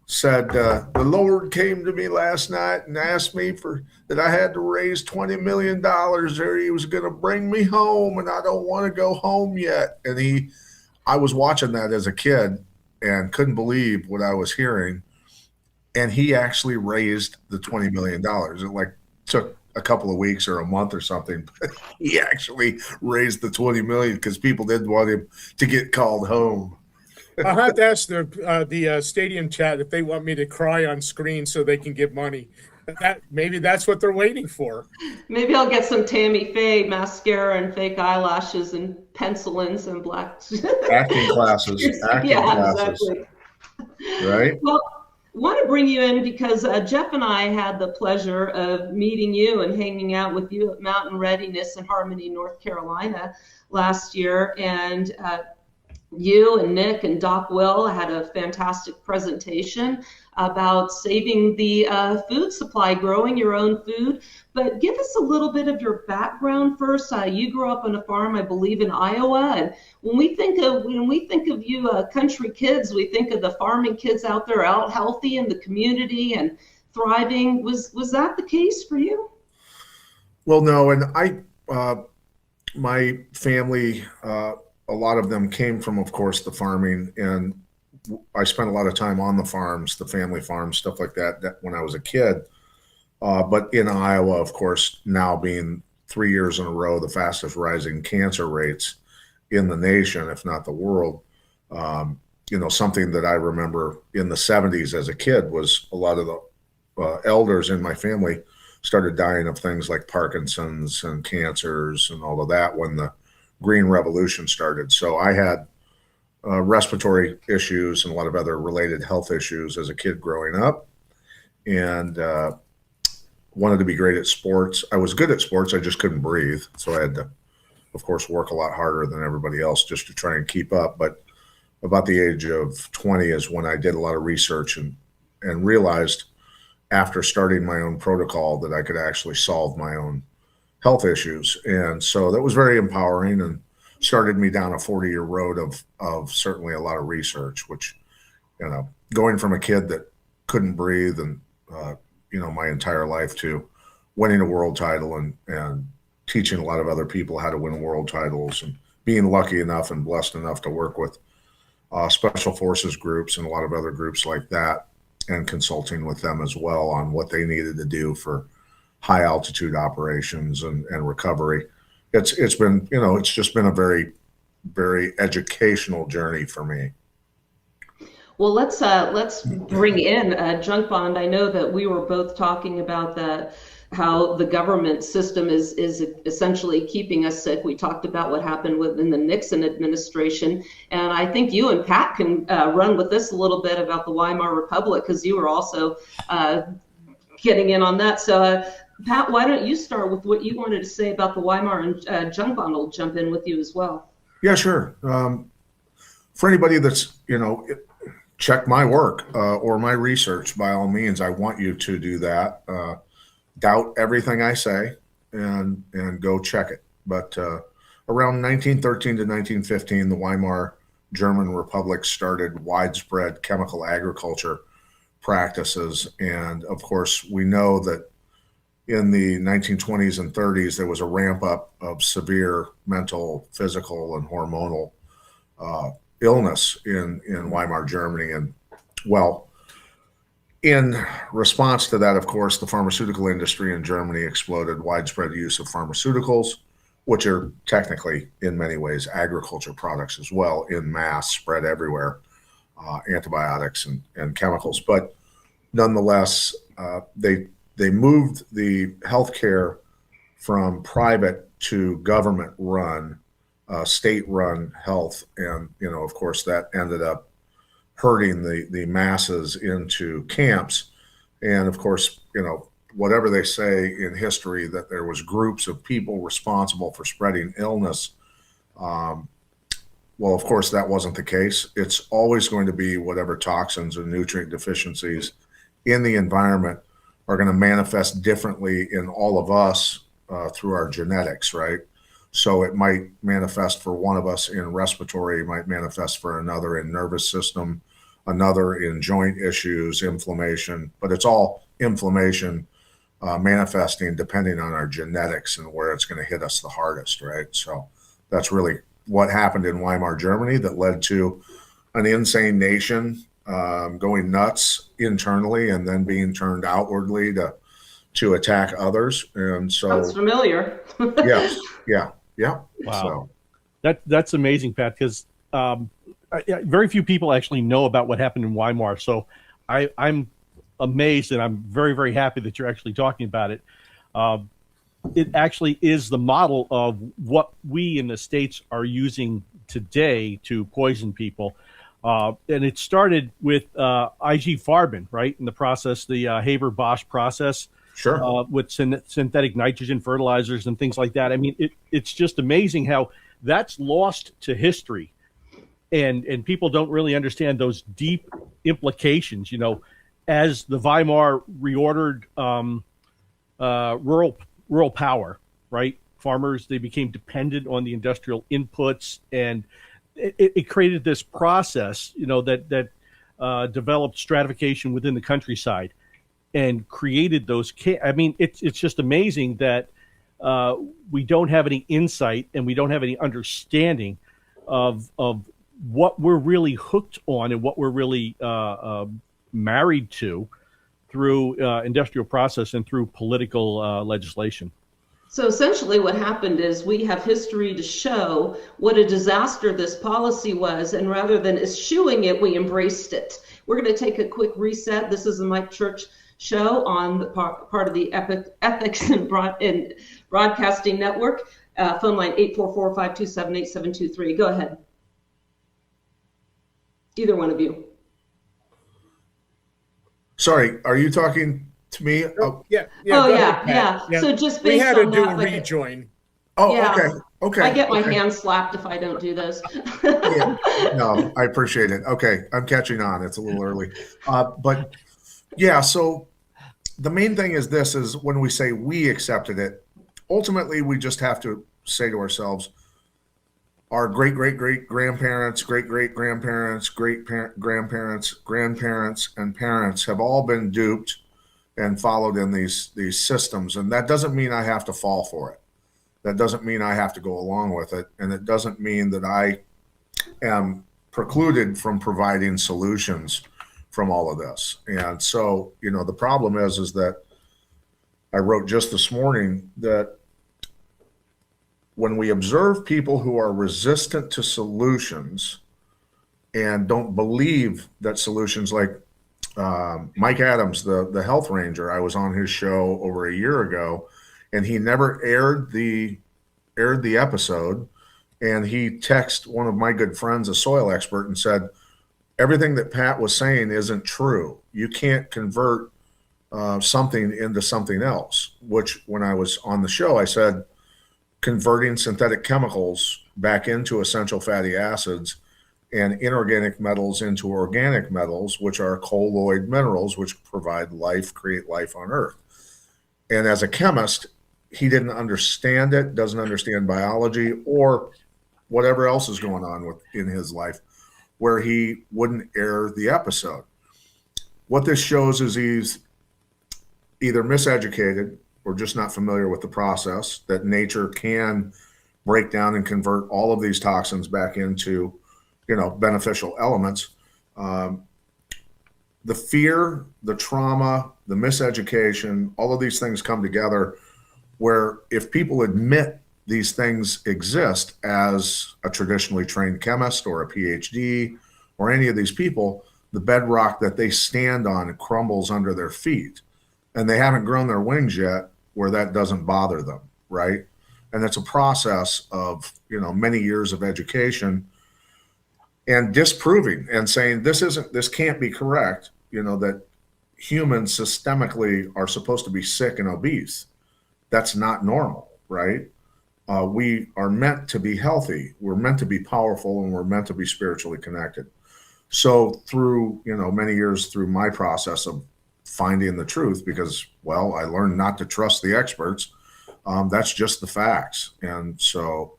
said, the Lord came to me last night and asked me that I had to raise $20 million or he was going to bring me home and I don't want to go home yet. And I was watching that as a kid and couldn't believe what I was hearing. And he actually raised the $20 million. It took a couple of weeks or a month or something, but he actually raised the $20 million because people didn't want him to get called home. I'll have to ask the stadium chat if they want me to cry on screen so they can give money. Maybe that's what they're waiting for. Maybe I'll get some Tammy Faye mascara and fake eyelashes and pencil-ins and black acting classes. Exactly. Right. Well, want to bring you in because Jeff and I had the pleasure of meeting you and hanging out with you at Mountain Readiness in Harmony, North Carolina last year. And you and Nick and Doc Will had a fantastic presentation about saving the food supply, growing your own food. But give us a little bit of your background first. You grew up on a farm, I believe, in Iowa. And when we think of you country kids, we think of the farming kids out there out healthy in the community and thriving. Was that the case for you? Well, no. And my family, a lot of them came from, of course, the farming, and I spent a lot of time on the farms, the family farms, stuff like that when I was a kid. But in Iowa, of course, now being 3 years in a row, the fastest rising cancer rates in the nation, if not the world, something that I remember in the 70s as a kid was a lot of the elders in my family started dying of things like Parkinson's and cancers and all of that when the Green Revolution started. So I had respiratory issues and a lot of other related health issues as a kid growing up, and wanted to be great at sports. I was good at sports, I just couldn't breathe. So I had to, of course, work a lot harder than everybody else just to try and keep up. But about the age of 20 is when I did a lot of research and realized after starting my own protocol that I could actually solve my own health issues. And so that was very empowering. And started me down a 40-year road of certainly a lot of research, which, going from a kid that couldn't breathe and, my entire life to winning a world title and teaching a lot of other people how to win world titles, and being lucky enough and blessed enough to work with special forces groups and a lot of other groups like that, and consulting with them as well on what they needed to do for high altitude operations and recovery. It's been, it's just been a very, very educational journey for me. Well, let's bring in Junk Bond. I know that we were both talking about how the government system is essentially keeping us sick. We talked about what happened within the Nixon administration, and I think you and Pat can run with this a little bit about the Weimar Republic, because you were also getting in on that. So, Pat, why don't you start with what you wanted to say about the Weimar, and Junk Bond will jump in with you as well. Yeah, sure. For anybody that's, check my work or my research, by all means, I want you to do that. Doubt everything I say and go check it. But around 1913 to 1915, the Weimar German Republic started widespread chemical agriculture practices. And of course, we know that in the 1920s and 30s, there was a ramp up of severe mental, physical, and hormonal illness in Weimar Germany. And well, in response to that, of course, the pharmaceutical industry in Germany exploded. Widespread use of pharmaceuticals, which are technically in many ways agriculture products as well, in mass, spread everywhere, antibiotics and chemicals. But nonetheless, they moved the healthcare from private to government run, state-run health, and of course that ended up hurting the masses into camps. And of course, whatever they say in history, that there was groups of people responsible for spreading illness. Well, of course, that wasn't the case. It's always going to be whatever toxins and nutrient deficiencies in the environment are going to manifest differently in all of us through our genetics, right? So it might manifest for one of us in respiratory, it might manifest for another in nervous system, another in joint issues, inflammation, but it's all inflammation manifesting depending on our genetics and where it's going to hit us the hardest, right? So that's really what happened in Weimar Germany that led to an insane nation going nuts internally and then being turned outwardly to attack others. And so sounds familiar. Yes, yeah. Wow, so that's amazing, Pat, because very few people actually know about what happened in Weimar. So I'm amazed, and I'm very, very happy that you're actually talking about it. It actually is the model of what we in the States are using today to poison people. And it started with IG Farben, right? In the process, the Haber-Bosch process. Sure. With synthetic nitrogen fertilizers and things like that. I mean, it's just amazing how that's lost to history, and people don't really understand those deep implications. As the Weimar reordered rural power, right? Farmers, they became dependent on the industrial inputs, and it created this process, that developed stratification within the countryside. And created those. I mean, it's just amazing that we don't have any insight and we don't have any understanding of what we're really hooked on and what we're really married to through industrial process and through political legislation. So essentially what happened is we have history to show what a disaster this policy was, and rather than eschewing it, we embraced it. We're going to take a quick reset. This is the Mike Church Show on the part of the Ethics and Broadcasting Network. Phone line 844-527-8723. Go ahead. Either one of you. Sorry, are you talking to me? Oh, yeah. Yeah. So just based we had on to do that, a rejoin. Oh, yeah. Okay. I get my hand slapped if I don't do this. Yeah. No, I appreciate it. Okay, I'm catching on. It's a little early. But yeah, so the main thing is this, is when we say we accepted it, ultimately we just have to say to ourselves, our great grandparents, great grandparents, grandparents, grandparents, and parents have all been duped and followed in these systems. And that doesn't mean I have to fall for it. That doesn't mean I have to go along with it. And it doesn't mean that I am precluded from providing solutions from all of this. And so, the problem is that I wrote just this morning that when we observe people who are resistant to solutions and don't believe that solutions, like Mike Adams, the health ranger, I was on his show over a year ago, and he never aired the episode, and he texted one of my good friends, a soil expert, and said, everything that Pat was saying isn't true. You can't convert something into something else, which when I was on the show, I said, converting synthetic chemicals back into essential fatty acids and inorganic metals into organic metals, which are colloid minerals, which provide life, create life on Earth. And as a chemist, he didn't understand it, doesn't understand biology or whatever else is going on in his life, where he wouldn't air the episode. What this shows is he's either miseducated or just not familiar with the process, that nature can break down and convert all of these toxins back into, beneficial elements. The fear, the trauma, the miseducation, all of these things come together where if people admit these things exist as a traditionally trained chemist or a PhD or any of these people, the bedrock that they stand on crumbles under their feet. And they haven't grown their wings yet where that doesn't bother them, right? And it's a process of, many years of education and disproving and saying, this can't be correct, that humans systemically are supposed to be sick and obese. That's not normal, right? We are meant to be healthy. We're meant to be powerful, and we're meant to be spiritually connected. So through, many years through my process of finding the truth, because, I learned not to trust the experts. That's just the facts. And so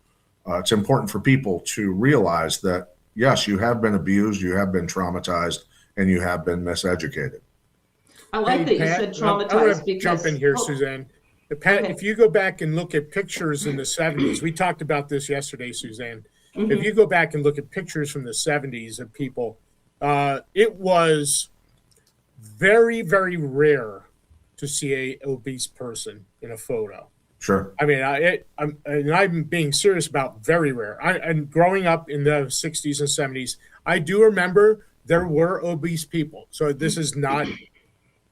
it's important for people to realize that, yes, you have been abused, you have been traumatized, and you have been miseducated. I like that you said traumatized. I want to because jump in here, Suzanne. Pat, if you go back and look at pictures in the 70s, we talked about this yesterday, Suzanne. Mm-hmm. If you go back and look at pictures from the 70s of people, it was very, very rare to see a obese person in a photo. Sure. I mean, I'm being serious about very rare. And growing up in the 60s and 70s, I do remember there were obese people. So this is not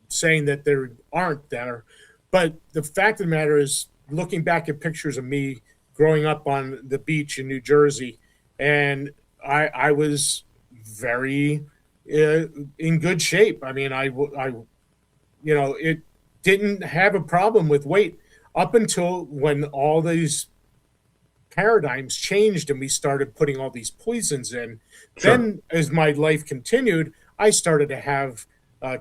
saying that there aren't there. But the fact of the matter is, looking back at pictures of me growing up on the beach in New Jersey, and I was very in good shape. I mean, it didn't have a problem with weight up until when all these paradigms changed and we started putting all these poisons in. Sure. Then as my life continued, I started to have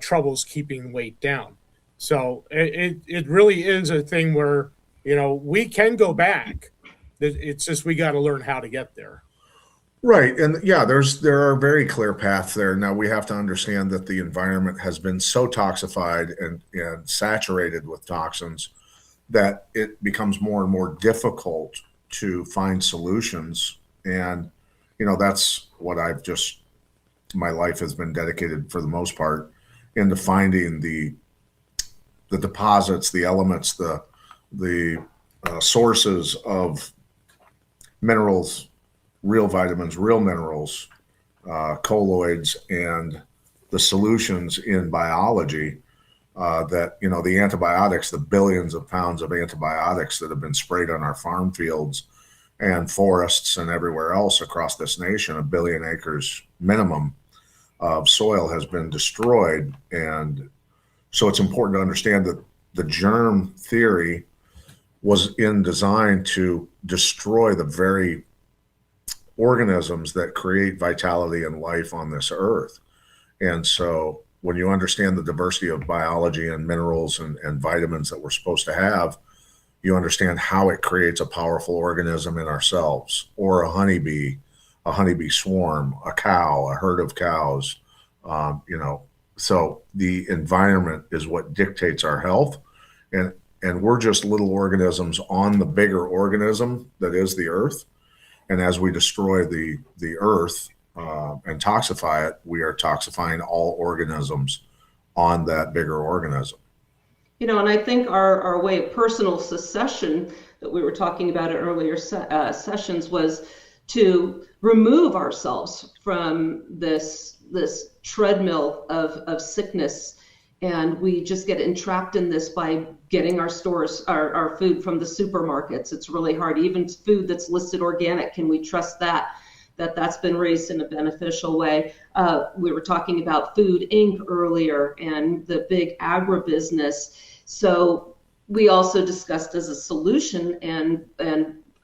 troubles keeping weight down. So it really is a thing where, we can go back. It's just we got to learn how to get there. Right. And yeah, there are very clear paths there. Now we have to understand that the environment has been so toxified and saturated with toxins that it becomes more and more difficult to find solutions. And, that's what my life has been dedicated for the most part into finding the deposits, the elements, the sources of minerals, real vitamins, real minerals, colloids, and the solutions in biology that, the antibiotics, the billions of pounds of antibiotics that have been sprayed on our farm fields and forests and everywhere else across this nation, 1 billion acres minimum of soil has been destroyed. And so it's important to understand that the germ theory was designed to destroy the very organisms that create vitality and life on this earth. And so when you understand the diversity of biology and minerals and vitamins that we're supposed to have, You understand how it creates a powerful organism in ourselves, or a honeybee swarm, a cow, a herd of cows. So the environment is what dictates our health, and we're just little organisms on the bigger organism that is the earth. And as we destroy the earth and toxify it, we are toxifying all organisms on that bigger organism. And I think our way of personal secession that we were talking about in earlier sessions was to remove ourselves from this treadmill of sickness, and we just get entrapped in this by getting our food from the supermarkets. It's really hard. Even food that's listed organic, can we trust that's been raised in a beneficial way? We were talking about Food Inc. earlier and the big agribusiness. So we also discussed as a solution and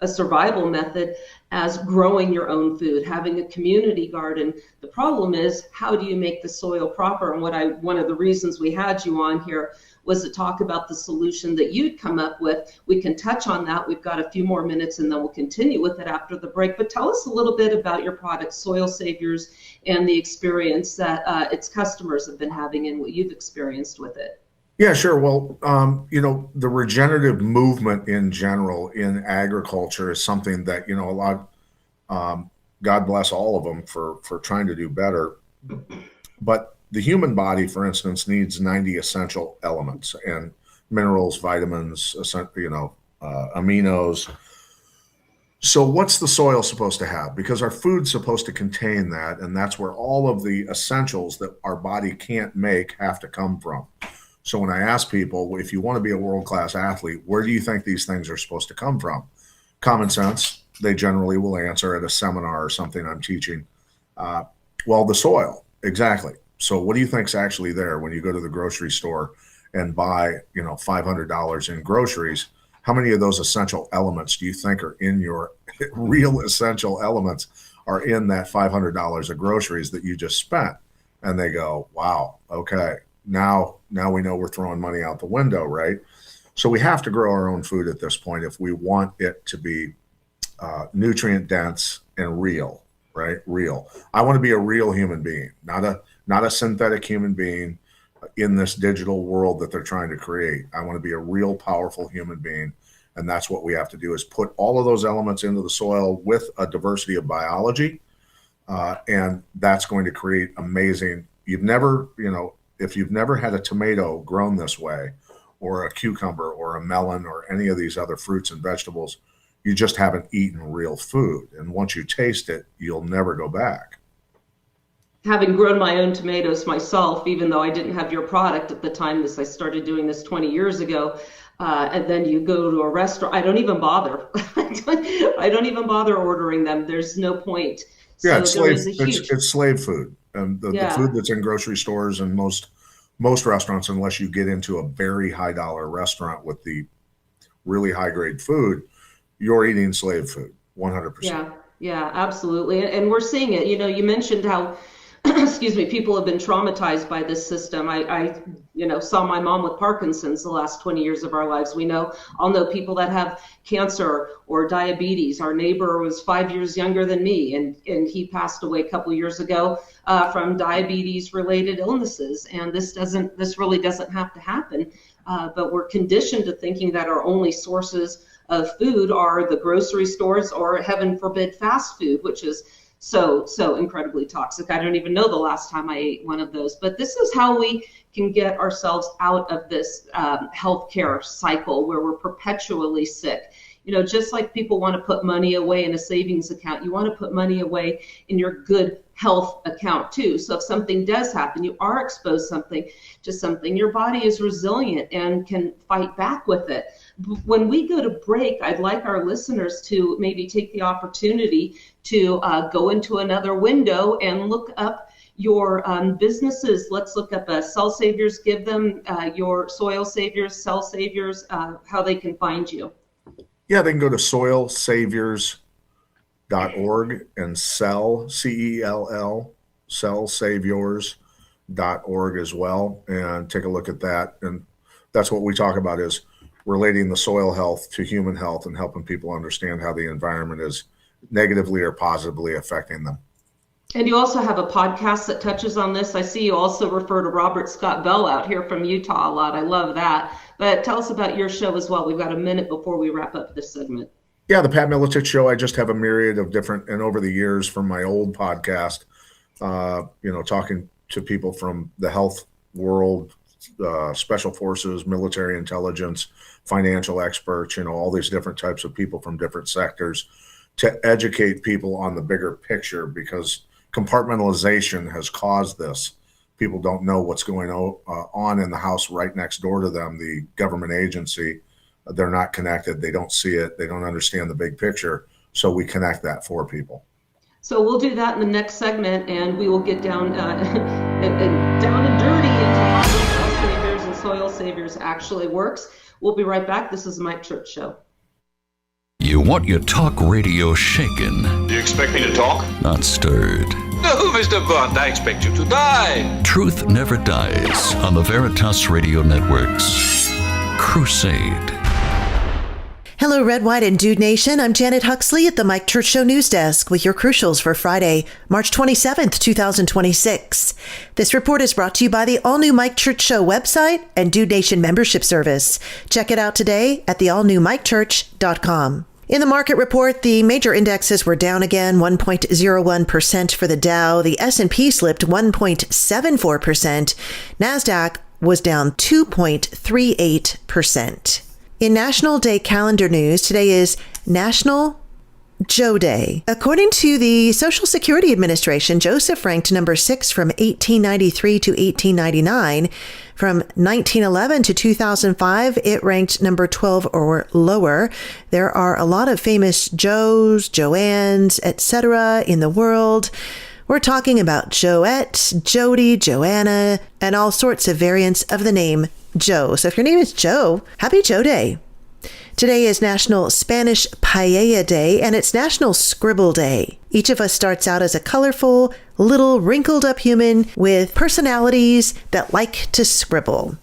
a survival method as growing your own food, having a community garden. The problem is, how do you make the soil proper? And one of the reasons we had you on here was to talk about the solution that you'd come up with. We can touch on that. We've got a few more minutes and then we'll continue with it after the break. But tell us a little bit about your product, Soil Saviors, and the experience that its customers have been having and what you've experienced with it. Yeah, sure. Well, the regenerative movement in general in agriculture is something that, a lot, God bless all of them for trying to do better. But the human body, for instance, needs 90 essential elements and minerals, vitamins, aminos. So what's the soil supposed to have? Because our food's supposed to contain that, and that's where all of the essentials that our body can't make have to come from. So when I ask people, if you want to be a world-class athlete, where do you think these things are supposed to come from? Common sense, they generally will answer at a seminar or something I'm teaching. Well, the soil, exactly. So what do you think's actually there when you go to the grocery store and buy, $500 in groceries? How many of those essential elements do you think are in your real essential elements are in that $500 of groceries that you just spent? And they go, wow, okay. Now we know we're throwing money out the window, right? So we have to grow our own food at this point if we want it to be nutrient dense and real, right? Real. I want to be a real human being, not a synthetic human being in this digital world that they're trying to create. I want to be a real powerful human being, and that's what we have to do, is put all of those elements into the soil with a diversity of biology, and that's going to create amazing. If you've never had a tomato grown this way, or a cucumber or a melon or any of these other fruits and vegetables, you just haven't eaten real food. And once you taste it, you'll never go back. Having grown my own tomatoes myself, even though I didn't have your product at the time, I started doing this 20 years ago, and then you go to a restaurant, I don't even bother. I don't even bother ordering them. There's no point. Yeah, it's slave food. The food that's in grocery stores and most restaurants, unless you get into a very high dollar restaurant with the really high grade food, you're eating slave food, 100%. Yeah, absolutely. And we're seeing it. You mentioned how, excuse me, people have been traumatized by this system. I saw my mom with Parkinson's the last 20 years of our lives. I'll know people that have cancer or diabetes. Our neighbor was 5 years younger than me, and he passed away a couple years ago from diabetes related illnesses. And this really doesn't have to happen. But we're conditioned to thinking that our only sources of food are the grocery stores or, heaven forbid, fast food, which is so incredibly toxic. I don't even know the last time I ate one of those. But this is how we can get ourselves out of this healthcare cycle where we're perpetually sick. Just like people want to put money away in a savings account, you want to put money away in your good health account too. So if something does happen, you are exposed to something, your body is resilient and can fight back with it. When we go to break, I'd like our listeners to maybe take the opportunity to go into another window and look up your businesses. Let's look up Cell Saviors. Give them your Soil Saviors, Cell Saviors, how they can find you. Yeah, they can go to soilsaviors.org and cell, C-E-L-L, cellsaviors.org as well, and take a look at that. And that's what we talk about, is relating the soil health to human health and helping people understand how the environment is negatively or positively affecting them. And you also have a podcast that touches on this. I see you also refer to Robert Scott Bell out here from Utah a lot. I love that. But tell us about your show as well. We've got a minute before we wrap up this segment. Yeah, the Pat Militech Show. I just have a myriad of different, and over the years from my old podcast, talking to people from the health world, special forces, military intelligence, financial experts, all these different types of people from different sectors to educate people on the bigger picture, because compartmentalization has caused this. People don't know what's going on in the house right next door to them, the government agency. They're not connected. They don't see it. They don't understand the big picture. So we connect that for people. So we'll do that in the next segment, and we will get down down and dirty into how Soil Saviors and Soil Saviors actually works. We'll be right back. This is the Mike Church Show. You want your talk radio shaken. Do you expect me to talk? Not stirred. No, Mr. Bond, I expect you to die. Truth never dies on the Veritas Radio Network's Crusade. Hello, Red, White, and Dude Nation. I'm Janet Huxley at the Mike Church Show News Desk with your crucials for Friday, March 27th, 2026. This report is brought to you by the all-new Mike Church Show website and Dude Nation membership service. Check it out today at theallnewmikechurch.com. In the market report, the major indexes were down again, 1.01% for the Dow. The S&P slipped 1.74%. NASDAQ was down 2.38%. In National Day calendar news, today is National Joe Day. According to the Social Security Administration, Joseph ranked number 6 from 1893 to 1899. From 1911 to 2005, it ranked number 12 or lower. There are a lot of famous Joes, Joannes, etc. in the world. We're talking about Joette, Jody, Joanna, and all sorts of variants of the name Joe. So if your name is Joe, happy Joe Day. Today is National Spanish Paella Day, and it's National Scribble Day. Each of us starts out as a colorful, little, wrinkled-up human with personalities that like to scribble.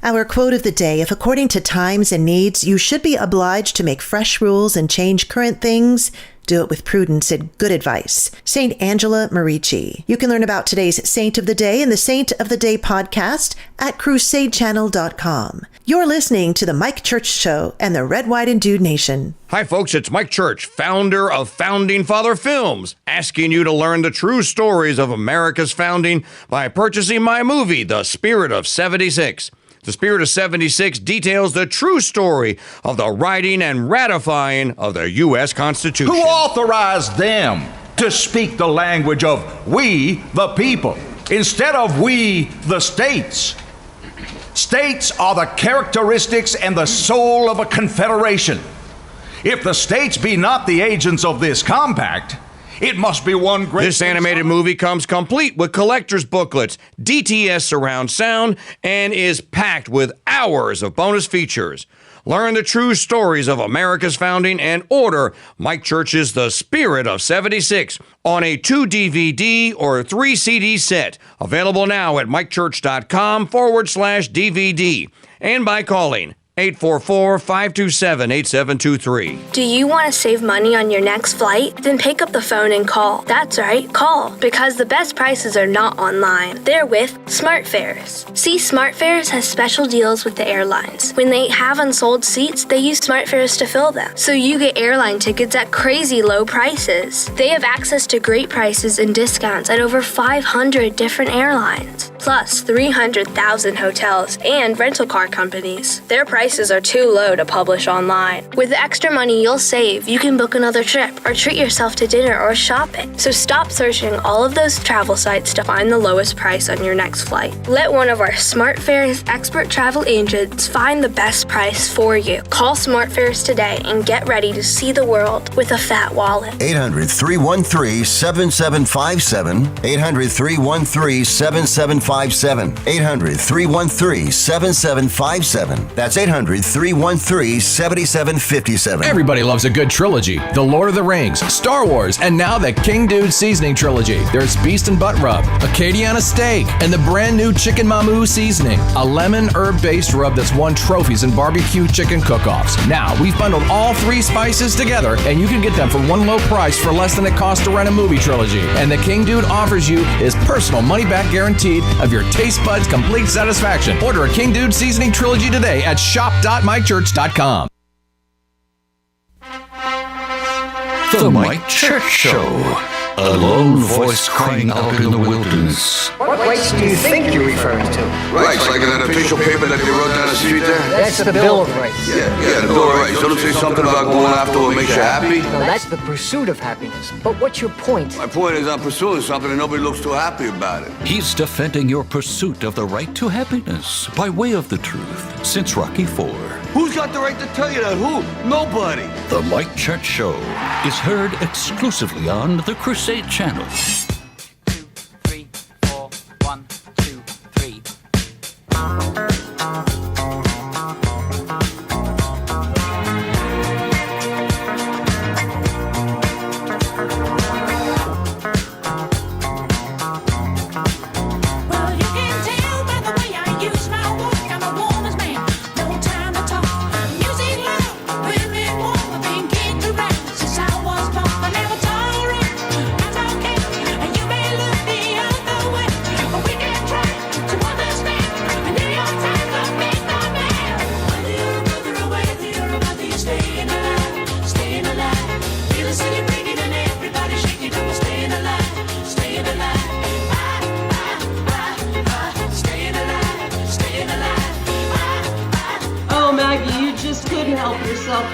Our quote of the day: if according to times and needs, you should be obliged to make fresh rules and change current things, do it with prudence and good advice. Saint Angela Merici. You can learn about today's Saint of the Day in the Saint of the Day podcast at crusadechannel.com. You're listening to the Mike Church Show and the Red, White, and Dude Nation. Hi, folks. It's Mike Church, founder of Founding Father Films, asking you to learn the true stories of America's founding by purchasing my movie, The Spirit of 76. The Spirit of 76 details the true story of the writing and ratifying of the U.S. Constitution. Who authorized them to speak the language of we, the people, instead of we, the states? States are the characteristics and the soul of a confederation. If the states be not the agents of this compact, it must be one great... This animated movie comes complete with collector's booklets, DTS surround sound, and is packed with hours of bonus features. Learn the true stories of America's founding and order Mike Church's The Spirit of 76 on a 2-DVD or 3-CD set. Available now at mikechurch.com/DVD and by calling 844-527-8723. Do you want to save money on your next flight? Then pick up the phone and call. That's right, call. Because the best prices are not online. They're with SmartFares. See, SmartFares has special deals with the airlines. When they have unsold seats, they use SmartFares to fill them. So you get airline tickets at crazy low prices. They have access to great prices and discounts at over 500 different airlines. Plus 300,000 hotels and rental car companies. Their prices are too low to publish online. With the extra money you'll save, you can book another trip or treat yourself to dinner or shopping. So stop searching all of those travel sites to find the lowest price on your next flight. Let one of our SmartFares expert travel agents find the best price for you. Call SmartFares today and get ready to see the world with a fat wallet. 800-313-7757. 800-313-7757. 7757. 800-313-7757. That's 800-313-7757. Everybody loves a good trilogy. The Lord of the Rings, Star Wars, and now the KingDude Seasoning Trilogy. There's Beast and Butt Rub, Acadiana Steak, and the brand new Chicken Mamu Seasoning, a lemon herb-based rub that's won trophies in barbecue chicken cook-offs. Now, we've bundled all 3 spices together, and you can get them for one low price for less than it costs to rent a movie trilogy. And the KingDude offers you his personal money-back guaranteed of your taste buds' complete satisfaction. Order a KingDude Seasoning Trilogy today at shop.mychurch.com. The Mike Church Show. A lone voice crying out in the wilderness. What rights do you think you're referring to? Rights, like in that official paper that they wrote down the street there? That's the Bill of Rights. Yeah, the Bill of Rights. Don't it say something about going after what makes you happy? No, that's the pursuit of happiness. But what's your point? My point is I'm pursuing something and nobody looks too happy about it. He's defending your pursuit of the right to happiness by way of the truth since Rocky IV. Who's got the right to tell you that? Who? Nobody. The Mike Church Show is heard exclusively on the Crusade channel. 2, 3, 4, 1, 2, 3.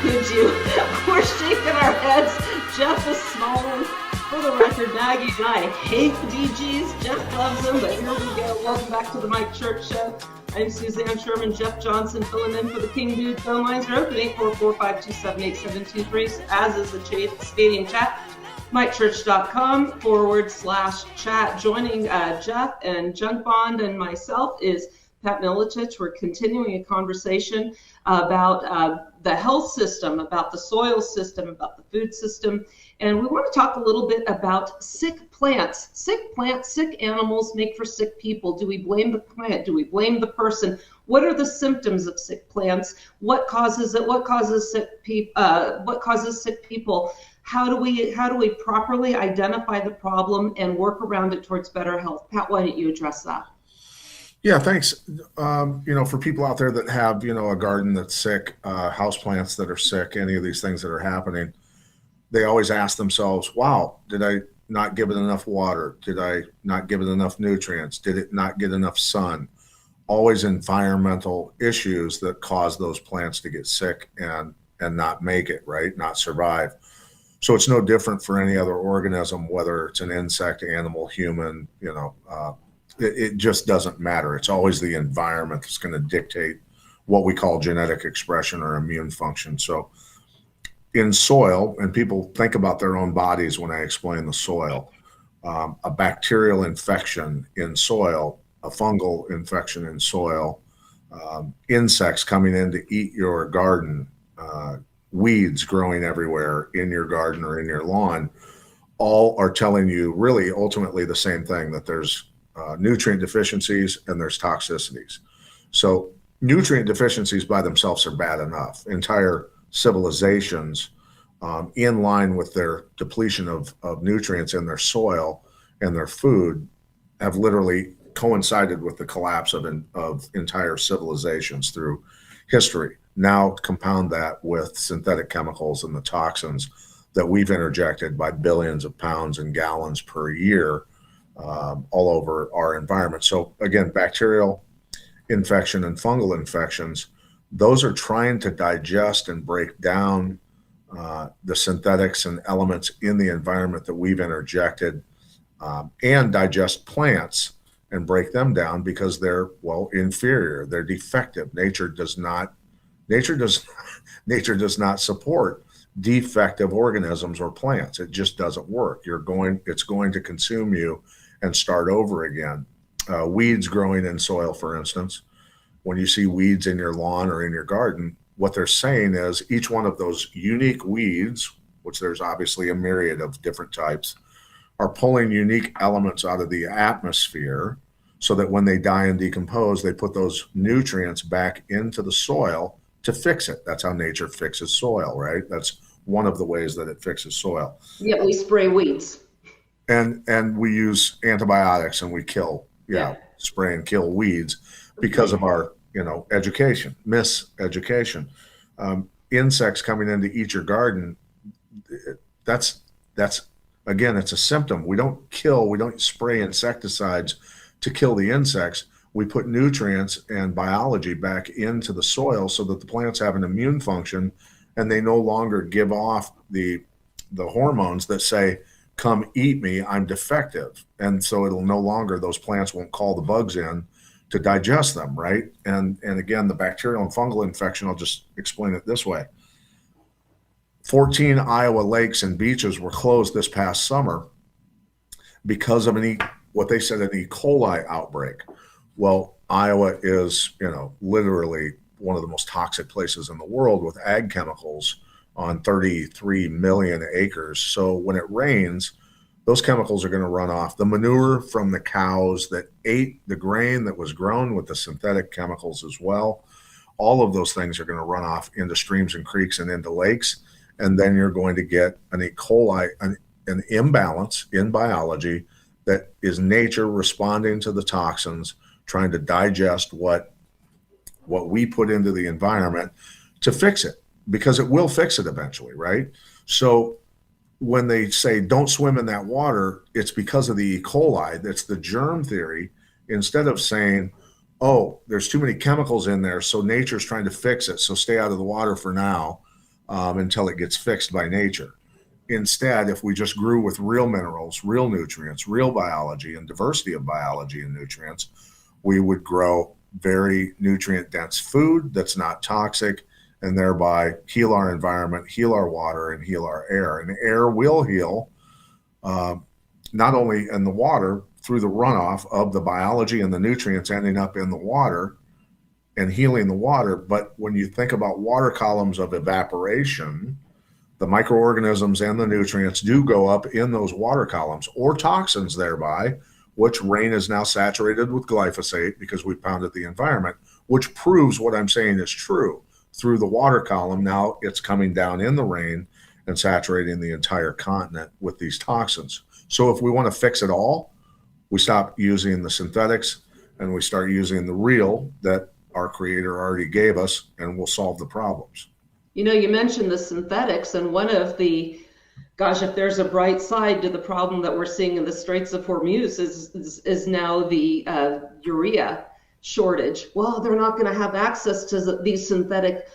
Could you? We're shaking our heads. Jeff is smiling. For the record, Maggie and I hate the DGs. Jeff loves them, but here we go. Welcome back to the Mike Church Show. I'm Suzanne Sherman. Jeff Johnson filling in for the KingDude. Phone lines are open 844-527-8723, as is the stadium chat. MikeChurch.com/chat. Joining Jeff and Junk Bond and myself is Pat Militech. We're continuing a conversation about the health system, about the soil system, about the food system. And we want to talk a little bit about sick plants. Sick plants, sick animals make for sick people. Do we blame the plant? Do we blame the person? What are the symptoms of sick plants? What causes it? What causes sick people? How do we properly identify the problem and work around it towards better health? Pat, why don't you address that? Yeah, thanks. For people out there that have, a garden that's sick, houseplants that are sick, any of these things that are happening, they always ask themselves, wow, did I not give it enough water? Did I not give it enough nutrients? Did it not get enough sun? Always environmental issues that cause those plants to get sick and not make it, right? Not survive. So it's no different for any other organism, whether it's an insect, animal, human, it just doesn't matter. It's always the environment that's going to dictate what we call genetic expression or immune function. So in soil, and people think about their own bodies when I explain the soil, a bacterial infection in soil, a fungal infection in soil, insects coming in to eat your garden, weeds growing everywhere in your garden or in your lawn, all are telling you really ultimately the same thing, that there's nutrient deficiencies and there's toxicities. So nutrient deficiencies by themselves are bad enough. Entire civilizations in line with their depletion of nutrients in their soil and their food have literally coincided with the collapse of entire civilizations through history. Now compound that with synthetic chemicals and the toxins that we've interjected by billions of pounds and gallons per year all over our environment. So again, bacterial infection and fungal infections, those are trying to digest and break down the synthetics and elements in the environment that we've interjected, and digest plants and break them down because they're, inferior, they're defective. Nature does not support defective organisms or plants. It just doesn't work. It's going to consume you and start over again. weeds growing in soil, for instance, when you see weeds in your lawn or in your garden, what they're saying is each one of those unique weeds, which there's obviously a myriad of different types, are pulling unique elements out of the atmosphere so that when they die and decompose, they put those nutrients back into the soil to fix it. That's how nature fixes soil, right? That's one of the ways that it fixes soil. Yeah, we spray weeds. And we use antibiotics and we kill, spray and kill weeds because of our, education, miseducation. Insects coming in to eat your garden, that's again, it's a symptom. We don't spray insecticides to kill the insects. We put nutrients and biology back into the soil so that the plants have an immune function and they no longer give off the hormones that say, come eat me, I'm defective. And so it'll no longer, those plants won't call the bugs in to digest them, right? And again, the bacterial and fungal infection, I'll just explain it this way. 14 Iowa lakes and beaches were closed this past summer because of what they said an E. coli outbreak. Well, Iowa is, literally one of the most toxic places in the world with ag chemicals on 33 million acres. So when it rains, those chemicals are going to run off. The manure from the cows that ate the grain that was grown with the synthetic chemicals as well, all of those things are going to run off into streams and creeks and into lakes. And then you're going to get an E. coli, an imbalance in biology that is nature responding to the toxins, trying to digest what we put into the environment to fix it, because it will fix it eventually, right? So when they say don't swim in that water, it's because of the E. coli. That's the germ theory. Instead of saying, oh, there's too many chemicals in there, so nature's trying to fix it, so stay out of the water for now until it gets fixed by nature. Instead, if we just grew with real minerals, real nutrients, real biology, and diversity of biology and nutrients, we would grow very nutrient-dense food that's not toxic, and thereby heal our environment, heal our water, and heal our air. And air will heal not only in the water through the runoff of the biology and the nutrients ending up in the water and healing the water, but when you think about water columns of evaporation, the microorganisms and the nutrients do go up in those water columns, or toxins thereby, which rain is now saturated with glyphosate because we pounded the environment, which proves what I'm saying is true. Through the water column, now it's coming down in the rain and saturating the entire continent with these toxins. So if we want to fix it all, we stop using the synthetics and we start using the real that our creator already gave us, and we'll solve the problems. You mentioned the synthetics, and one of the, if there's a bright side to the problem that we're seeing in the Straits of Hormuz is now the urea shortage. Well, they're not going to have access to these synthetic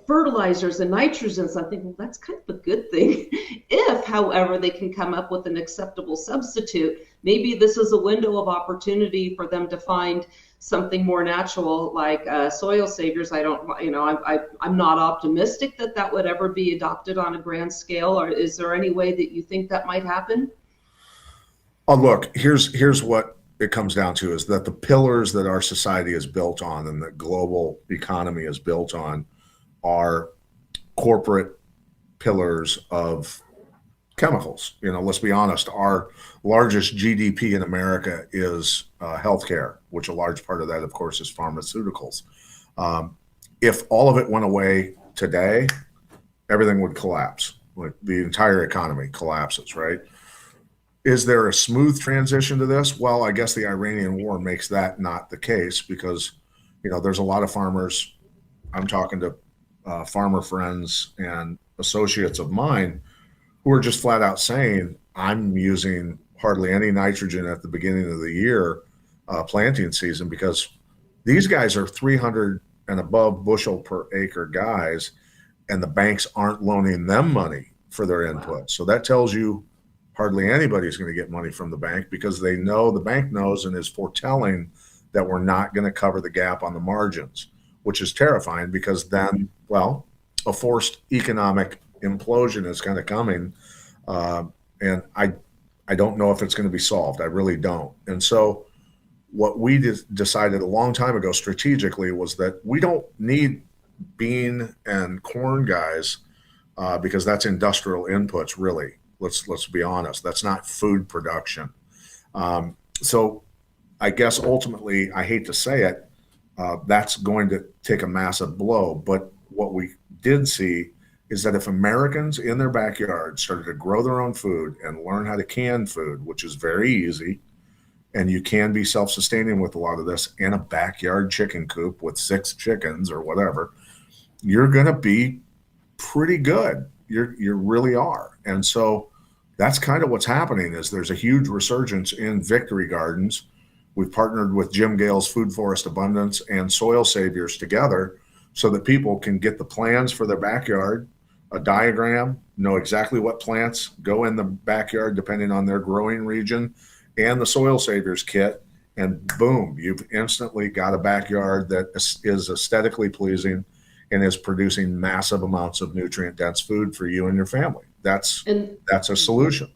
fertilizers and nitrogens. I think, well, that's kind of a good thing. If, however, they can come up with an acceptable substitute, maybe this is a window of opportunity for them to find something more natural like soil saviors. I'm not optimistic that would ever be adopted on a grand scale. Or is there any way that you think that might happen? Oh, look, here's what it comes down to, is that the pillars that our society is built on and the global economy is built on are corporate pillars of chemicals. Let's be honest, our largest GDP in America is healthcare, which a large part of that, of course, is pharmaceuticals. If all of it went away today, everything would collapse. Like the entire economy collapses, right? Is there a smooth transition to this? Well, I guess the Iranian war makes that not the case, because, there's a lot of farmers. I'm talking to farmer friends and associates of mine who are just flat out saying, I'm using hardly any nitrogen at the beginning of the year, planting season, because these guys are 300 and above bushel per acre guys, and the banks aren't loaning them money for their input. So that tells you hardly anybody's going to get money from the bank, because they know, the bank knows and is foretelling that we're not going to cover the gap on the margins, which is terrifying, because then, well, a forced economic implosion is kind of coming. And I don't know if it's going to be solved. I really don't. And so what we decided a long time ago strategically was that we don't need bean and corn guys because that's industrial inputs, really. Let's be honest. That's not food production. So I guess ultimately, I hate to say it, that's going to take a massive blow. But what we did see is that if Americans in their backyard started to grow their own food and learn how to can food, which is very easy, and you can be self-sustaining with a lot of this, in a backyard chicken coop with 6 chickens or whatever, you're going to be pretty good. You really are. And so that's kind of what's happening is there's a huge resurgence in victory gardens. We've partnered with Jim Gale's Food Forest Abundance and Soil Saviors together so that people can get the plans for their backyard, a diagram, know exactly what plants go in the backyard depending on their growing region, and the Soil Saviors kit, and boom, you've instantly got a backyard that is aesthetically pleasing and is producing massive amounts of nutrient-dense food for you and your family. That's a solution.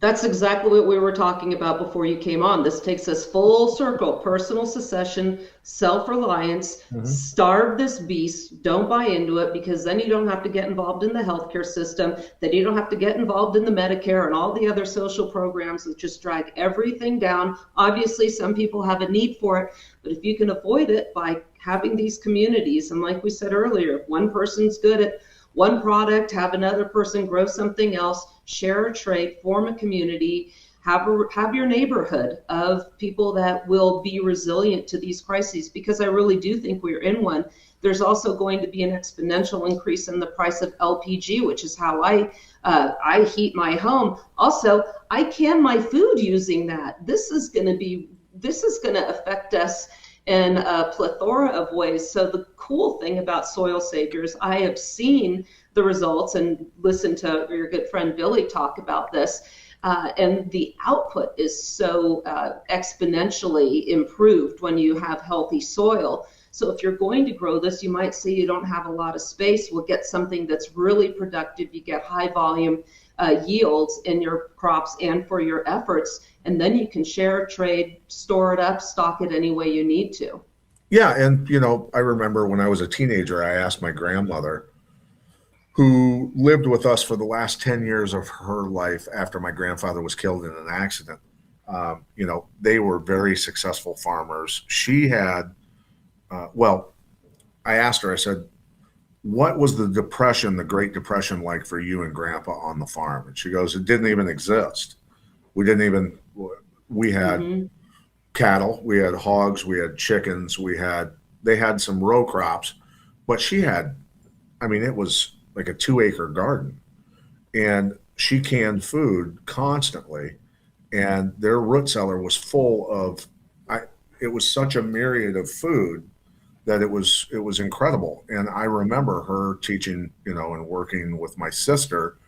That's exactly what we were talking about before you came on. This takes us full circle: personal secession, self-reliance, starve this beast, don't buy into it, because then you don't have to get involved in the healthcare system, then you don't have to get involved in the Medicare and all the other social programs that just drag everything down. Obviously, some people have a need for it, but if you can avoid it by having these communities, and like we said earlier, if one person's good at one product, have another person grow something else, share a trade, form a community, have your neighborhood of people that will be resilient to these crises, because I really do think we're in one. There's also going to be an exponential increase in the price of LPG, which is how I heat my home. Also, I can my food using that. This is going to affect us in a plethora of ways. So the cool thing about Soil Saviors, I have seen the results and listened to your good friend Billy talk about this, and the output is so exponentially improved when you have healthy soil. So if you're going to grow this, you might say you don't have a lot of space. We'll get something that's really productive. You get high volume yields in your crops and for your efforts, and then you can share, trade, store it up, stock it any way you need to. Yeah, and I remember when I was a teenager, I asked my grandmother, who lived with us for the last 10 years of her life after my grandfather was killed in an accident. They were very successful farmers. She had, I asked her, I said, what was the Great Depression like for you and Grandpa on the farm? And she goes, it didn't even exist. We had cattle, we had hogs, we had chickens, they had some row crops, but she had, it was like a 2-acre garden, and she canned food constantly, and their root cellar was full of, it was such a myriad of food that it was incredible. And I remember her teaching, and working with my sister,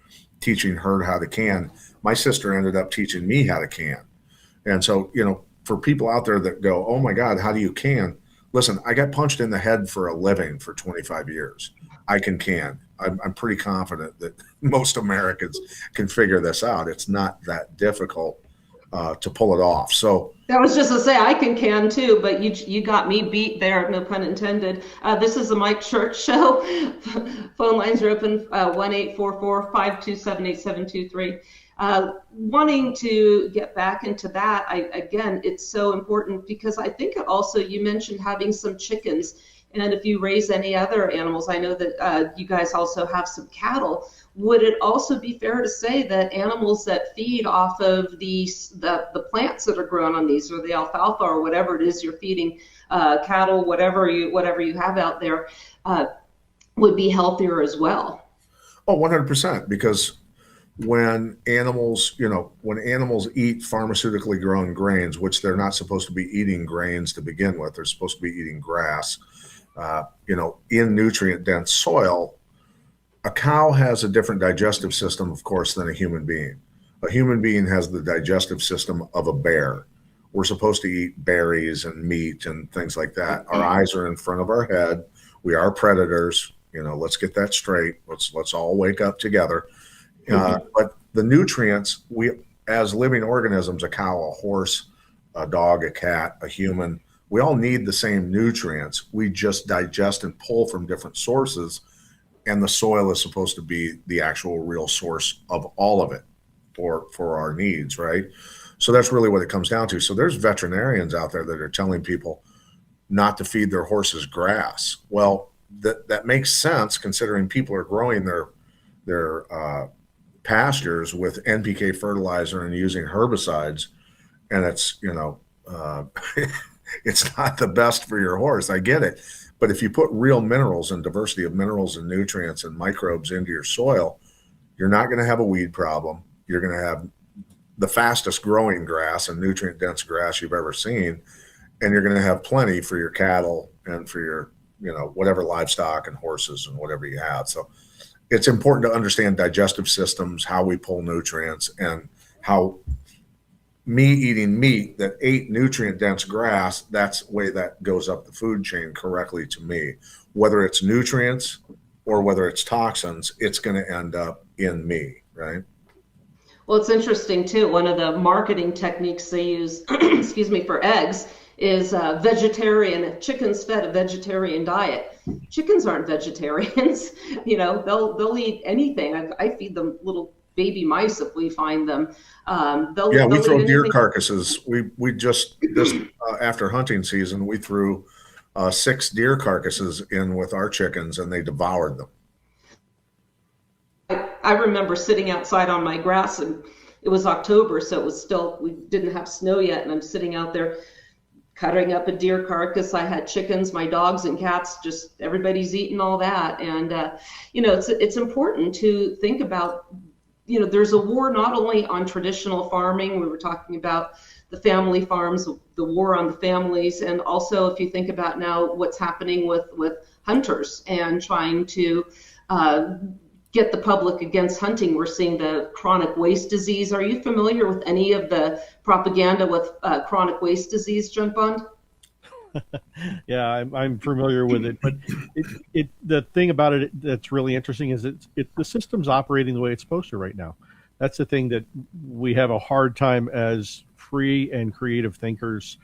teaching her how to can. My sister ended up teaching me how to can. And so, for people out there that go, oh my God, how do you can? Listen, I got punched in the head for a living for 25 years. I can. I'm pretty confident that most Americans can figure this out. It's not that difficult to pull it off. So I was just to say I can too, but you got me beat there, no pun intended. This is a Mike Church show. Phone lines are open, 1-844-527-8723. Wanting to get back into that, again, it's so important because I think it also, you mentioned having some chickens, and if you raise any other animals, I know that you guys also have some cattle. Would it also be fair to say that animals that feed off of the plants that are grown on these, or the alfalfa or whatever it is you're feeding cattle, whatever you have out there, would be healthier as well? Oh, 100%, because when animals eat pharmaceutically grown grains, which they're not supposed to be eating grains to begin with, they're supposed to be eating grass, in nutrient-dense soil, a cow has a different digestive system, of course, than a human being. A human being has the digestive system of a bear. We're supposed to eat berries and meat and things like that. Our eyes are in front of our head. We are predators. Let's get that straight. Let's all wake up together. But the nutrients, we as living organisms, a cow, a horse, a dog, a cat, a human. We all need the same nutrients. We just digest and pull from different sources, and the soil is supposed to be the actual real source of all of it for our needs, right? So that's really what it comes down to. So there's veterinarians out there that are telling people not to feed their horses grass. Well, that makes sense considering people are growing their pastures with NPK fertilizer and using herbicides, and it's it's not the best for your horse. I get it, but if you put real minerals and diversity of minerals and nutrients and microbes into your soil, you're not going to have a weed problem. You're going to have the fastest growing grass and nutrient dense grass you've ever seen, and you're going to have plenty for your cattle and for your whatever livestock and horses and whatever you have. So it's important to understand digestive systems, how we pull nutrients, and how me eating meat that ate nutrient dense grass, that's the way that goes up the food chain correctly to me. Whether it's nutrients or whether it's toxins, it's going to end up in me, right? Well, it's interesting too. One of the marketing techniques they use, excuse me, for eggs is vegetarian. If chickens fed a vegetarian diet, chickens aren't vegetarians. They'll eat anything. I feed them little baby mice if we find them. We throw deer carcasses. We just this after hunting season, we threw 6 deer carcasses in with our chickens, and they devoured them. I remember sitting outside on my grass, and it was October, so we didn't have snow yet, and I'm sitting out there cutting up a deer carcass. I had chickens, my dogs and cats, just everybody's eating all that. And it's important to think about, there's a war not only on traditional farming. We were talking about the family farms, the war on the families, and also if you think about now what's happening with hunters and trying to get the public against hunting. We're seeing the chronic waste disease. Are you familiar with any of the propaganda with chronic waste disease, John Bond? Yeah, I'm familiar with it, but the thing about it that's really interesting is the system's operating the way it's supposed to right now. That's the thing that we have a hard time as free and creative thinkers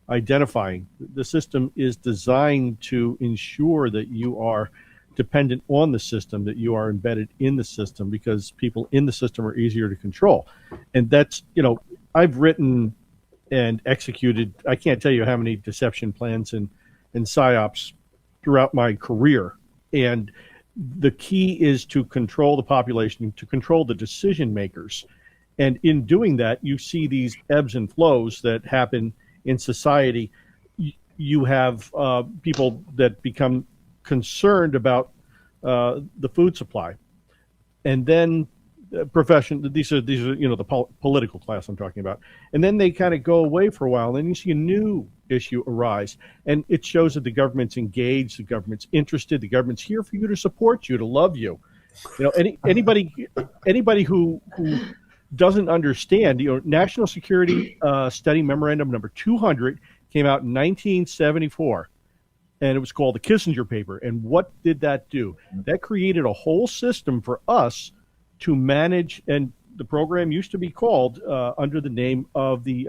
identifying. The system is designed to ensure that you are dependent on the system, that you are embedded in the system, because people in the system are easier to control. And that's, I've written and executed, I can't tell you how many deception plans and psyops throughout my career. And the key is to control the population, to control the decision makers. And in doing that, you see these ebbs and flows that happen in society. You have people that become concerned about the food supply, and then these are the political class I'm talking about, and then they kind of go away for a while, and then you see a new issue arise, and it shows that the government's engaged, the government's interested, the government's here for you, to support you, to love you. Anybody who doesn't understand, National Security Study Memorandum number 200 came out in 1974. And it was called the Kissinger Paper. And what did that do? That created a whole system for us to manage, and the program used to be called under the name of the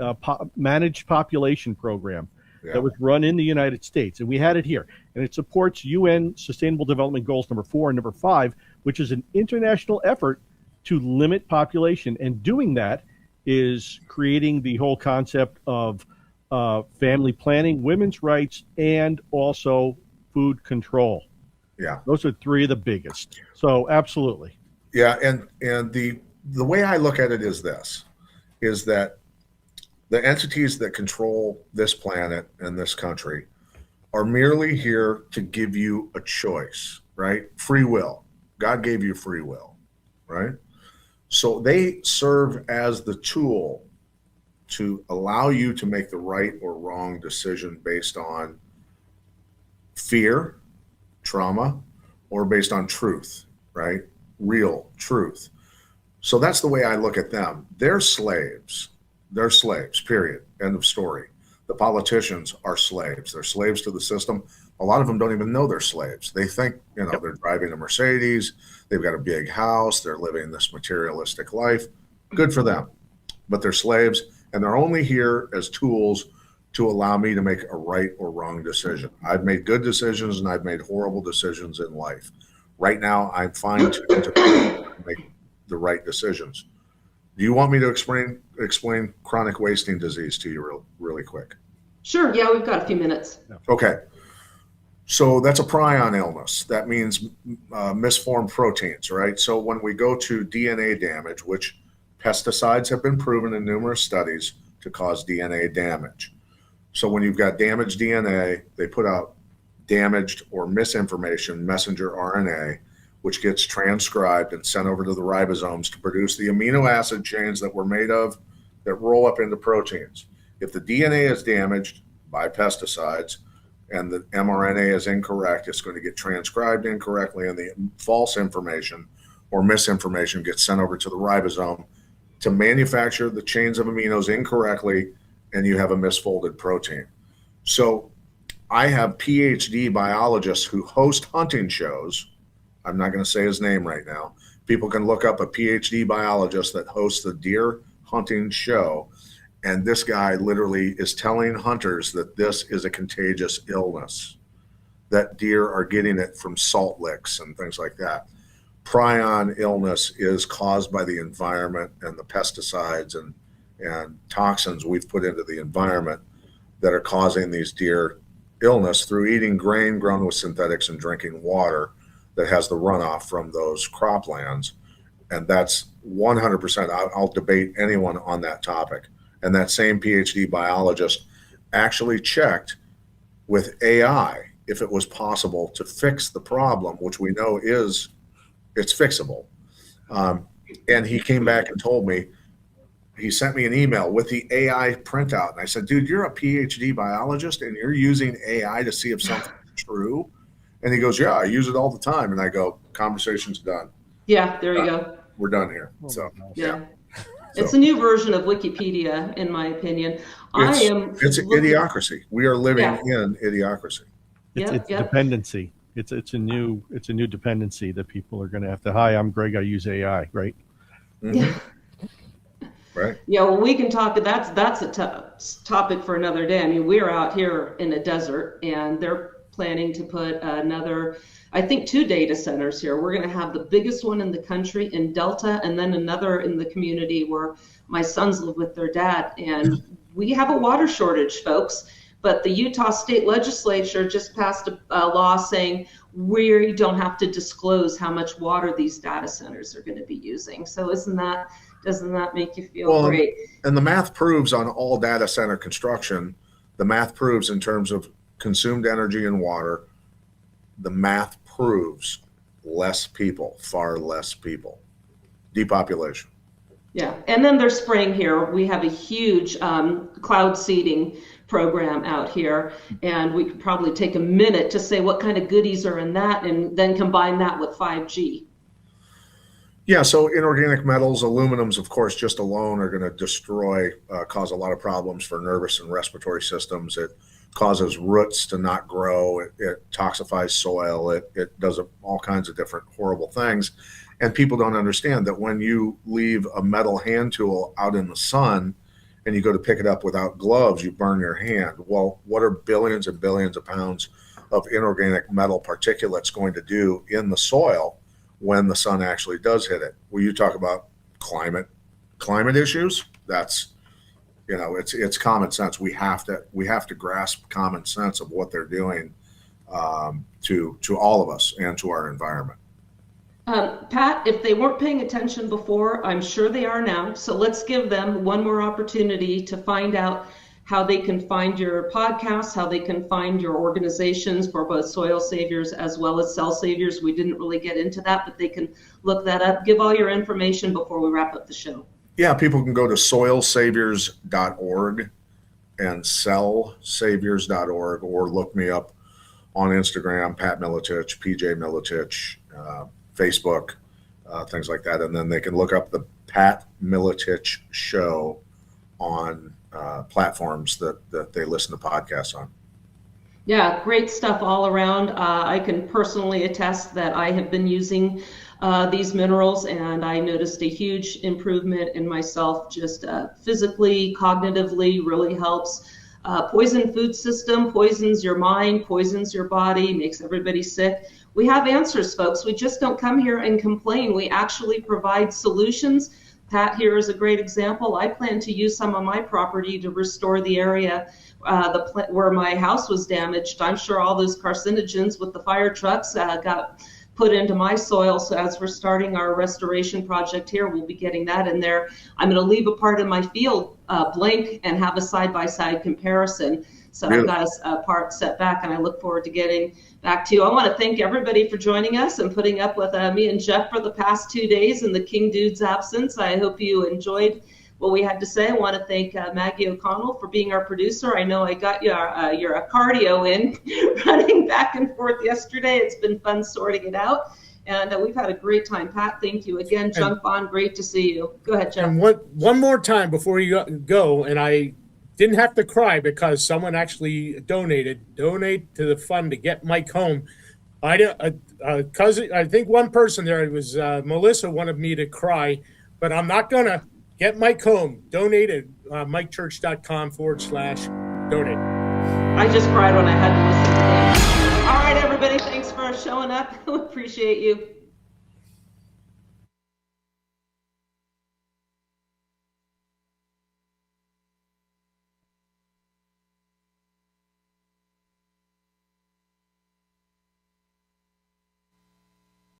Managed Population Program that was run in the United States. And we had it here. And it supports UN Sustainable Development Goals number 4 and number 5, which is an international effort to limit population. And doing that is creating the whole concept of family planning, women's rights, and also food control. Yeah, those are 3 of the biggest. So absolutely. Yeah, and the way I look at it is that the entities that control this planet and this country are merely here to give you a choice, right? Free will. God gave you free will, right? So they serve as the tool to allow you to make the right or wrong decision based on fear, trauma, or based on truth, right? Real truth. So that's the way I look at them. They're slaves. They're slaves, period. End of story. The politicians are slaves. They're slaves to the system. A lot of them don't even know they're slaves. They think, they're driving a Mercedes, they've got a big house, they're living this materialistic life. Good for them. But they're slaves. and they're only here as tools to allow me to make a right or wrong decision. I've made good decisions and I've made horrible decisions in life. Right now, I'm fine-tuned to make the right decisions. Do you want me to explain chronic wasting disease to you really quick? Sure. Yeah, we've got a few minutes. Okay. So that's a prion illness. That means misformed proteins, right? So when we go to DNA damage, which pesticides have been proven in numerous studies to cause DNA damage. So when you've got damaged DNA, they put out damaged or misinformation messenger RNA, which gets transcribed and sent over to the ribosomes to produce the amino acid chains that we're made of that roll up into proteins. If the DNA is damaged by pesticides and the mRNA is incorrect, it's going to get transcribed incorrectly, and the false information or misinformation gets sent over to the ribosome to manufacture the chains of aminos incorrectly, and you have a misfolded protein. So I have PhD biologists who host hunting shows. I'm not going to say his name right now. People can look up a PhD biologist that hosts the deer hunting show. And this guy literally is telling hunters that this is a contagious illness, that deer are getting it from salt licks and things like that. Prion illness is caused by the environment and the pesticides and toxins we've put into the environment that are causing these deer illness through eating grain grown with synthetics and drinking water that has the runoff from those croplands. And that's 100%. I'll debate anyone on that topic. And that same PhD biologist actually checked with AI if it was possible to fix the problem, which we know it's fixable. And he came back and told me, he sent me an email with the AI printout. And I said, dude, you're a PhD biologist and you're using AI to see if something's true? And he goes, yeah, I use it all the time. And I go, conversation's done. Yeah, there you go. We're done here. So, yeah. It's a new version of Wikipedia, in my opinion. It's idiocracy. We are living in idiocracy. It's dependency. It's a new dependency that people are going to have to. Hi, I'm Greg. I use AI. Right. Mm-hmm. Yeah. Right. Yeah. Well, we can talk. That's a topic for another day. I mean, we're out here in a desert, and they're planning to put another, I think, 2 data centers here. We're going to have the biggest one in the country in Delta, and then another in the community where my sons live with their dad. And we have a water shortage, folks. But the Utah State Legislature just passed a law saying we don't have to disclose how much water these data centers are going to be using. So doesn't that make you feel great? And the math proves on all data center construction, the math proves in terms of consumed energy and water, the math proves less people, far less people, depopulation. Yeah, and then they're spraying here. We have a huge cloud seeding program out here, and we could probably take a minute to say what kind of goodies are in that and then combine that with 5G. Yeah, so inorganic metals, aluminums, of course, just alone are going to cause a lot of problems for nervous and respiratory systems. It causes roots to not grow. It toxifies soil. It does all kinds of different horrible things. And people don't understand that when you leave a metal hand tool out in the sun and you go to pick it up without gloves, you burn your hand. Well, what are billions and billions of pounds of inorganic metal particulates going to do in the soil when the sun actually does hit it? Well, you talk about climate issues. That's, it's common sense. We have to grasp common sense of what they're doing to all of us and to our environment. Pat, if they weren't paying attention before, I'm sure they are now. So let's give them one more opportunity to find out how they can find your podcasts, how they can find your organizations for both Soil Saviors as well as Cell Saviors. We didn't really get into that, but they can look that up. Give all your information before we wrap up the show. Yeah, people can go to soilsaviors.org and cellsaviors.org, or look me up on Instagram, Pat Militech, PJ Militech, Facebook, things like that. And then they can look up the Pat Militech Show on platforms that they listen to podcasts on. Yeah, great stuff all around. I can personally attest that I have been using these minerals, and I noticed a huge improvement in myself, just physically, cognitively, really helps. Poison food system poisons your mind, poisons your body, makes everybody sick. We have answers, folks. We just don't come here and complain. We actually provide solutions. Pat here is a great example. I plan to use some of my property to restore the area where my house was damaged. I'm sure all those carcinogens with the fire trucks got put into my soil. So as we're starting our restoration project here, we'll be getting that in there. I'm going to leave a part of my field blank and have a side-by-side comparison. So I've got a part set back, and I look forward to getting back to you. I want to thank everybody for joining us and putting up with me and Jeff for the past 2 days in the King Dude's absence. I hope you enjoyed what we had to say. I want to thank Maggie O'Connell for being our producer. I know I got your cardio in running back and forth yesterday. It's been fun sorting it out. And we've had a great time. Pat, thank you again. Junk Bond, great to see you. Go ahead, Jeff. And one more time before you go, and I didn't have to cry because someone actually donate to the fund to get Mike home. Cousin, I think one person there, it was Melissa, wanted me to cry, but I'm not gonna. Get Mike home. Donate at mikechurch.com/donate. I just cried when I had to listen to him. All right, everybody, thanks for showing up. Appreciate you.